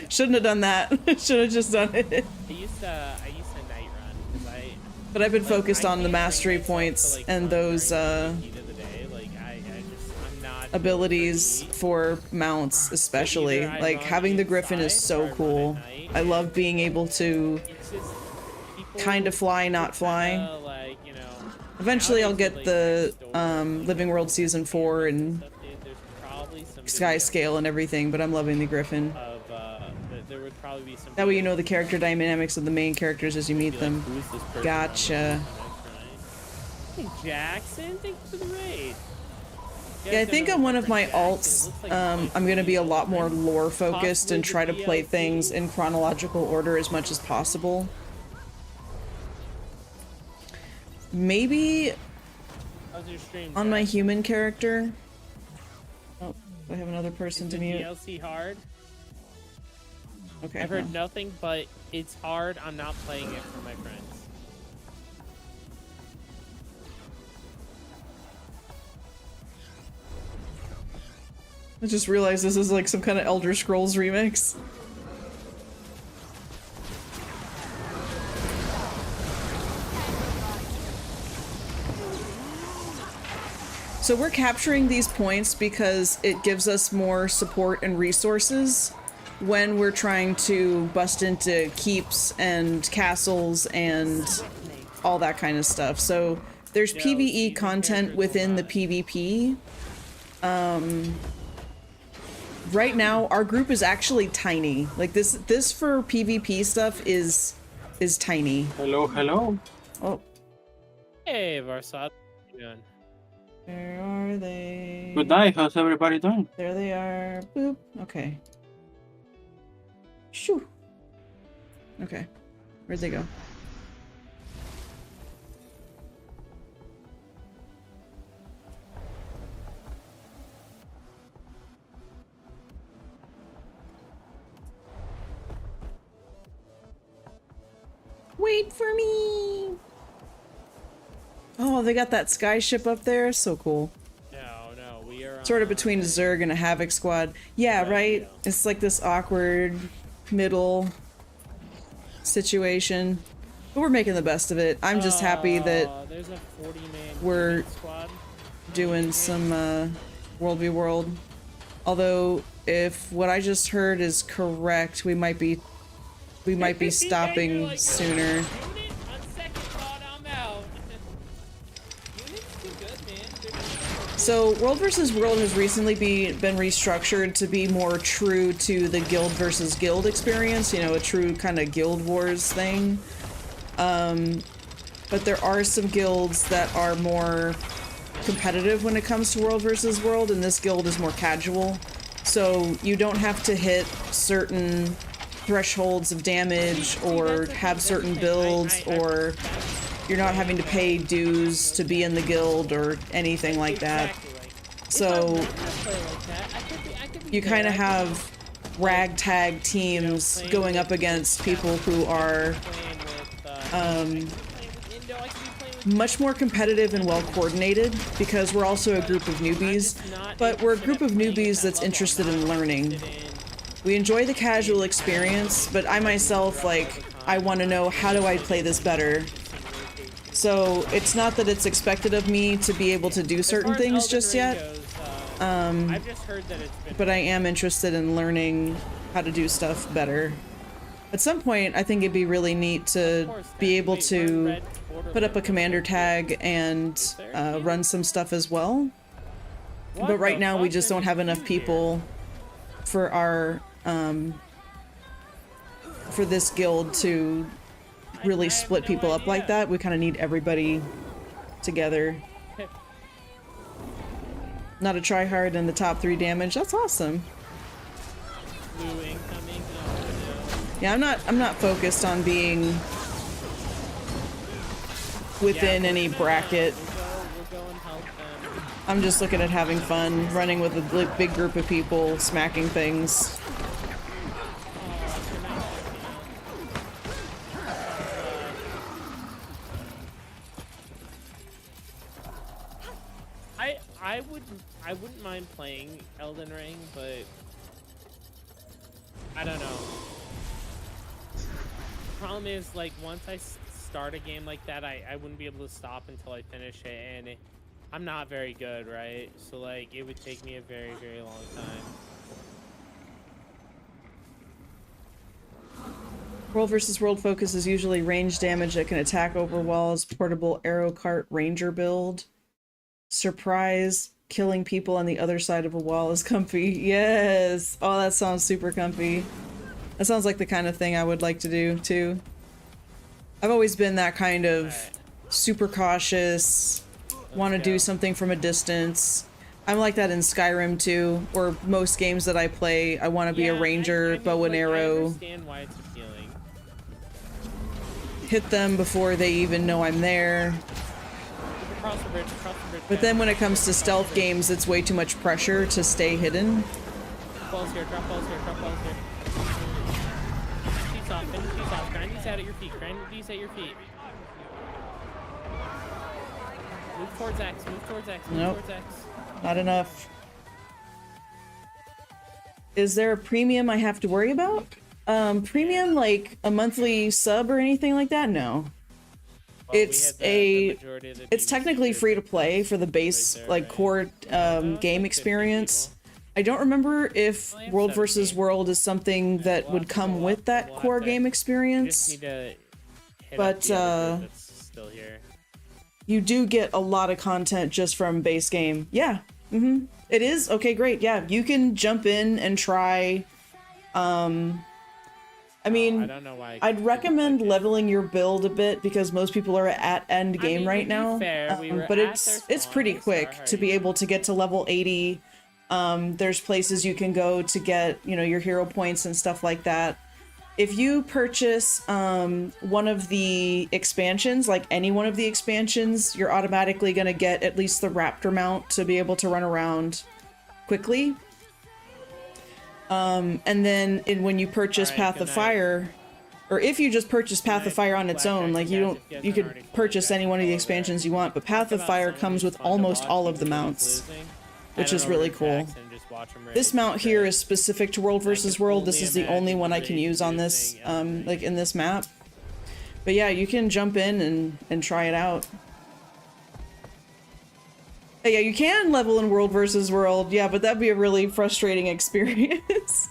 Shouldn't have done that. Should have just done it. I used to night run but I've been focused on the mastery points and those abilities for mounts, especially. Like, having the Griffin is so cool. I love being able to kind of fly, not fly. Eventually I'll get the Living World Season 4 and Sky Scale and everything, but I'm loving the Griffin. That way you know the character dynamics of the main characters as you meet them. Gotcha. Hey Jackson, thank you for the raid. Yeah, I think on one of my alts, I'm going to be a lot more lore focused and try to play things in chronological order as much as possible. Maybe on my human character, I have another person Is to the mute. DLC hard? Okay. I've heard nothing but it's hard. I'm not playing it for my friends. I just realized this is like some kind of Elder Scrolls remix. So we're capturing these points because it gives us more support and resources when we're trying to bust into keeps and castles and all that kind of stuff. So there's PvE content within the PvP. Right now, our group is actually tiny. Like this for PvP stuff is tiny. Hello, hello. Oh, Hey, Varsad. How you doing? where are they? Good night. How's everybody doing? There they are. Boop. Okay. Shoo. Okay. Where'd they go? Wait for me! Oh, they got that sky ship up there. So cool. No, we are Sort of on between a Zerg and a Havoc squad. Yeah, right? It's like this awkward middle situation. But we're making the best of it. I'm just happy that there's a 40-man we're squad. doing some World v World. Although, if what I just heard is correct, we might be stopping Like, sooner. Unit, on second thought, I'm out. Unit's too good, man. So World vs. World has recently been restructured to be more true to the guild versus guild experience, you know, a true kind of guild wars thing. But there are some guilds that are more competitive when it comes to World vs. World, and this guild is more casual. So you don't have to hit certain thresholds of damage or have certain builds, or you're not having to pay dues to be in the guild or anything like that. So you kind of have ragtag teams going up against people who are much more competitive and well coordinated, because we're also a group of newbies, but we're a group of newbies that's interested in learning. We enjoy the casual experience, but I myself, like, I want to know, how do I play this better? So it's not that it's expected of me to be able to do certain things just yet, I've just heard that it's been but I am interested in learning how to do stuff better. At some point, I think it'd be really neat to be able to put up a commander tag and run some stuff as well. But right now, we just don't have enough people for our for this guild to really split people up like that. We kind of need everybody together. Not a tryhard in the top 3 damage. That's awesome. blue incoming. Yeah, I'm not focused on being within any bracket. We'll go and help them. I'm just looking at having fun, running with a big group of people, smacking things. I wouldn't mind playing Elden Ring, but I don't know. Problem is, like, once I start a game like that, I wouldn't be able to stop until I finish it, and I'm not very good, right? So, like, it would take me a very, very long time. World versus World focus is usually range damage that can attack over walls, portable arrow cart ranger build. Surprise, killing people on the other side of a wall is comfy. Yes! Oh, that sounds super comfy. That sounds like the kind of thing I would like to do, too. I've always been that kind of super cautious, want to do something from a distance. I'm like that in Skyrim, too, or most games that I play. I want to be a ranger, I mean, bow and like, arrow. I understand why it's appealing. Hit them before they even know I'm there. Cross the bridge, cross the bridge. But then when it comes to stealth games, it's way too much pressure to stay hidden. Balls here, drop balls here, drop balls here. She's off, finish these off. Grind these out at your feet, grind these at your feet. Move towards X, move towards X, move Nope. towards X. Not enough. Is there a premium I have to worry about? Premium, like a monthly sub or anything like that? No. Well, It's it's technically free to play for the base, there, like right? core game experience. I don't remember if I have World 17. versus World is something that We'll would have to come go with up, that we'll have core to- game We just experience. need to hit But, up the other group that's still here. You do get a lot of content just from base game. Yeah. Mm-hmm. It is? Okay, great. Yeah, you can jump in and try. I mean, I don't know why. I'd recommend leveling your build a bit because most people are at end game mean, right to be now. fair, we were But at it's their pretty spawn, quick so to be able to get to level 80. There's places you can go to get, you know, your hero points and stuff like that. If you purchase one of the expansions, like any one of the expansions, you're automatically going to get at least the raptor mount to be able to run around quickly. And then when you purchase Alright, Path good of night. Fire, or if you just purchase Path of night, Fire on its Black own, like Jackson, you guys, don't, if you guys you haven't could already followed, purchase guys, any one of the follow expansions there. you want, but Path of Talk Fire about comes someone with who's fun to almost watch all when of the the team's mounts, losing. which Head is on really over to cool. Jackson, just watch 'em This raid. mount here Great. is specific to World I versus can World. This only is the only imagine one I the can rage use on you're this, seeing every like in this map. But yeah, you can jump in and try it out. Hey, yeah, you can level in World versus World. Yeah, but that'd be a really frustrating experience.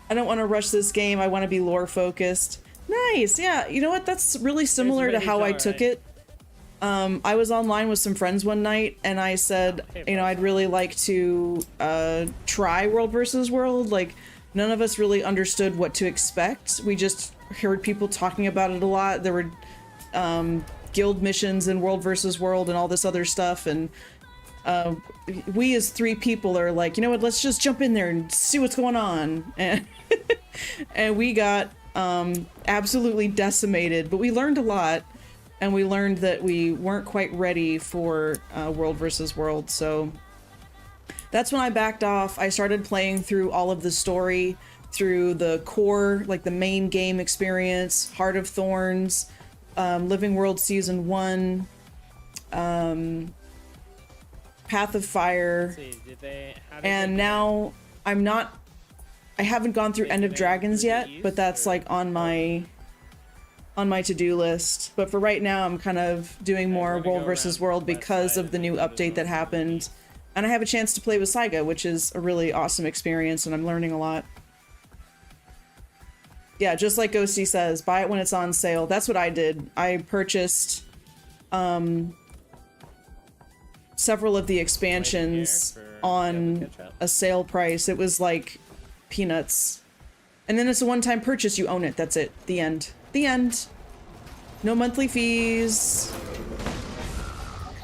I don't want to rush this game. I want to be lore focused. Nice. Yeah, you know what? That's really similar to Rage, how I alright. took it. I was online with some friends one night, and I said, Hey, you know, I'd really like to try World versus World. Like, none of us really understood what to expect. We just heard people talking about it a lot. There were guild missions in World versus World and all this other stuff, and we as 3 people are like, you know what? Let's just jump in there and see what's going on, and and we got absolutely decimated. But we learned a lot. And we learned that we weren't quite ready for World versus World, so that's when I backed off. I started playing through all of the story, through the core, like the main game experience, Heart of Thorns, Living World Season 1, Path of Fire, Let's see, how did and they do now I haven't gone through End of Dragons yet, but that's like on my to-do list. But for right now, I'm kind of doing more we're gonna World go versus around World west because side of the and new then go to update that the happened. And I have a chance to play with Saiga, which is a really awesome experience, and I'm learning a lot. Yeah, just like Ghosty says, buy it when it's on sale. That's what I did. I purchased several of the expansions for on Devil Catch Up? a sale price. It was like peanuts. And then it's a one-time purchase. You own it. That's it. The end. The end. No monthly fees.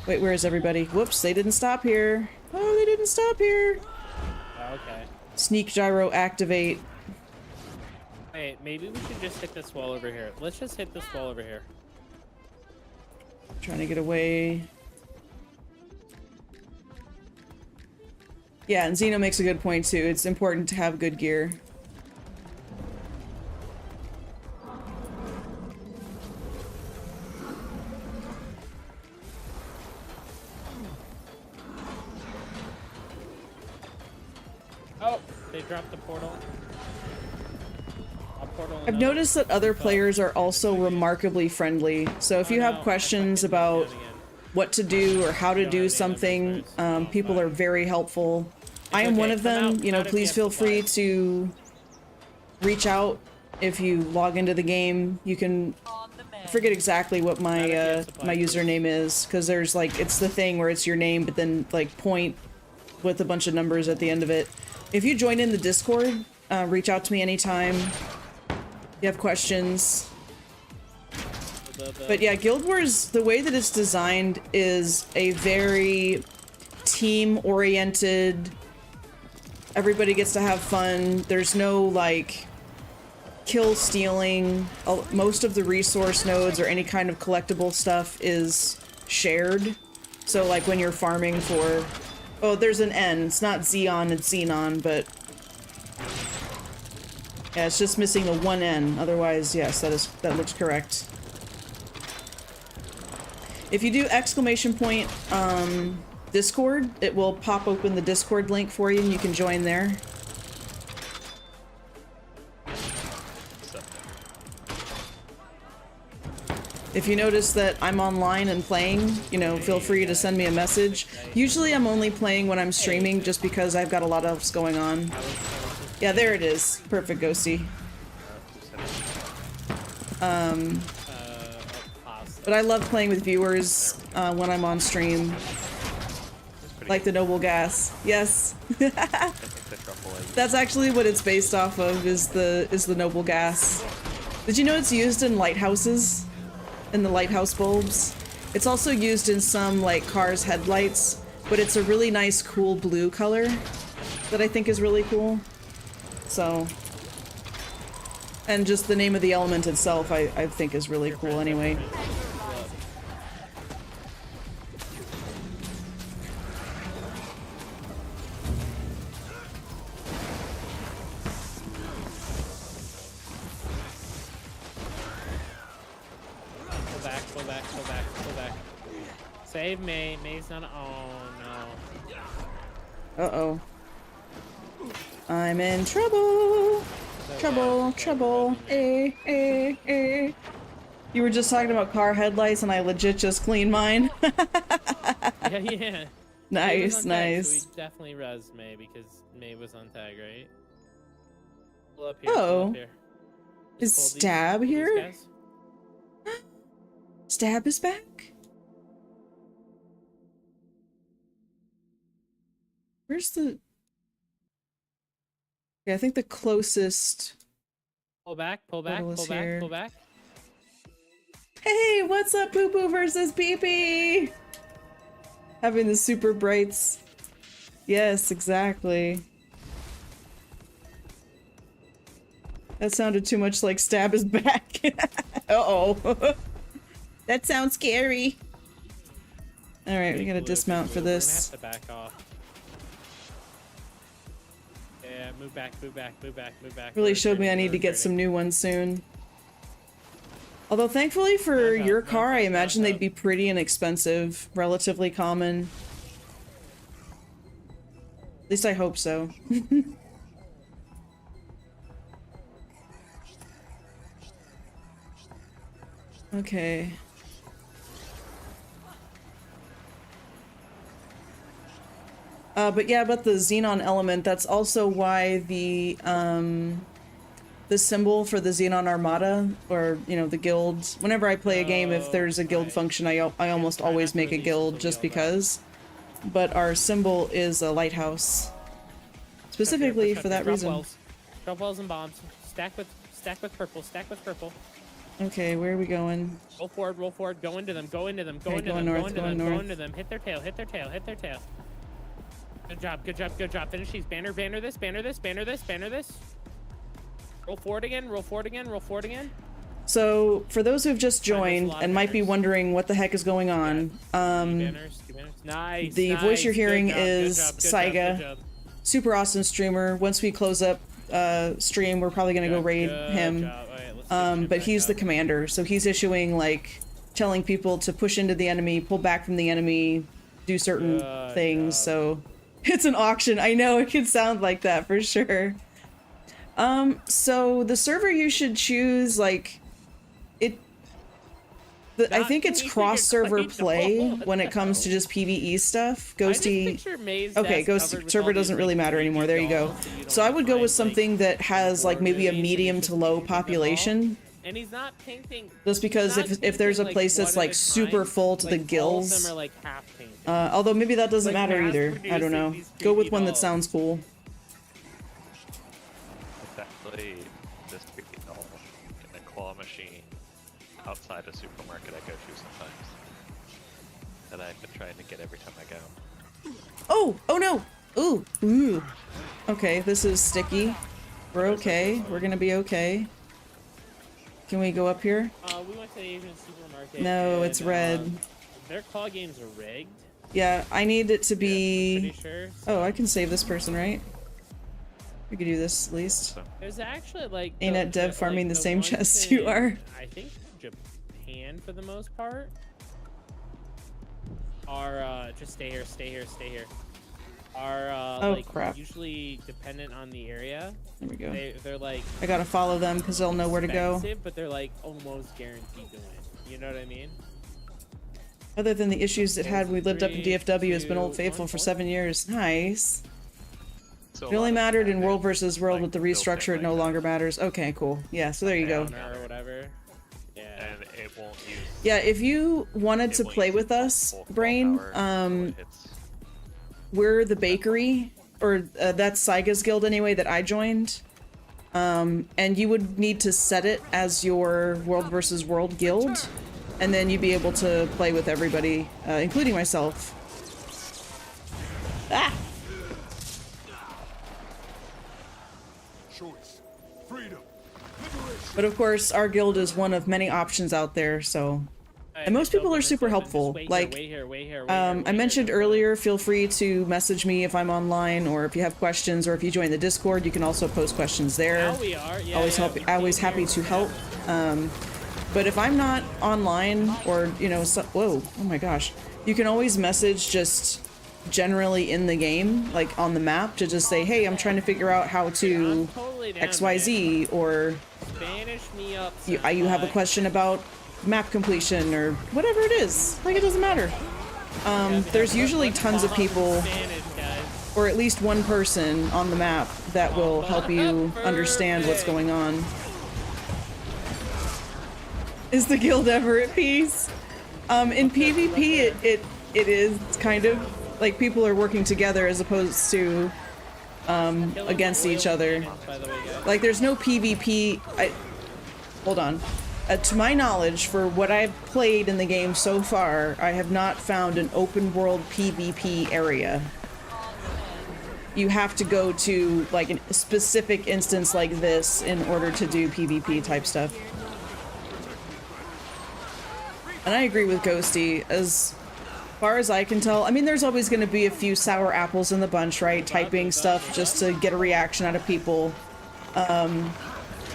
Wait, where is everybody? Whoops, they didn't stop here. Oh, they didn't stop here. Oh, okay. Sneak gyro activate. Hey, maybe we should just hit this wall over here. Let's just hit this wall over here. Trying to get away. Yeah, and Xeno makes a good point too. It's important to have good gear. Oh, they dropped the portal. I've noticed that other players are also remarkably friendly. So if you have questions about what to do or how to do something, people are very helpful. I am one of them. You know, please feel free to reach out if you log into the game. You can I forget exactly what my my username is, because there's like, it's the thing where it's your name but then like point with a bunch of numbers at the end of it. If you join in the Discord, reach out to me anytime if you have questions. But yeah, Guild Wars, the way that it's designed is a very team-oriented, everybody gets to have fun. There's no like kill stealing. Most of the resource nodes or any kind of collectible stuff is shared. So like when you're farming for... Oh, there's an N. It's not Xeon, it's Xenon, but... Yeah, it's just missing the one N. Otherwise, yes, that looks correct. If you do exclamation point Discord, it will pop open the Discord link for you and you can join there. If you notice that I'm online and playing, you know, feel free to send me a message. Usually I'm only playing when I'm streaming just because I've got a lot else going on. Yeah, there it is. Perfect, Ghosty. But I love playing with viewers when I'm on stream. Like the Noble Gas. Yes. That's actually what it's based off of, is the Noble Gas. Did you know it's used in lighthouses? In the lighthouse bulbs? It's also used in some, like, cars' headlights, but it's a really nice, cool blue color that I think is really cool. So... And just the name of the element itself, I think is really cool anyway. Go back. Save May. May's not. Oh no. Uh-oh. I'm in trouble. Trouble. Eh. You were just talking about car headlights and I legit just cleaned mine. Yeah. Nice. So we definitely rezzed May because May was on tag, right? Pull up here. Oh. Is Stab here? Stab is back? Where's the... Yeah, I think the closest... Pull back. Hey, what's up, Poo Poo versus Pee Pee? Having the super brights. Yes, exactly. That sounded too much like Stab is back. Uh-oh. That sounds scary. Alright, we gotta dismount for this. We're gonna have to back off. Yeah, move back. Really showed me I need to get some new ones soon. Although thankfully for your car, I imagine they'd be pretty inexpensive, relatively common. At least I hope so. Okay. But yeah, about the Xenon element, that's also why the symbol for the Xenon Armada, or, you know, the guild, whenever I play a game, if there's a guild function, I almost always make a guild just because. But our symbol is a lighthouse. Specifically for that reason. Drop wells and bombs. Stack with purple. Okay, where are we going? Roll forward. Go into them. Go into them. Hit their tail. Good job. Finish these. Banner this. Roll forward again. So, for those who've just joined and might be wondering what the heck is going on, Nice. the voice you're hearing is Saiga, super awesome streamer. Once we close up stream, we're probably gonna go raid him. But he's the commander, so he's issuing, like, telling people to push into the enemy, pull back from the enemy, do certain things, so... It's an auction. I know, it can sound like that for sure. So the server you should choose, like, I think it's cross-server play when it comes to just PvE stuff. Ghosty... Okay, Ghosty server doesn't really matter anymore. There you go. So I would go with something that has, like, maybe a medium to low population. And he's not painting. Just because if there's a place that's, like, super full to the gills... All of them are, like, half painted. Although maybe that doesn't matter either. I don't know. Go with one that sounds cool. It's actually this creepy doll in a claw machine outside a supermarket I go to sometimes that I've been trying to get every time I go. Oh no! Ooh. Okay, this is sticky. We're okay. We're gonna be okay. Can we go up here? We went to the Asian supermarket. No, it's red. Their claw games are rigged. Yeah, I need it to be... Pretty sure. Oh, I can save this person, right? We could do this at least. There's actually like Ain't the- at dev the- farming like, the same ones chests you in, are. I think Japan for the most part are just stay here. Are Oh, like crap. usually dependent on the area. There we go. They're like I gotta follow them because they'll know where to go. expensive, but they're like almost guaranteed to win. You know what I mean? Other than the issues it had when we lived up in 3, DFW, it's been 2, Old Faithful 1, for 4. 7 years. Nice. So It only mattered in World versus versus World. With the restructure, it no longer matters. Okay, cool. Yeah, so there you go. Or whatever. Yeah. And it won't use. Yeah, if you wanted to won't play use with us, full Brain, power until it hits. we're the bakery, or that's Saiga's guild anyway that I joined. And you would need to set it as your World versus World guild, and then you'd be able to play with everybody, including myself. Ah! Choice, freedom, liberation. But of course, our guild is one of many options out there, so... And most people are super helpful. Like, I mentioned earlier, feel free to message me if I'm online, or if you have questions, or if you join the Discord, you can also post questions there. Now we are. Yeah, Always happy to help. But if I'm not online, or, you know, whoa, oh my gosh. You can always message just generally in the game, like on the map, to just say, hey, I'm trying to figure out how to XYZ, or Spanish me up. you have a question about map completion, or whatever it is. Like, it doesn't matter. There's usually tons of people, or at least one person on the map that will help you understand what's going on. Is the guild ever at peace? In PvP, it is kind of like people are working together as opposed to against each other. Like, there's no PvP. Hold on. To my knowledge, for what I've played in the game so far, I have not found an open world PvP area. You have to go to like a specific instance like this in order to do PvP type stuff. And I agree with Ghosty. As far as I can tell, I mean, there's always going to be a few sour apples in the bunch, right? Typing stuff just to get a reaction out of people.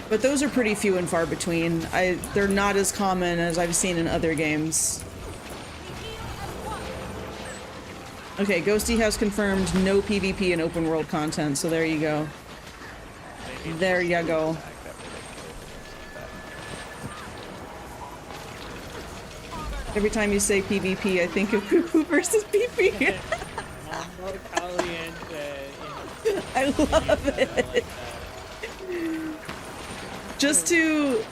But those are pretty few and far between. They're not as common as I've seen in other games. Okay, Ghosty has confirmed no PvP in open world content, so there you go. There you go. Every time you say PvP, I think of Poo Poo versus PP. I love it. Just to,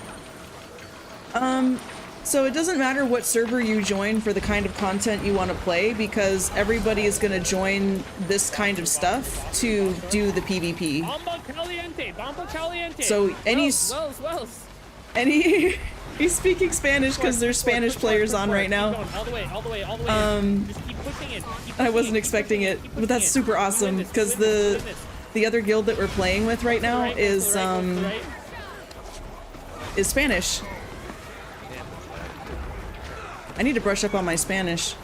so it doesn't matter what server you join for the kind of content you want to play, because everybody is going to join this kind of stuff to do the PvP. So any he's speaking Spanish because there's Spanish players on right now. I wasn't expecting it, but that's super awesome because the other guild that we're playing with right now is Spanish. I need to brush up on my Spanish,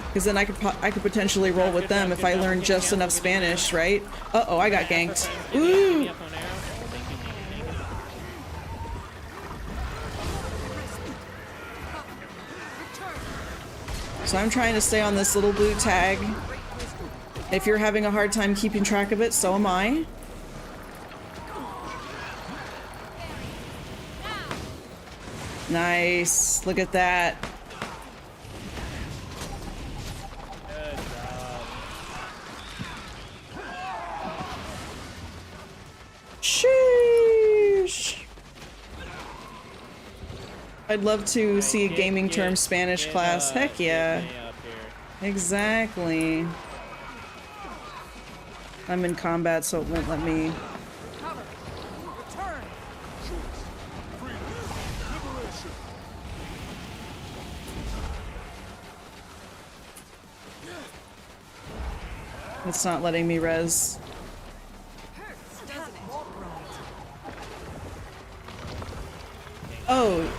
because then I could potentially roll with them if I learn just enough Spanish, right? Uh-oh, I got ganked. Ooh! So I'm trying to stay on this little blue tag. If you're having a hard time keeping track of it, so am I. Nice. Look at that. Good job. Sheesh. I'd love to see a gaming term Spanish class. Heck yeah. Exactly. I'm in combat, so it won't let me. It's not letting me res. Oh,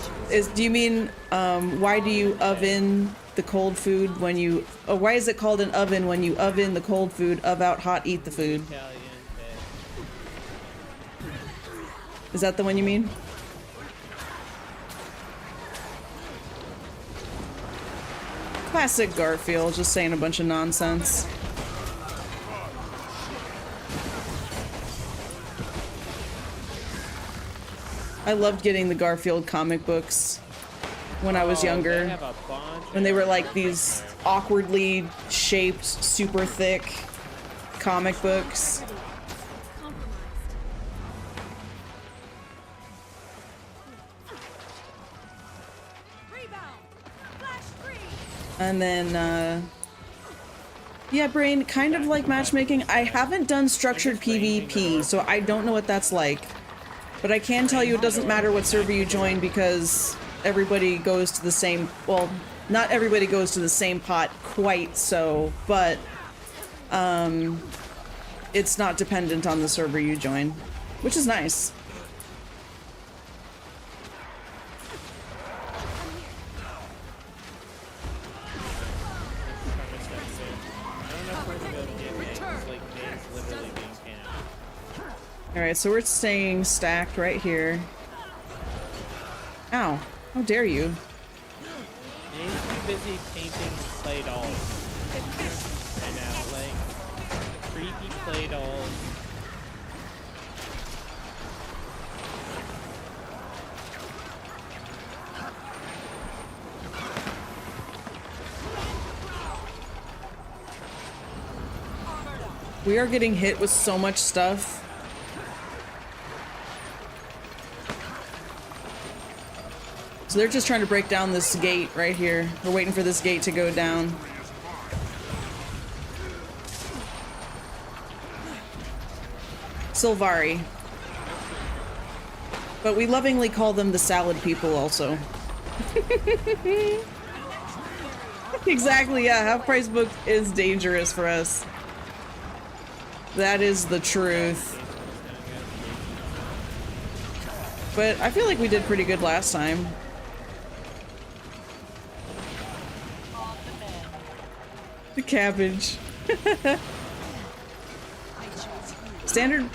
do you mean why do you oven the cold food when you... Oh, why is it called an oven when you oven the cold food? Of out hot, eat the food. Italian Is that the one you mean? Classic Garfield, just saying a bunch of nonsense. I loved getting the Garfield comic books when I was younger. When they were like these awkwardly shaped, super thick comic books. And then, yeah, Brain, kind of like matchmaking. I haven't done structured PvP, so I don't know what that's like. But I can tell you it doesn't matter what server you join because everybody goes to the same, well, not everybody goes to the same pot quite so, but it's not dependent on the server you join, which is nice. Alright, so we're staying stacked right here. Ow. How dare you? Name's too busy painting play dolls. Right now, like, creepy play dolls. We are getting hit with so much stuff. So they're just trying to break down this gate right here. We're waiting for this gate to go down. Sylvari. But we lovingly call them the salad people also. Exactly, yeah. Half price book is dangerous for us. That is the truth. But I feel like we did pretty good last time. The cabbage. Standard,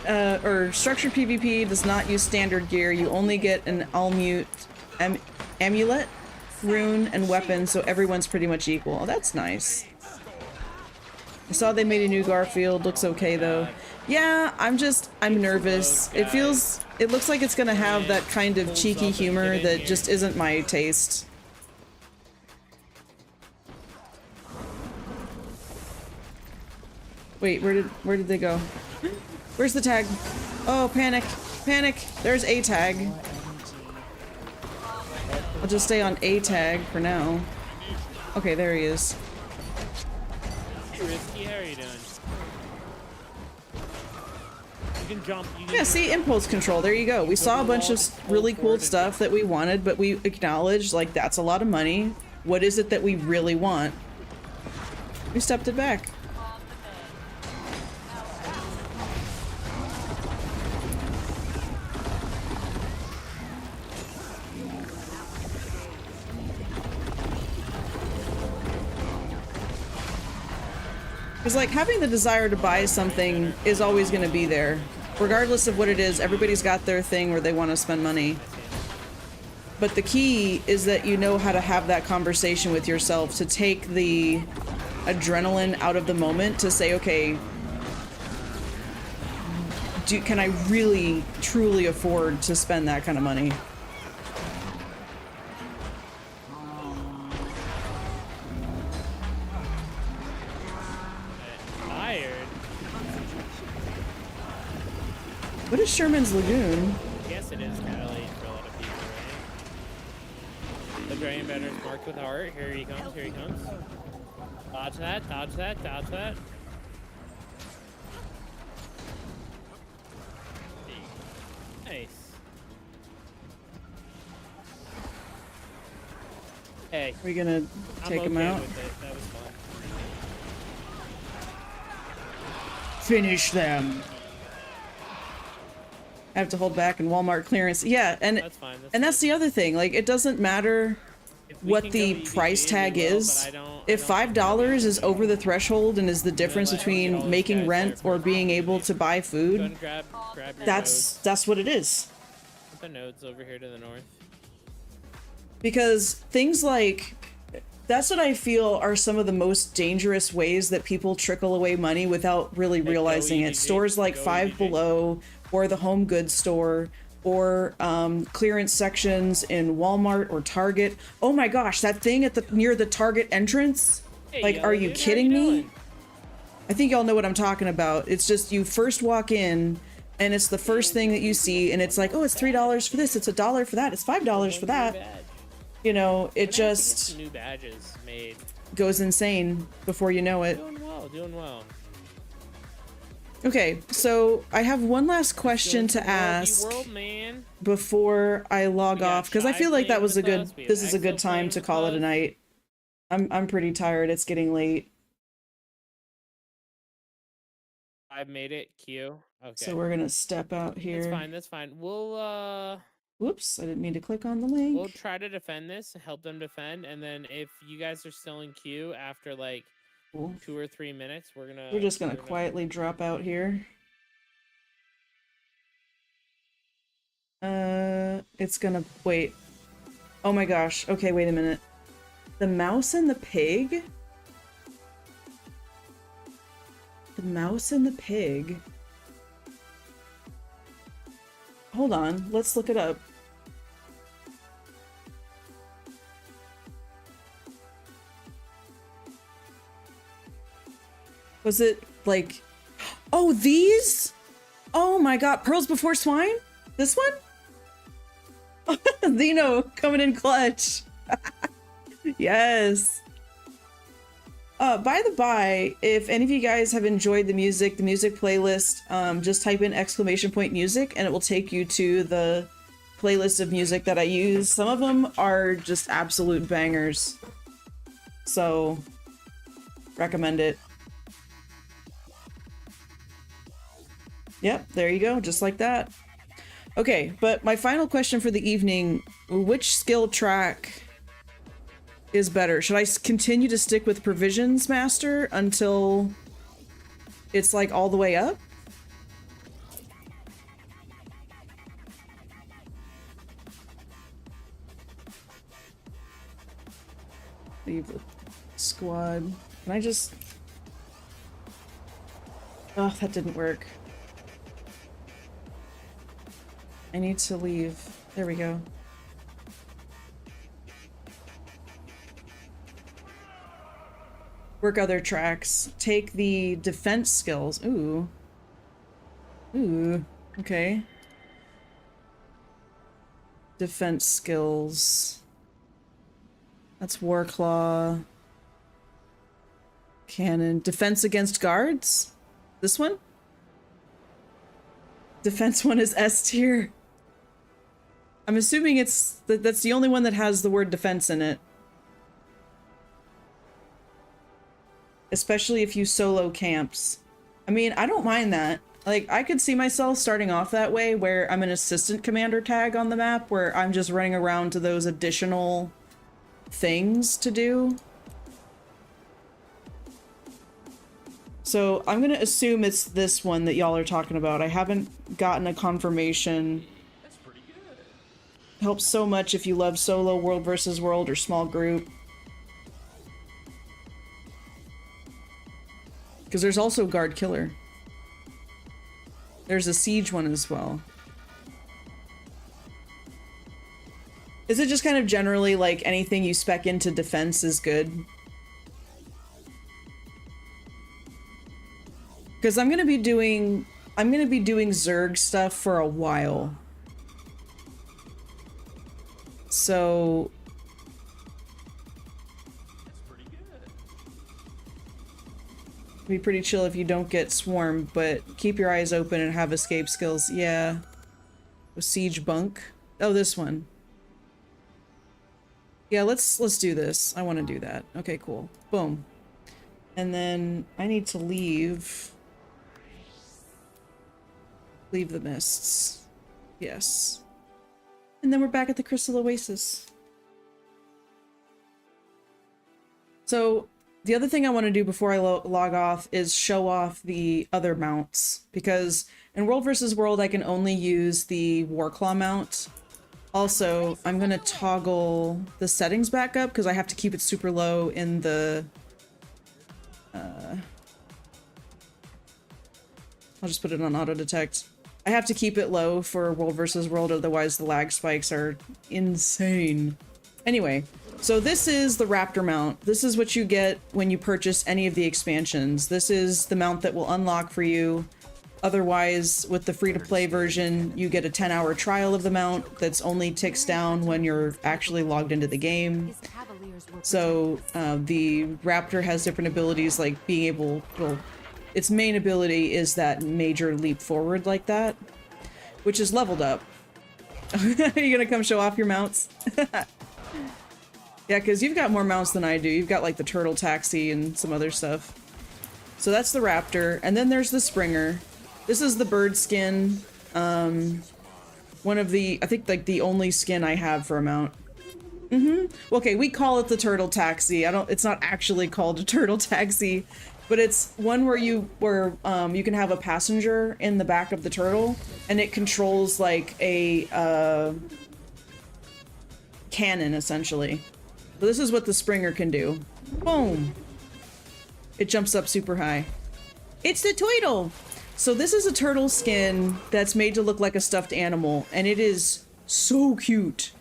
or structured PvP does not use standard gear. You only get an amulet, rune, and weapon, so everyone's pretty much equal. Oh, that's nice. I saw they made a new Garfield. Looks okay, though. Yeah, I'm nervous. It looks like it's gonna have that kind of cheeky humor that just isn't my taste. Wait, where did they go? Where's the tag? Oh, panic! Panic! There's a tag. I'll just stay on a tag for now. Okay, there he is. Risky, how are you doing? You can jump. Yeah, see, impulse control. There you go. We saw a bunch of really cool stuff that we wanted, but we acknowledged, like, that's a lot of money. What is it that we really want? We stepped it back. Because, like, having the desire to buy something is always going to be there. Regardless of what it is, everybody's got their thing where they want to spend money. But the key is that you know how to have that conversation with yourself, to take the adrenaline out of the moment, to say, okay, can I really, truly afford to spend that kind of money? What is Sherman's Lagoon? I guess it is kind of late for a lot of people, right? The drain better is marked with heart. Here he comes, here he comes. Dodge that, dodge that, dodge that. Nice. Hey. Are we gonna take him out? With it. That was fun. Finish them. I have to hold back in Walmart clearance. Yeah, and that's fine. That's the other thing. Like, it doesn't matter If we what can the go EVP, price we tag will, is. but I don't If think we're gonna be $5 able is to. over the I'm gonna threshold and is the difference let all between those making guys rent there or first. being able to buy Go food, and grab your that's nodes. what it is. Put the nodes over here to the north. Because things like that's what I feel are some of the most dangerous ways that people trickle away money without really Go realizing it. EVG. Stores like Go Five EVG. Below or the Home Goods store or clearance sections in Walmart or Target. Oh my gosh, that thing at the near the Target entrance. Hey, Like, yellow are you dude, how kidding me? doing? I think y'all know what I'm talking about. It's just you first walk in and it's the first thing that you see and it's like, oh, it's $3 for this, it's $1 for that, it's $5 for that. You know, it We're gonna have to get just some new badges made. goes insane before you know it. Doing well, doing well. Okay, so I have one last question Doing to some worldy ask world, man. before I log We got off because I Shy feel like that playing was a with good us, we have this is a good Exo time playing to with call it a us. night. I'm pretty tired. It's getting late. I've made it. Q. Okay. So we're going to step out here. That's fine. That's fine. Whoops, I didn't mean to click on the We'll link. try to defend this, help them defend, and then if you guys are still in queue after like Cool. 2 or 3 minutes, we're gonna. We're just going to quietly drop out here. It's going to wait. Oh my gosh. Okay, wait a minute. The mouse and the pig? The mouse and the pig. Hold on, let's look it up. Was it like, oh, these? Oh my god, Pearls Before Swine? This one? Zeno coming in clutch. Yes. By the by, if any of you guys have enjoyed the music playlist, just type in !music and it will take you to the playlist of music that I use. Some of them are just absolute bangers. So, recommend it. Yep, there you go, just like that. Okay, but my final question for the evening, which skill track is better? Should I continue to stick with Provisions Master until it's like all the way up? Leave the squad. Can I just... Oh, that didn't work. I need to leave. There we go. Work other tracks. Take the defense skills. Ooh. Ooh. Okay. Defense skills. That's Warclaw. Cannon. Defense against guards? This one? Defense one is S tier. I'm assuming it's that's the only one that has the word defense in it. Especially if you solo camps. I mean, I don't mind that. Like, I could see myself starting off that way, where I'm an assistant commander tag on the map, where I'm just running around to those additional things to do. So I'm gonna assume it's this one that y'all are talking about. I haven't gotten a confirmation. That's pretty good. Helps so much if you love solo, world versus world, or small group. Because there's also guard killer. There's a siege one as well. Is it just kind of generally like anything you spec into defense is good? Because I'm gonna be doing Zerg stuff for a while. So That's pretty good. it'd be pretty chill if you don't get swarmed, but keep your eyes open and have escape skills. Yeah. With siege bunk. Oh, this one. Yeah, let's do this. I want to do that. Okay, cool. Boom. And then I need to leave the mists. Yes. And then we're back at the Crystal Oasis. So the other thing I want to do before I log off is show off the other mounts, because in World vs. World I can only use the Warclaw mount. Also, I'm going to toggle the settings back up because I have to keep it super low in the... I'll just put it on auto detect. I have to keep it low for World vs. World, otherwise the lag spikes are insane. Anyway, so this is the Raptor mount. This is what you get when you purchase any of the expansions. This is the mount that will unlock for you. Otherwise, with the free-to-play version, you get a 10-hour trial of the mount that's only ticks down when you're actually logged into the game. So the Raptor has different abilities, like being able, well, its main ability is that major leap forward like that, which is leveled up. Are you gonna come show off your mounts? Yeah, because you've got more mounts than I do. You've got like the turtle taxi and some other stuff. So that's the Raptor, and then there's the Springer. This is the bird skin. One of the, I think like the only skin I have for a mount. Okay, we call it the turtle taxi. It's not actually called a turtle taxi, but it's one where you can have a passenger in the back of the turtle, and it controls like a cannon essentially. So this is what the Springer can do. Boom! It jumps up super high. It's the turtle! So this is a turtle skin that's made to look like a stuffed animal, and it is so cute.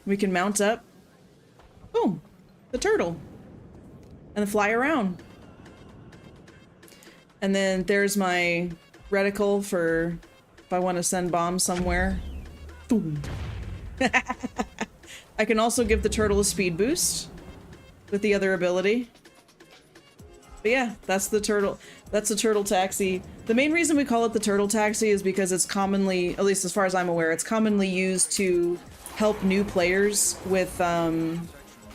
We can mount up. Boom! The turtle. And then fly around. And then there's my reticle for if I want to send bombs somewhere. Boom. I can also give the turtle a speed boost with the other ability. But yeah, that's the turtle. That's the turtle taxi. The main reason we call it the turtle taxi is because it's commonly, at least as far as I'm aware, it's commonly used to help new players with,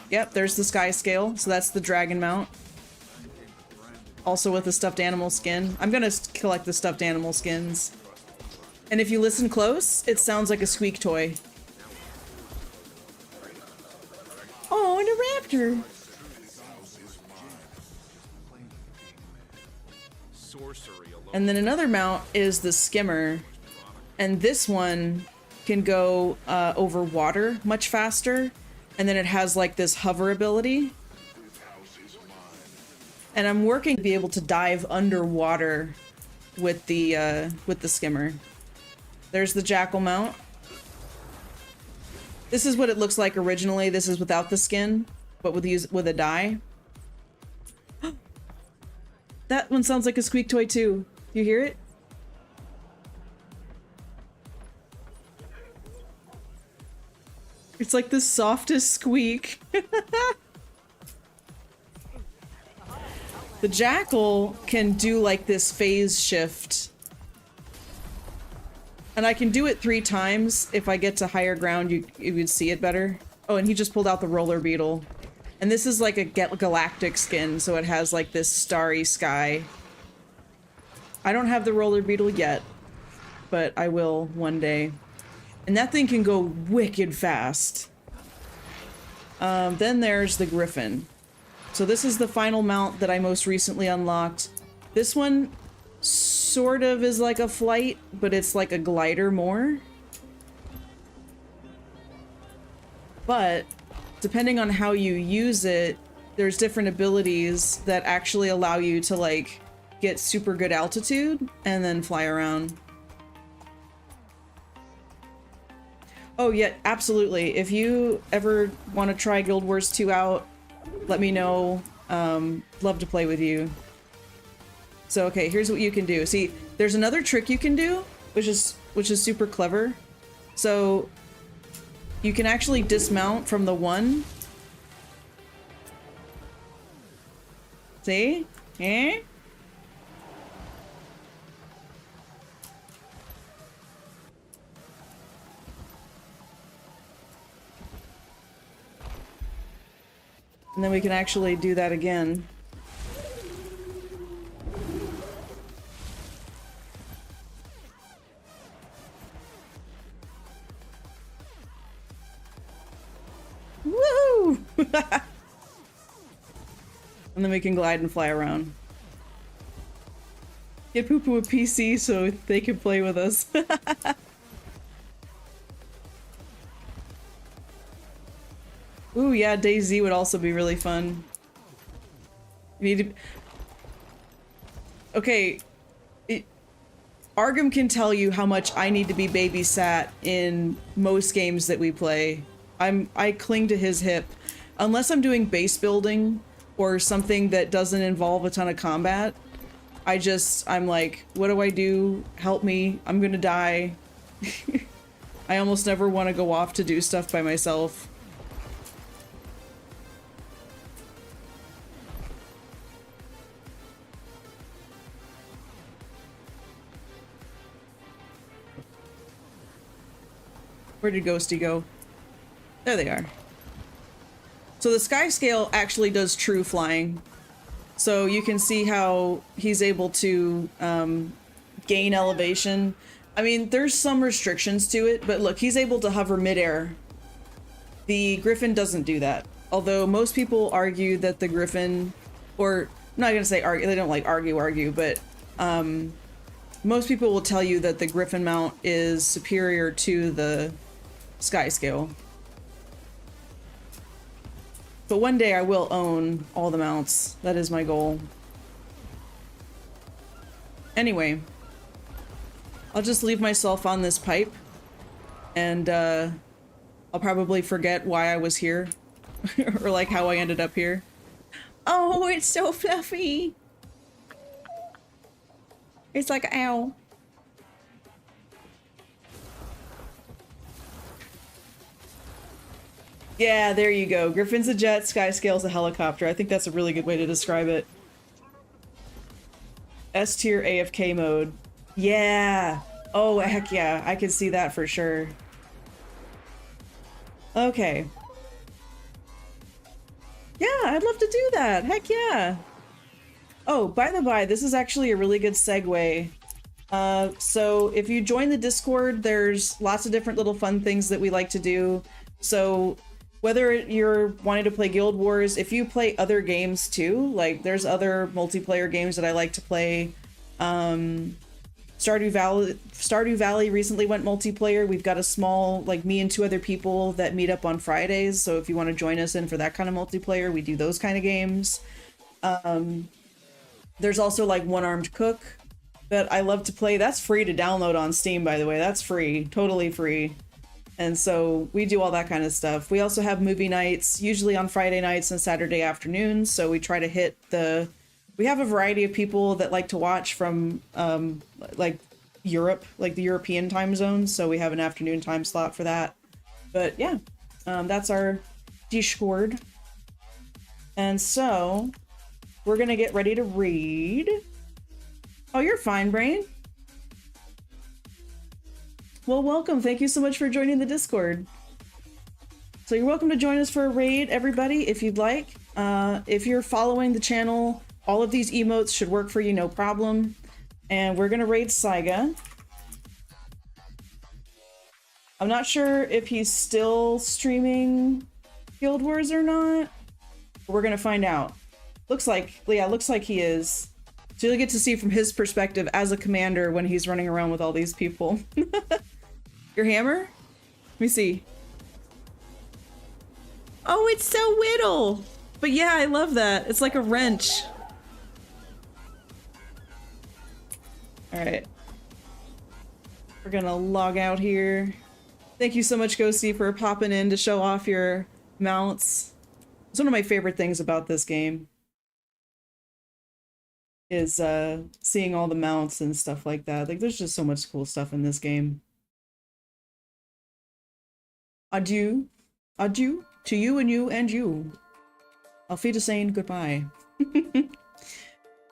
yep, there's the sky scale. So that's the dragon mount. Also with the stuffed animal skin. I'm gonna collect the stuffed animal skins. And if you listen close, it sounds like a squeak toy. Oh, and a raptor! And then another mount is the skimmer. And this one can go over water much faster. And then it has like this hover ability. And I'm working to be able to dive underwater with the skimmer. There's the jackal mount. This is what it looks like originally. This is without the skin, but with a dye. That one sounds like a squeak toy too. You hear it? It's like the softest squeak. The jackal can do like this phase shift. And I can do it 3 times. If I get to higher ground, you would see it better. Oh, and he just pulled out the roller beetle. And this is like a galactic skin, so it has like this starry sky. I don't have the roller beetle yet, but I will one day. And that thing can go wicked fast. Then there's the griffin. So this is the final mount that I most recently unlocked. This one sort of is like a flight, but it's like a glider more. But depending on how you use it, there's different abilities that actually allow you to like get super good altitude and then fly around. Oh yeah, absolutely. If you ever want to try Guild Wars 2 out, let me know. Love to play with you. So okay, here's what you can do. See, there's another trick you can do, which is super clever. So you can actually dismount from the one. See? Eh? And then we can actually do that again. Woo! And then we can glide and fly around. Get Poo Poo a PC so they can play with us. Ooh, yeah, DayZ would also be really fun. You need to... Okay. Argum can tell you how much I need to be babysat in most games that we play. I cling to his hip. Unless I'm doing base building or something that doesn't involve a ton of combat, I'm like, what do I do? Help me. I'm gonna die. I almost never want to go off to do stuff by myself. Where did Ghosty go? There they are. So the sky scale actually does true flying. So you can see how he's able to gain elevation. I mean, there's some restrictions to it, but look, he's able to hover midair. The Griffin doesn't do that. Although most people argue that the Griffin, or I'm not gonna say argue, they don't like argue, but most people will tell you that the Griffin mount is superior to the sky scale. But one day I will own all the mounts. That is my goal. Anyway, I'll just leave myself on this pipe, and I'll probably forget why I was here, or like how I ended up here. Oh, it's so fluffy. It's like, ow. Yeah, there you go. Griffin's a jet, Skyscale's a helicopter. I think that's a really good way to describe it. S tier AFK mode. Yeah. Oh, heck yeah. I can see that for sure. Okay. Yeah, I'd love to do that. Heck yeah. Oh, by the by, this is actually a really good segue. So if you join the Discord, there's lots of different little fun things that we like to do. So whether you're wanting to play Guild Wars, if you play other games too, like there's other multiplayer games that I like to play. Stardew Valley recently went multiplayer. We've got a small, like me and 2 other people that meet up on Fridays. So if you want to join us in for that kind of multiplayer, we do those kind of games. There's also like One Armed Cook that I love to play. That's free to download on Steam, by the way. That's free, totally free. And so we do all that kind of stuff. We also have movie nights, usually on Friday nights and Saturday afternoons. So we try to hit we have a variety of people that like to watch from like Europe, like the European time zones. So we have an afternoon time slot for that. But yeah, that's our Discord. And so we're gonna get ready to read. Oh, you're fine, Brain. Well, welcome. Thank you so much for joining the Discord. So you're welcome to join us for a raid, everybody, if you'd like. If you're following the channel, all of these emotes should work for you, no problem. And we're gonna raid Saiga. I'm not sure if he's still streaming Guild Wars or not. We're gonna find out. Looks like he is. So you'll get to see from his perspective as a commander when he's running around with all these people. Your hammer? Let me see. Oh, it's so whittle! But yeah, I love that. It's like a wrench. Alright. We're gonna log out here. Thank you so much, Ghosty, for popping in to show off your mounts. It's one of my favorite things about this game. Is seeing all the mounts and stuff like that. Like, there's just so much cool stuff in this game. Adieu. Adieu to you and you and you. Auf Wiedersehen, goodbye.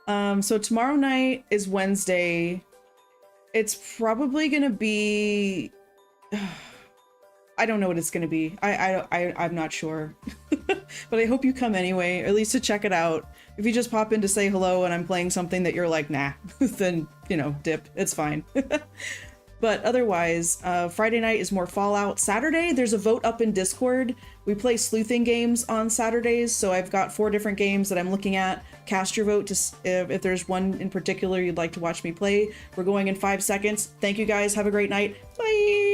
So tomorrow night is Wednesday. It's probably gonna be... I don't know what it's gonna be. I'm not sure. But I hope you come anyway, or at least to check it out. If you just pop in to say hello and I'm playing something that you're like, nah, then, you know, dip. It's fine. But otherwise, Friday night is more Fallout. Saturday, there's a vote up in Discord. We play sleuthing games on Saturdays, so I've got 4 different games that I'm looking at. Cast your vote if there's one in particular you'd like to watch me play. We're going in 5 seconds. Thank you guys. Have a great night. Bye!